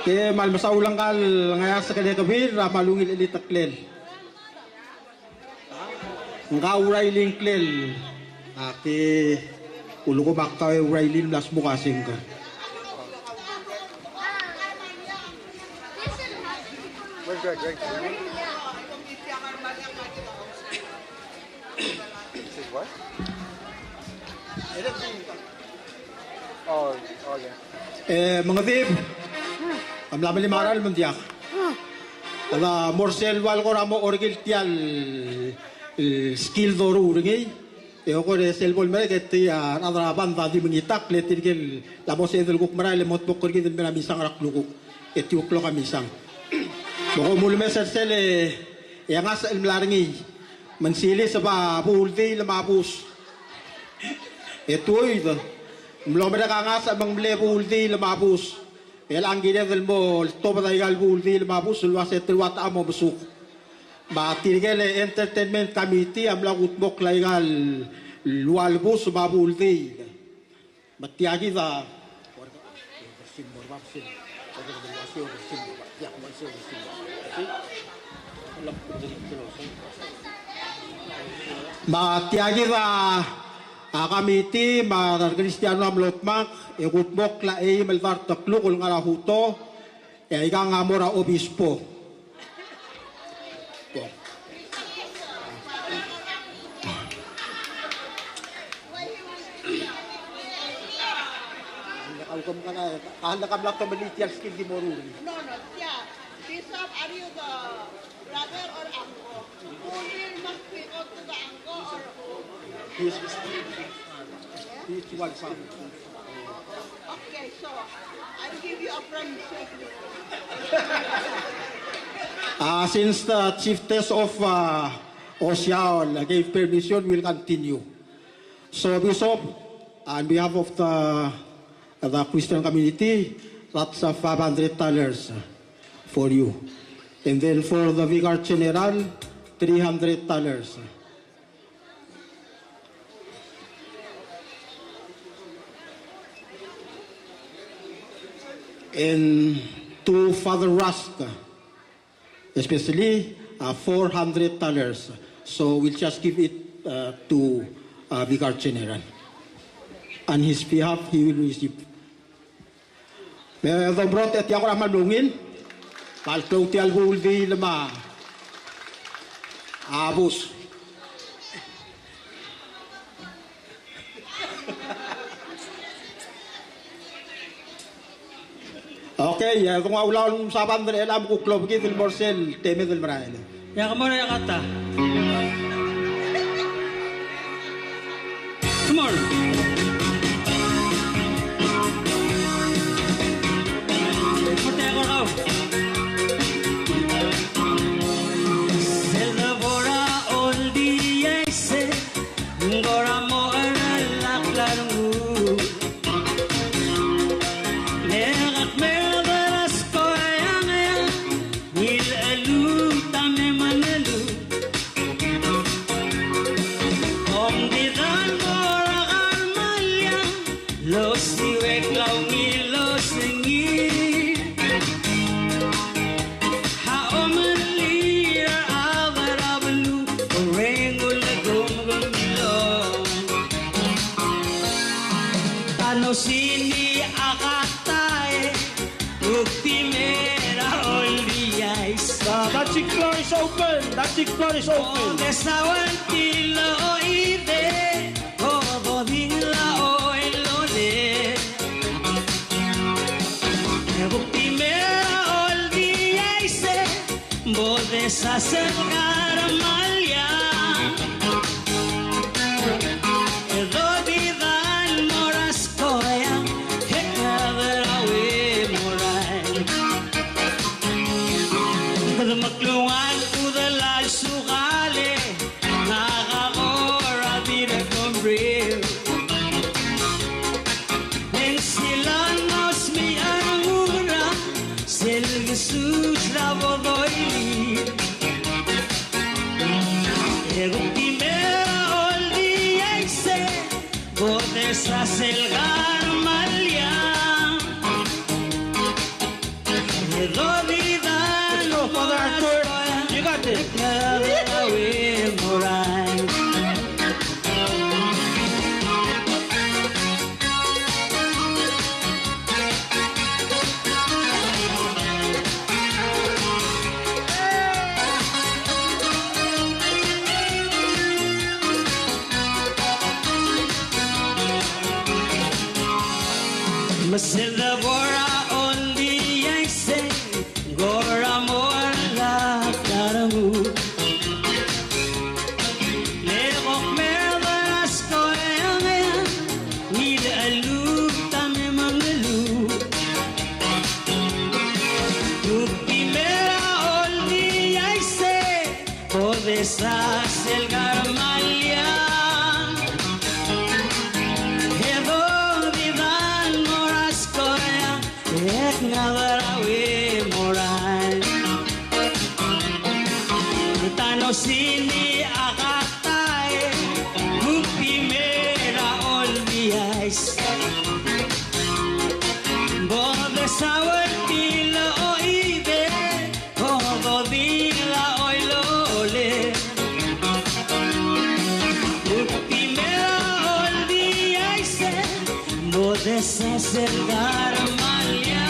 Ke mal masaulang kal ngaya sa kanya kabir malungil ilit taklel. Ngauray linklel. Ake ulo ko maktaw uray lin las bukasing ka. Where's Greg? Greg? Says what? Oh, yeah. Mga vib, am laban limaral mandiak. Ala morsel wal ko ramo orgil tial skill doru ringi. Ko de selbol mere ke ya adra banda di mengitak letirgel la mose del guk maral mot bokor gi den misang rak luku. Eti uklo ka misang. Boko mulme sele yang as el mlaringi. Mansili sa ba buldi lamabus. Etoy Mlo mera kanga sa bang ble buldi lamabus. El angine del mo toba da igal buldi lamabus luas etwat amo besuk. Ba tirgele entertainment committee amla utbok la igal lualbus ba buldi. Batiagi da Matiagi da kamiti mga Kristiyano amlotmak ikutbok la melvar taklo kung ngarahuto igang amora obispo. Alkom ka na, kahandakam lang ito malitial skill di moru. No, yeah. Bishop, are you the brother or uncle? Who will not be to the uncle or who? He is one son. Okay, so I'll give you a friendship. Since the chiefess of Osiaol gave permission, we'll continue. So, Bishop, on behalf of the Christian community, that's $500 for you. And then for the Vicar General, $300. And to Father Rusk, especially $400. So we'll just give it to Vicar General. On his behalf, he will receive. May the brought at Yakura Malungin, Paltotial will be Lama Abus. Okay, kung aulang saban dari alam ko club kita Borsel teme del Braille. Ya kamar ya kata. Come on. Mate ako raw. Selvora oldi ese ngora mo la claru. Sini akatae Uktimera oldiais. That chick floor is open. That chick floor is open. Desawantila oide Ododingla oilole Uktimera oldiais Bodes acercar malia Maklungan udalal sukale Nakakora direct real Neng silanos mi arangura Selgesus la bodoili Egok timera oldi aise Bodes a selgar malia Father Arthur, you got this. Masilda Bora on the ice, Gora more la Karamu. Levok merdas koyanga, need a loop tame mangalu. Tupi mera on the ice, Odesas el Garmalia. Sini akatae Mupimera olviais Bode sawatila oide Todo dila oilole Mupimera olviais Bode sacergar malia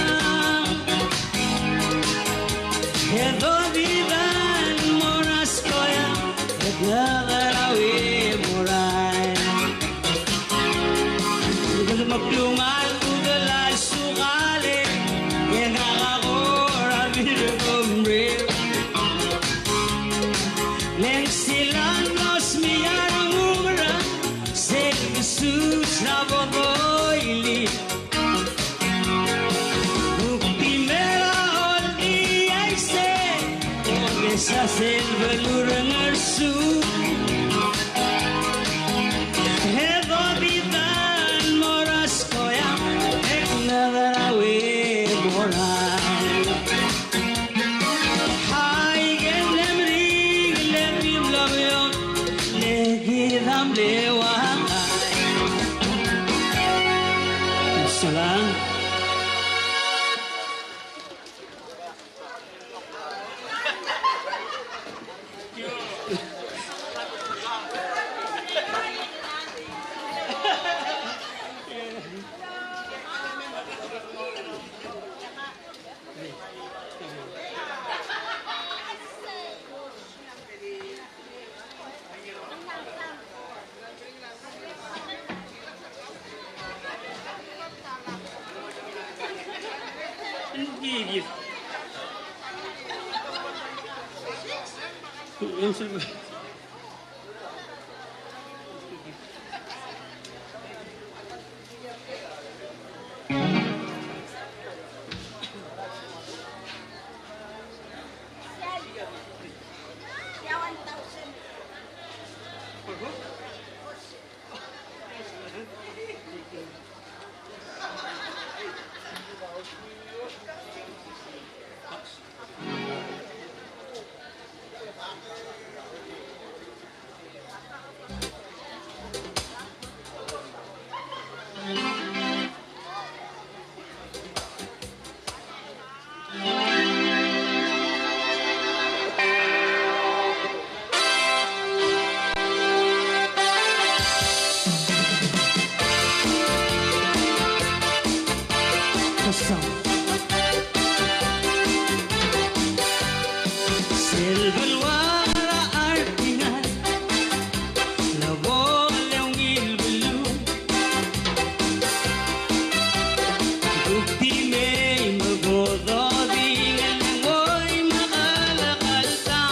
Edo vidan moras koya Nagarawi moray Igal maklungan udalay sukali Yang kakakora birgumril Neng silanos miyarang umra Sel Jesus na bodoili Sa silverluren arsu Hedo bidan moras koya Ek nadarawi moray Hai gen lemring lemim lamyon Legidam lewangay Gusto lang Sige. Selva luara artina, la volle un il blu. Tutti me godo di voi ma alta.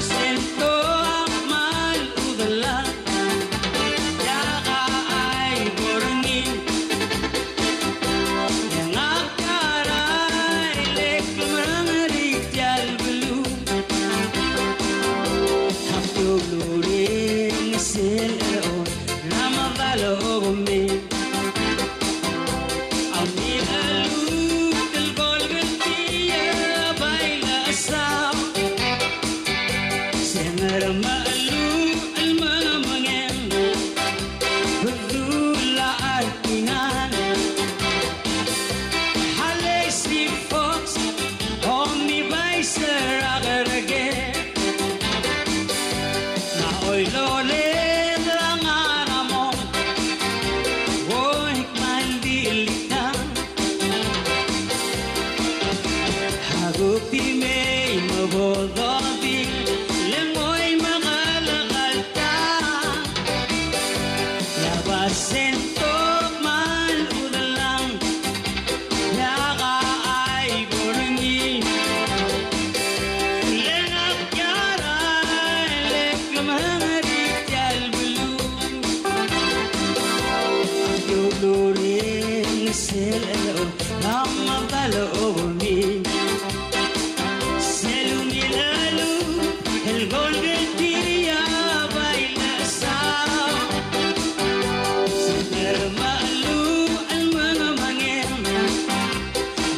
Sento amal udala, ya ai borni. Yang akarai lek mangari tial belu. Hakyo luring selo nama balo me. Ami alu tel gol gantiya baila asam. Sengar malu almana mangen. Berdula artinan. Halesi Fox, Omni Vicer Agarage. Na oilole drangaramo, oik mandilita. Hagupi mei mabodobi, lemoy magalagalta. Labasen tok man udalang. Yaga ay borngi Lengak yara Lek lamari tial bulu Yulurin selo Nama balo mi Selu milalu El gol del tiria baila sao Sener malu al mga mangem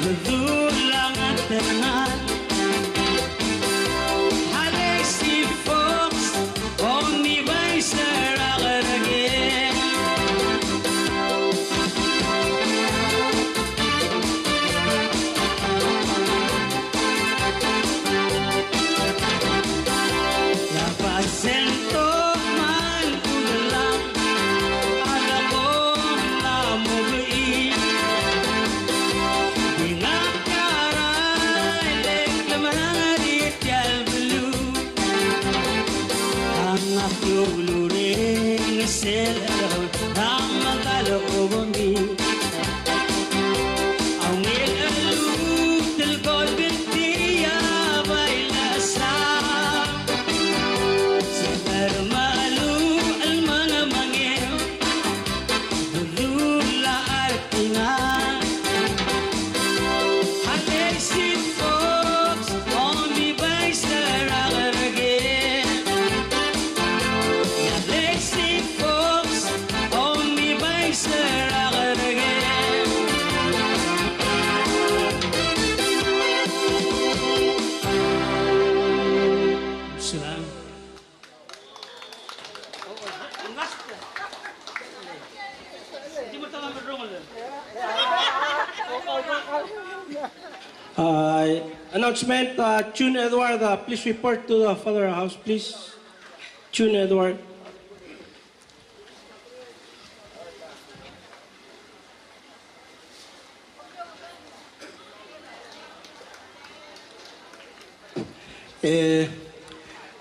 Berdulang at tenang Halesi Fox Omni Vicer Agarage Napasento man ulang Alam ko na muli Announcement, June Edward, please report to the Father House, please. June Edward.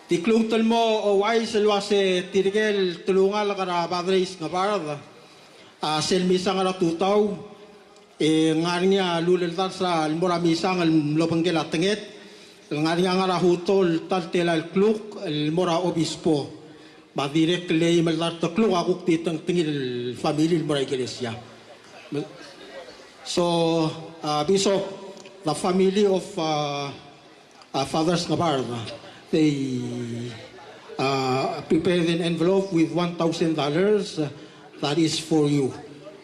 Tiklong talmo o wai selwase tirigel tulungal kara badris nga parada. Selmisa nga tutaw Ngari niya luliltar sa mura misang al lopangkela tenget. Ngari niya nga rahutol taltela al kluk al mura obispo. Madirek lay maltar to kluk akuk titang tingil family mura iglesia. So, Bishop, the family of Fathers Navarra, they prepared an envelope with $1,000. That is for you,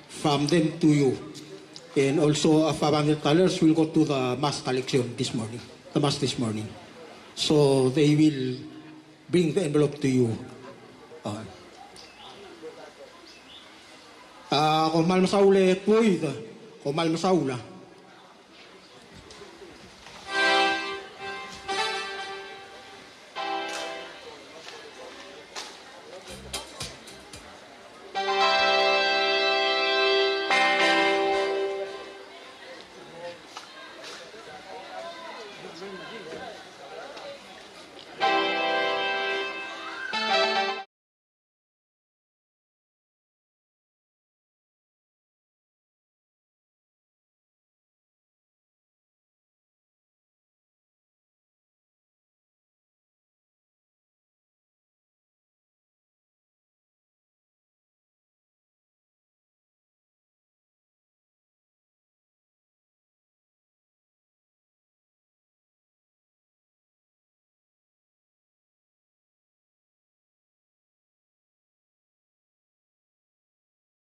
from them to you. And also $500 will go to the mass collection this morning, the mass this morning. So they will bring the envelope to you. Kung mal masaula, kumal masaula.